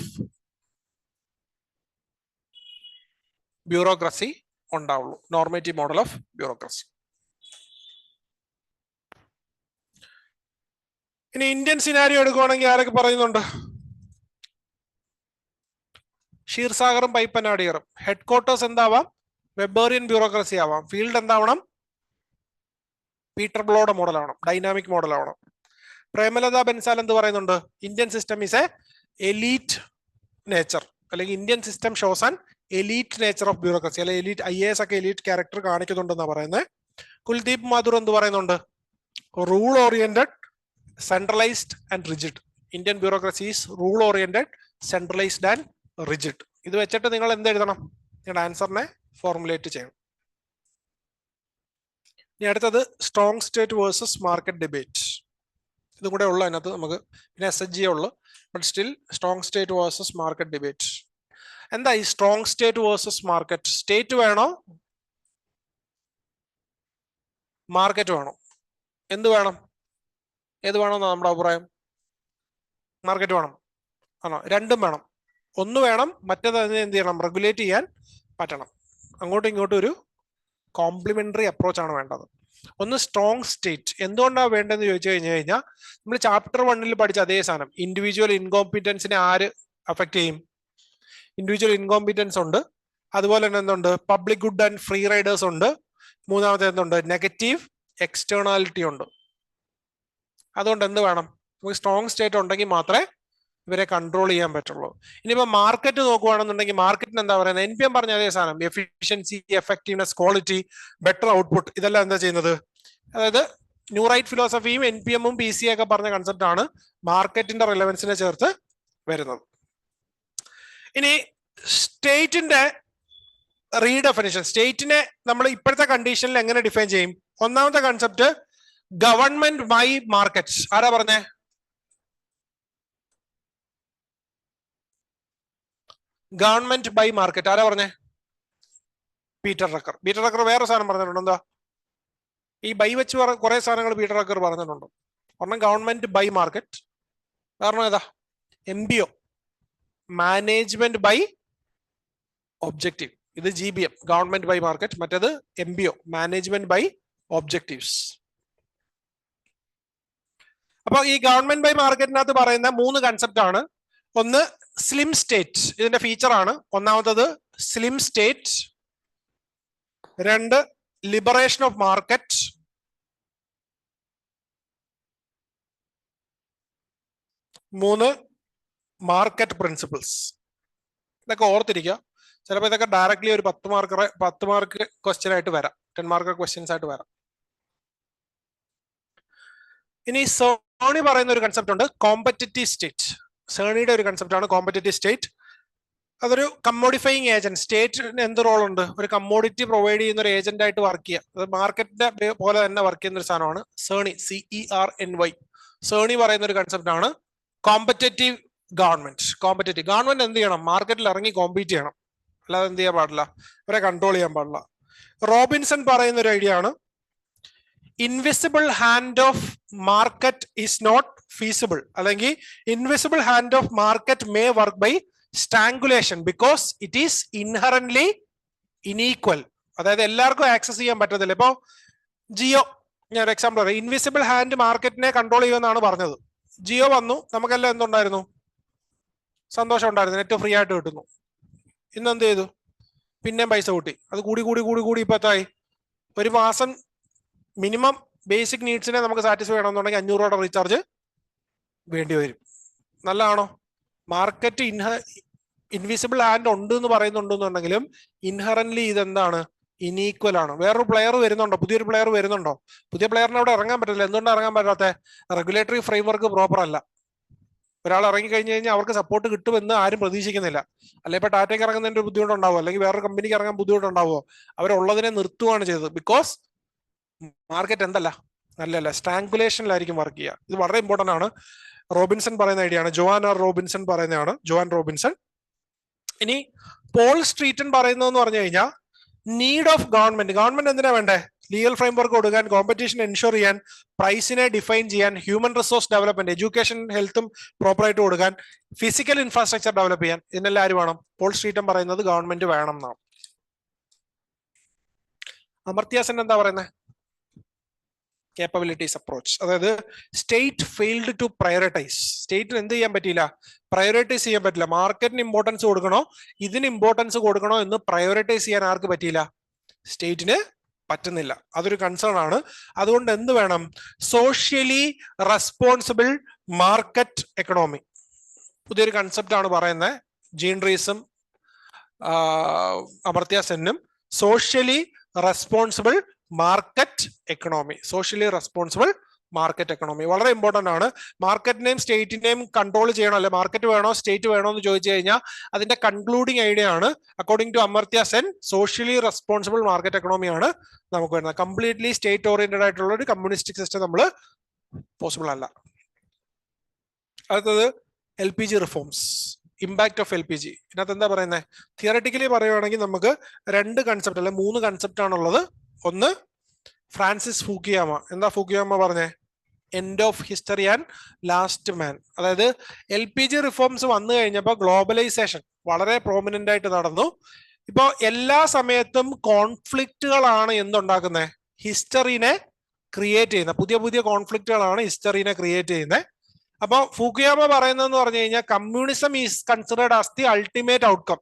ബ്യൂറോക്രസി ഉണ്ടാവുള്ളൂ. Normative model of bureaucracy. ഇനി ഇന്ത്യൻ സിനാരിയോ എടുക്കുവാണെങ്കിൽ ആരൊക്കെ പറയുന്നുണ്ട്? ക്ഷീർസാഗറും പൈപ്പനാടിയറും. ഹെഡ് ക്വാർട്ടേഴ്സ് എന്താവാം? വെബേറിയൻ ബ്യൂറോക്രസി ആവാം. ഫീൽഡ് എന്താവണം? പീറ്റർ ബ്ലോയുടെ മോഡൽ ആവണം, ഡൈനാമിക് മോഡൽ ആവണം. പ്രേമലത ബെൻസാൽ എന്ത് പറയുന്നുണ്ട്? Indian system is a elite nature, അല്ലെങ്കിൽ Indian system shows an elite nature of bureaucracy, അല്ലെങ്കിൽ എലീറ്റ് IAS ഒക്കെ എലീറ്റ് ക്യാരക്ടർ കാണിക്കുന്നുണ്ടെന്നാണ് പറയുന്നത്. കുൽദീപ് മാഥുർ എന്ത് പറയുന്നുണ്ട്? Rule oriented, centralised and rigid. Indian bureaucracy is rule oriented, centralised and rigid. ഇത് വെച്ചിട്ട് നിങ്ങൾ എന്ത് എഴുതണം? നിങ്ങളുടെ ആൻസറിനെ ഫോർമുലേറ്റ് ചെയ്യണം. ഇനി അടുത്തത് strong state versus market debate. ഇതും കൂടെ ഉള്ളു അതിനകത്ത് നമുക്ക്. പിന്നെ SHG ഉള്ളു. But still strong state versus market debate. എന്താ ഈ strong state versus market? State വേണോ മാർക്കറ്റ് വേണോ? എന്ത് വേണം? ഏത് വേണമെന്നാണ് നമ്മുടെ അഭിപ്രായം? മാർക്കറ്റ് വേണം ആണോ? രണ്ടും വേണം. ഒന്ന് വേണം, മറ്റേത് അതിനെ എന്ത് ചെയ്യണം? റെഗുലേറ്റ് ചെയ്യാൻ പറ്റണം. അങ്ങോട്ടും ഇങ്ങോട്ടും ഒരു കോംപ്ലിമെന്ററി അപ്രോച്ച് ആണ് വേണ്ടത്. ഒന്ന് സ്ട്രോങ് സ്റ്റേറ്റ്. എന്തുകൊണ്ടാണ് വേണ്ടതെന്ന് ചോദിച്ചു കഴിഞ്ഞാൽ നമ്മൾ ചാപ്റ്റർ 1 പഠിച്ച അതേ സാധനം. ഇൻഡിവിജ്വൽ ഇൻകോമ്പിറ്റൻസിനെ ആര് അഫക്ട് ചെയ്യും? ഇൻഡിവിജ്വൽ ഇൻകോമ്പിറ്റൻസ് ഉണ്ട്. അതുപോലെ തന്നെ എന്തുണ്ട്? Public good and free Riders ഉണ്ട്. മൂന്നാമത്തെ എന്തുണ്ട്? നെഗറ്റീവ് എക്സ്റ്റേണാലിറ്റി ഉണ്ട്. അതുകൊണ്ട് എന്ത് വേണം? നമുക്ക് സ്ട്രോങ് സ്റ്റേറ്റ് ഉണ്ടെങ്കിൽ മാത്രമേ ഇവരെ കൺട്രോൾ ചെയ്യാൻ പറ്റുള്ളൂ. ഇനിയിപ്പോ മാർക്കറ്റ് നോക്കുകയാണെന്നുണ്ടെങ്കിൽ മാർക്കറ്റിന് എന്താ പറയുന്നത്? NPM പറഞ്ഞ അതേ സാധനം. Efficiency, effectiveness, quality, better output. ഇതെല്ലാം എന്താ ചെയ്യുന്നത്? അതായത് ന്യൂ റൈറ്റ് ഫിലോസഫിയും NPM-ഉം PCA ഒക്കെ പറഞ്ഞ കൺസെപ്റ്റ് ആണ് മാർക്കറ്റിന്റെ റിലവൻസിനെ ചേർത്ത് വരുന്നത്. ഇനി സ്റ്റേറ്റിന്റെ റീഡെഫിനിഷൻ. സ്റ്റേറ്റിനെ നമ്മൾ ഇപ്പോഴത്തെ കണ്ടീഷനിൽ എങ്ങനെ ഡിഫൈൻ ചെയ്യും? ഒന്നാമത്തെ കൺസെപ്റ്റ് ഗവൺമെന്റ് ബൈ മാർക്കറ്റ്. ആരാ പറഞ്ഞേ? ഗവൺമെന്റ് ബൈ മാർക്കറ്റ് ആരാ പറഞ്ഞേ? പീറ്റർ റക്കർ. പീറ്റർ റക്കർ വേറെ സാധനം പറഞ്ഞിട്ടുണ്ട്. എന്താ? ഈ ബൈ വെച്ച് കുറെ സാധനങ്ങൾ പീറ്റർ റക്കർ പറഞ്ഞിട്ടുണ്ട്. ഒരെണ്ണം ഗവൺമെന്റ് ബൈ മാർക്കറ്റ്, കാരണം ഏതാ? MBO, management by objective. ഇത് GBM, ഗവൺമെന്റ് ബൈ മാർക്കറ്റ്. മറ്റേത് MBO, മാനേജ്മെന്റ് ബൈ ഒബ്ജക്റ്റീവ്സ്. അപ്പൊ ഈ ഗവൺമെന്റ് ബൈ മാർക്കറ്റിനകത്ത് പറയുന്ന 3 കൺസെപ്റ്റ് ആണ്. ഒന്ന് സ്ലിം സ്റ്റേറ്റ്, ഇതിന്റെ ഫീച്ചർ ആണ്. ഒന്നാമത്തത് slim state, 2 liberation of market, 3 market principles. ഇതൊക്കെ ഓർത്തിരിക്കുക. ചിലപ്പോൾ ഇതൊക്കെ ഡയറക്ട്ലി ഒരു 10 മാർക്ക് ക്വസ്റ്റ്യൻ ആയിട്ട് വരാം, 10 മാർക്ക് ക്വസ്റ്റ്യൻസ് ആയിട്ട് വരാം. ഇനി സേണി പറയുന്ന ഒരു കൺസെപ്റ്റ് ഉണ്ട്, കോമ്പറ്റിറ്റീവ് സ്റ്റേറ്റ്. സേണിയുടെ ഒരു കൺസെപ്റ്റ് ആണ് കോമ്പറ്റിറ്റീവ് സ്റ്റേറ്റ്. അതൊരു കമ്മോഡിഫൈങ് ഏജന്റ്. സ്റ്റേറ്റിന് എന്ത് റോൾ ഉണ്ട്? ഒരു കമ്മോഡിറ്റി പ്രൊവൈഡ് ചെയ്യുന്ന ഒരു ഏജന്റ് ആയിട്ട് വർക്ക് ചെയ്യുക. അത് മാർക്കറ്റിന്റെ പോലെ തന്നെ വർക്ക് ചെയ്യുന്ന ഒരു സാധനമാണ് സേണി, CERNY. സേണി പറയുന്ന ഒരു കൺസെപ്റ്റ് ആണ് കോമ്പറ്റേറ്റീവ് ഗവൺമെന്റ്. കോമ്പറ്റേറ്റീവ് ഗവൺമെന്റ് എന്ത് ചെയ്യണം? മാർക്കറ്റിൽ ഇറങ്ങി കോമ്പീറ്റ് ചെയ്യണം, അല്ലാതെ എന്ത് ചെയ്യാൻ പാടില്ല? അവരെ കൺട്രോൾ ചെയ്യാൻ പാടില്ല. റോബിൻസൺ പറയുന്ന ഒരു ഐഡിയ ആണ് invisible hand of market is not feasible, അല്ലെങ്കിൽ invisible hand of market may work by strangulation because it is inherently inequal. അതായത് എല്ലാവർക്കും ആക്സസ് ചെയ്യാൻ പറ്റത്തില്ല. ഇപ്പോ ജിയോ, ഞാൻ ഒരു എക്സാമ്പിൾ പറയാം. ഇൻവിസിബിൾ ഹാൻഡ് മാർക്കറ്റിനെ കൺട്രോൾ ചെയ്യുമെന്നാണ് പറഞ്ഞത്. ജിയോ വന്നു, നമുക്കെല്ലാം എന്തുണ്ടായിരുന്നു? സന്തോഷം ഉണ്ടായിരുന്നു, നെറ്റ് ഫ്രീ ആയിട്ട് കിട്ടുന്നു. ഇന്ന് എന്ത് ചെയ്തു? പിന്നെയും പൈസ കൂട്ടി. അത് കൂടി ഇപ്പൊ എത്തായി? ഒരു മാസം മിനിമം ബേസിക് നീഡ്സിനെ നമുക്ക് സാറ്റിസ്ഫൈ ചെയ്യണമെന്നുണ്ടെങ്കിൽ 500 രൂപയുടെ റീചാർജ് വേണ്ടി വരും. നല്ലതാണോ? മാർക്കറ്റ് ഇൻവിസിബിൾ ഹാൻഡ് ഉണ്ട് എന്ന് പറയുന്നുണ്ടെന്നുണ്ടെങ്കിലും ഇൻഹറന്റ്ലി ഇതെന്താണ്? ഇനീക്വൽ ആണ്. വേറൊരു പ്ലെയർ വരുന്നുണ്ടോ? പുതിയൊരു പ്ലെയർ വരുന്നുണ്ടോ? പുതിയ പ്ലെയറിന് അവിടെ ഇറങ്ങാൻ പറ്റില്ല. എന്തുകൊണ്ടാണ് ഇറങ്ങാൻ പറ്റാത്ത? റെഗുലേറ്ററി ഫ്രെയിംവർക്ക് പ്രോപ്പർ അല്ല. ഒരാൾ ഇറങ്ങി കഴിഞ്ഞു കഴിഞ്ഞാൽ അവർക്ക് സപ്പോർട്ട് കിട്ടുമെന്ന് ആരും പ്രതീക്ഷിക്കുന്നില്ല. അല്ലെ ഇപ്പൊ ടാറ്റയ്ക്ക് ഇറങ്ങുന്നതിന്റെ ഒരു ബുദ്ധിമുട്ടുണ്ടാവോ, അല്ലെങ്കിൽ വേറൊരു കമ്പനിക്ക് ഇറങ്ങാൻ ബുദ്ധിമുട്ടുണ്ടാവോ? അവരുള്ളതിനെ നിർത്തുകയാണ് ചെയ്തത്. ബിക്കോസ് മാർക്കറ്റ് എന്തല്ല, നല്ലല്ല, സ്റ്റാങ്കുലേഷനിലായിരിക്കും വർക്ക് ചെയ്യുക. ഇത് വളരെ ഇമ്പോർട്ടന്റ് ആണ്. റോബിൻസൺ പറയുന്ന ഐഡിയ ആണ്. ജോൻ റോബിൻസൺ പറയുന്നതാണ്. ജോൻ റോബിൻസൺ. ഇനി പോൾ സ്ട്രീറ്റൻ പറയുന്നതെന്ന് പറഞ്ഞു കഴിഞ്ഞാൽ നീഡ് ഓഫ് ഗവൺമെന്റ്. ഗവൺമെന്റ് എന്തിനാ വേണ്ടേ? ലീഗൽ ഫ്രെയിംവർക്ക് കൊടുക്കാൻ, കോമ്പറ്റീഷൻ എൻഷുർ ചെയ്യാൻ, പ്രൈസിനെ ഡിഫൈൻ ചെയ്യാൻ, ഹ്യൂമൻ റിസോഴ്സ് ഡെവലപ്മെന്റ്, എഡ്യൂക്കേഷൻ ഹെൽത്തും പ്രോപ്പറായിട്ട് കൊടുക്കാൻ, ഫിസിക്കൽ ഇൻഫ്രാസ്ട്രക്ചർ ഡെവലപ്പ് ചെയ്യാൻ, ഇതിനെല്ലാം ആര് വേണം? പോൾ സ്ട്രീറ്റൻ പറയുന്നത് ഗവൺമെന്റ് വേണം എന്നാണ്. അമർത്യ സെൻ എന്താ പറയുന്നത്? Capabilities approach. അതായത് സ്റ്റേറ്റ് ഫെയിൽഡ് ടു പ്രയോറിറ്റൈസ്. സ്റ്റേറ്റിന് എന്ത് ചെയ്യാൻ പറ്റിയില്ല? പ്രയോറിറ്റൈസ് ചെയ്യാൻ പറ്റില്ല. മാർക്കറ്റിന് ഇമ്പോർട്ടൻസ് കൊടുക്കണോ, ഇതിന് ഇമ്പോർട്ടൻസ് കൊടുക്കണോ എന്ന് പ്രയോറിറ്റൈസ് ചെയ്യാൻ ആർക്ക് പറ്റിയില്ല? സ്റ്റേറ്റിന് പറ്റുന്നില്ല. അതൊരു കൺസേൺ ആണ്. അതുകൊണ്ട് എന്ത് വേണം? Socially responsible market economy. പുതിയൊരു കൺസെപ്റ്റ് ആണ് പറയുന്നത്. ജീൻ റീസും അമർത്യ സെന്നും. Socially responsible market economy. Socially responsible market economy വളരെ ഇമ്പോർട്ടന്റ് ആണ്. മാർക്കറ്റിനെയും സ്റ്റേറ്റിനെയും കൺട്രോൾ ചെയ്യണം, അല്ലെ മാർക്കറ്റ് വേണോ സ്റ്റേറ്റ് വേണോ എന്ന് ചോദിച്ചു കഴിഞ്ഞാൽ അതിന്റെ കൺക്ലൂഡിങ് ഐഡിയ ആണ് according to Amartya Sen socially responsible market economy ആണ് നമുക്ക് വരുന്നത്. കംപ്ലീറ്റ്ലി സ്റ്റേറ്റ് ഓറിയന്റഡ് ആയിട്ടുള്ള ഒരു കമ്മ്യൂണിസ്റ്റിക് സിസ്റ്റം നമ്മൾ പോസിബിൾ അല്ല. അടുത്തത് LPG reforms, impact of LPG. ഇതിനകത്ത് എന്താ പറയുന്നത്? തിയററ്റിക്കലി പറയുവാണെങ്കിൽ നമുക്ക് 2 കൺസെപ്റ്റ് അല്ലെ 3 കൺസെപ്റ്റ് ആണുള്ളത്. ഒന്ന് ഫ്രാൻസിസ് ഫൂക്കിയാമ. എന്താ ഫൂക്കിയാമ പറഞ്ഞേ? End of history and last man. അതായത് LPG റിഫോംസ് വന്നു കഴിഞ്ഞപ്പോൾ ഗ്ലോബലൈസേഷൻ വളരെ പ്രോമിനന്റ് ആയിട്ട് നടന്നു. ഇപ്പൊ എല്ലാ സമയത്തും കോൺഫ്ലിക്റ്റുകളാണ് എന്തുണ്ടാക്കുന്നത്? ഹിസ്റ്ററിനെ ക്രിയേറ്റ് ചെയ്യുന്നത്. പുതിയ പുതിയ കോൺഫ്ലിക്റ്റുകളാണ് ഹിസ്റ്ററിനെ ക്രിയേറ്റ് ചെയ്യുന്നത്. അപ്പൊ ഫൂക്കിയാമ പറയുന്നതെന്ന് പറഞ്ഞു കഴിഞ്ഞാൽ communism is considered as the ultimate outcome.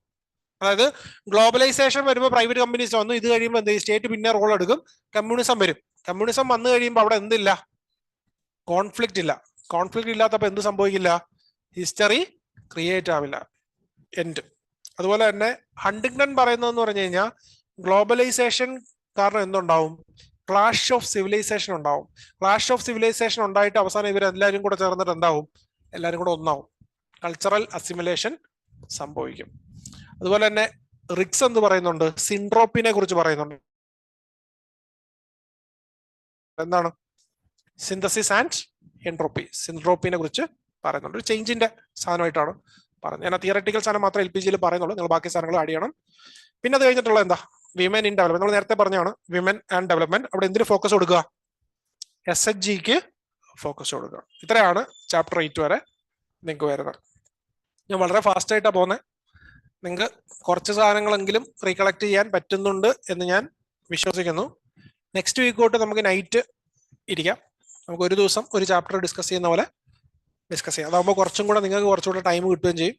അതായത് ഗ്ലോബലൈസേഷൻ വരുമ്പോൾ പ്രൈവറ്റ് കമ്പനീസ് വന്നു, ഇത് കഴിയുമ്പോൾ എന്ത് ചെയ്യും? സ്റ്റേറ്റ് പിന്നെ റോൾ എടുക്കും, കമ്മ്യൂണിസം വരും. കമ്മ്യൂണിസം വന്നു കഴിയുമ്പോൾ അവിടെ എന്തില്ല? കോൺഫ്ലിക്റ്റ് ഇല്ല. കോൺഫ്ലിക്റ്റ് ഇല്ലാത്തപ്പോൾ എന്ത് സംഭവിക്കില്ല? ഹിസ്റ്ററി ക്രിയേറ്റ് ആവില്ല. എൻഡ്. അതുപോലെ തന്നെ ഹണ്ടിങ്ടൺ പറയുന്നതെന്ന് പറഞ്ഞു കഴിഞ്ഞാൽ ഗ്ലോബലൈസേഷൻ കാരണം എന്തുണ്ടാവും? ക്ലാഷ് ഓഫ് സിവിലൈസേഷൻ ഉണ്ടാവും. ക്ലാഷ് ഓഫ് സിവിലൈസേഷൻ ഉണ്ടായിട്ട് അവസാനം ഇവരെല്ലാവരും കൂടെ ചേർന്നിട്ട് എന്താവും? എല്ലാവരും കൂടെ ഒന്നാവും. കൾച്ചറൽ അസിമിലേഷൻ സംഭവിക്കും. അതുപോലെ തന്നെ റിക്സ് എന്ത് പറയുന്നുണ്ട്? സിൻട്രോപ്പിനെ കുറിച്ച് പറയുന്നുണ്ട്. എന്താണ്? Synthesis and entropy. സിൻട്രോപ്പിനെ കുറിച്ച് പറയുന്നുണ്ട്. ഒരു ചേഞ്ചിന്റെ സാധനമായിട്ടാണ് പറയുന്നത്. ഞാൻ തിയററ്റിക്കൽ സാധനം മാത്രമേ LPG പറയുന്നുള്ളൂ. നിങ്ങൾ ബാക്കി സാധനങ്ങൾ ആഡ് ചെയ്യണം. പിന്നെ അത് കഴിഞ്ഞിട്ടുള്ള എന്താ? Women in development. നമ്മൾ നേരത്തെ പറഞ്ഞാണ് വിമൻ ആൻഡ് ഡെവലപ്മെന്റ്. അവിടെ എന്തിന് ഫോക്കസ് കൊടുക്കുക? SHGക്ക് ഫോക്കസ് കൊടുക്കുക. ഇത്രയാണ് ചാപ്റ്റർ 8 വരെ നിങ്ങൾക്ക് വരുന്നത്. ഞാൻ വളരെ ഫാസ്റ്റ് ആയിട്ടാണ് പോകുന്നത്. നിങ്ങൾക്ക് കുറച്ച് സാധനങ്ങളെങ്കിലും റീകളക്ട് ചെയ്യാൻ പറ്റുന്നുണ്ട് എന്ന് ഞാൻ വിശ്വസിക്കുന്നു. നെക്സ്റ്റ് വീക്ക് തൊട്ട് നമുക്ക് നൈറ്റ് ഇരിക്കാം. നമുക്ക് ഒരു ദിവസം ഒരു ചാപ്റ്റർ ഡിസ്കസ് ചെയ്യുന്ന പോലെ ഡിസ്കസ് ചെയ്യാം. അതാകുമ്പോൾ കുറച്ചും കൂടെ നിങ്ങൾക്ക് കുറച്ചുകൂടെ ടൈം കിട്ടുകയും ചെയ്യും.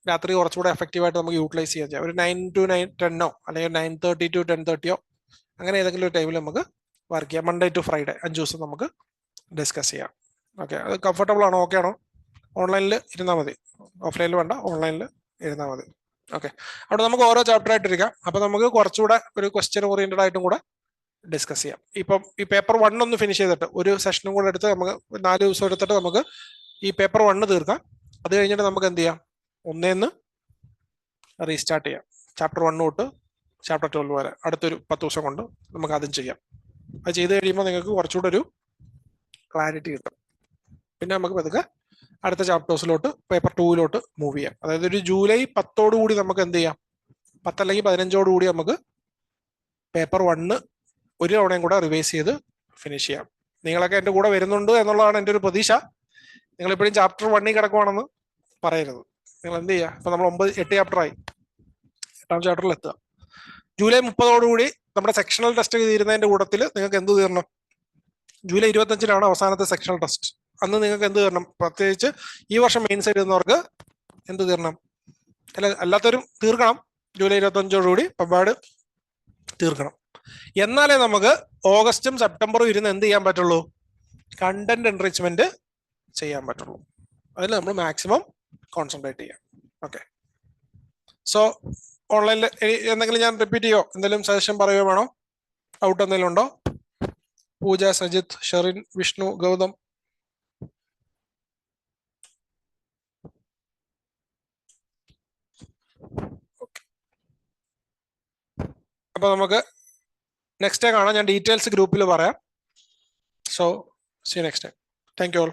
രാത്രി കുറച്ചുകൂടെ എഫക്റ്റീവായിട്ട് നമുക്ക് യൂട്ടിലൈസ് ചെയ്യാൻ ചെയ്യാം. ഒരു 9 to 10 അല്ലെങ്കിൽ 9:30 to 10:30 അങ്ങനെ ഏതെങ്കിലും ഒരു ടൈമിൽ നമുക്ക് വർക്ക് ചെയ്യാം. മൺഡേ ടു ഫ്രൈഡേ 5 ദിവസം നമുക്ക് ഡിസ്കസ് ചെയ്യാം. ഓക്കെ, അത് കംഫർട്ടബിൾ ആണോ? ഓക്കെ ആണോ? ഓൺലൈനിൽ ഇരുന്നാൽ മതി, ഓഫ്ലൈനിൽ വേണ്ട, ഓൺലൈനിൽ ഇരുന്നാൽ മതി. ഓക്കെ, അവിടെ നമുക്ക് ഓരോ ചാപ്റ്റർ ആയിട്ട് ഇരിക്കാം. അപ്പൊ നമുക്ക് കുറച്ചുകൂടെ ഒരു ക്വസ്റ്റ്യൻ ഓറിയന്റഡ് ആയിട്ടും കൂടെ ഡിസ്കസ് ചെയ്യാം. ഇപ്പം ഈ പേപ്പർ 1 ഒന്ന് ഫിനിഷ് ചെയ്തിട്ട് ഒരു സെഷനും കൂടെ എടുത്ത് നമുക്ക് 4 ദിവസം എടുത്തിട്ട് നമുക്ക് ഈ പേപ്പർ 1 തീർക്കാം. അത് കഴിഞ്ഞിട്ട് നമുക്ക് എന്ത് ചെയ്യാം, ഒന്നേന്ന് റീസ്റ്റാർട്ട് ചെയ്യാം. ചാപ്റ്റർ 1 തൊട്ട് ചാപ്റ്റർ 12 വരെ അടുത്തൊരു 10 ദിവസം കൊണ്ട് നമുക്ക് അതും ചെയ്യാം. അത് ചെയ്ത് കഴിയുമ്പോൾ നിങ്ങൾക്ക് കുറച്ചുകൂടെ ഒരു ക്ലാരിറ്റി കിട്ടും. പിന്നെ നമുക്ക് പതുക്കെ അടുത്ത ചാപ്റ്റേഴ്സിലോട്ട് പേപ്പർ 2 മൂവ് ചെയ്യാം. അതായത് ഒരു ജൂലൈ 10 കൂടി നമുക്ക് എന്ത് ചെയ്യാം, 10 അല്ലെങ്കിൽ 15 കൂടി നമുക്ക് പേപ്പർ 1 ഒരു തവണയും കൂടെ റിവൈസ് ചെയ്ത് ഫിനിഷ് ചെയ്യാം. നിങ്ങളൊക്കെ എൻ്റെ കൂടെ വരുന്നുണ്ട് എന്നുള്ളതാണ് എൻ്റെ ഒരു പ്രതീക്ഷ. നിങ്ങൾ ഇപ്പോഴും ചാപ്റ്റർ 1 കിടക്കുവാണെന്ന് പറയരുത്. നിങ്ങൾ എന്ത് ചെയ്യുക, ഇപ്പൊ നമ്മൾ 8 ചാപ്റ്ററായി, 8ാം ചാപ്റ്ററിൽ എത്തുക. ജൂലൈ 30 കൂടി നമ്മുടെ സെക്ഷണൽ ടെസ്റ്റ് തീരുന്നതിന്റെ കൂട്ടത്തിൽ നിങ്ങൾക്ക് എന്ത് തീരണം, ജൂലൈ 25-നാണ് അവസാനത്തെ സെക്ഷണൽ ടെസ്റ്റ്. അന്ന് നിങ്ങൾക്ക് എന്ത് തീരണം, പ്രത്യേകിച്ച് ഈ വർഷം മെയിൻസ് എഴുതുന്നവർക്ക് എന്ത് തീരണം, അല്ലാത്തവരും തീർക്കണം. ജൂലൈ 25 പബ്ബാഡ് തീർക്കണം. എന്നാലേ നമുക്ക് ഓഗസ്റ്റും സെപ്റ്റംബറും ഇരുന്ന് എന്ത് ചെയ്യാൻ പറ്റുള്ളൂ, കണ്ടന്റ് എൻറിച്ച്മെന്റ് ചെയ്യാൻ പറ്റുള്ളൂ. അതിൽ നമ്മൾ മാക്സിമം കോൺസെൻട്രേറ്റ് ചെയ്യാം. ഓക്കെ, സോ ഓൺലൈനിൽ എന്തെങ്കിലും ഞാൻ റിപ്പീറ്റ് ചെയ്യോ, എന്തെങ്കിലും സജഷൻ പറയുകയോ വേണോ? ഔട്ട് എന്തെങ്കിലും ഉണ്ടോ? പൂജ, സജിത്ത്, ഷെറിൻ, വിഷ്ണു, ഗൗതം. അപ്പൊ നമുക്ക് നെക്സ്റ്റ് ഡേ കാണാം. ഞാൻ ഡീറ്റെയിൽസ് ഗ്രൂപ്പിൽ പറയാം. So see next time. Thank you all.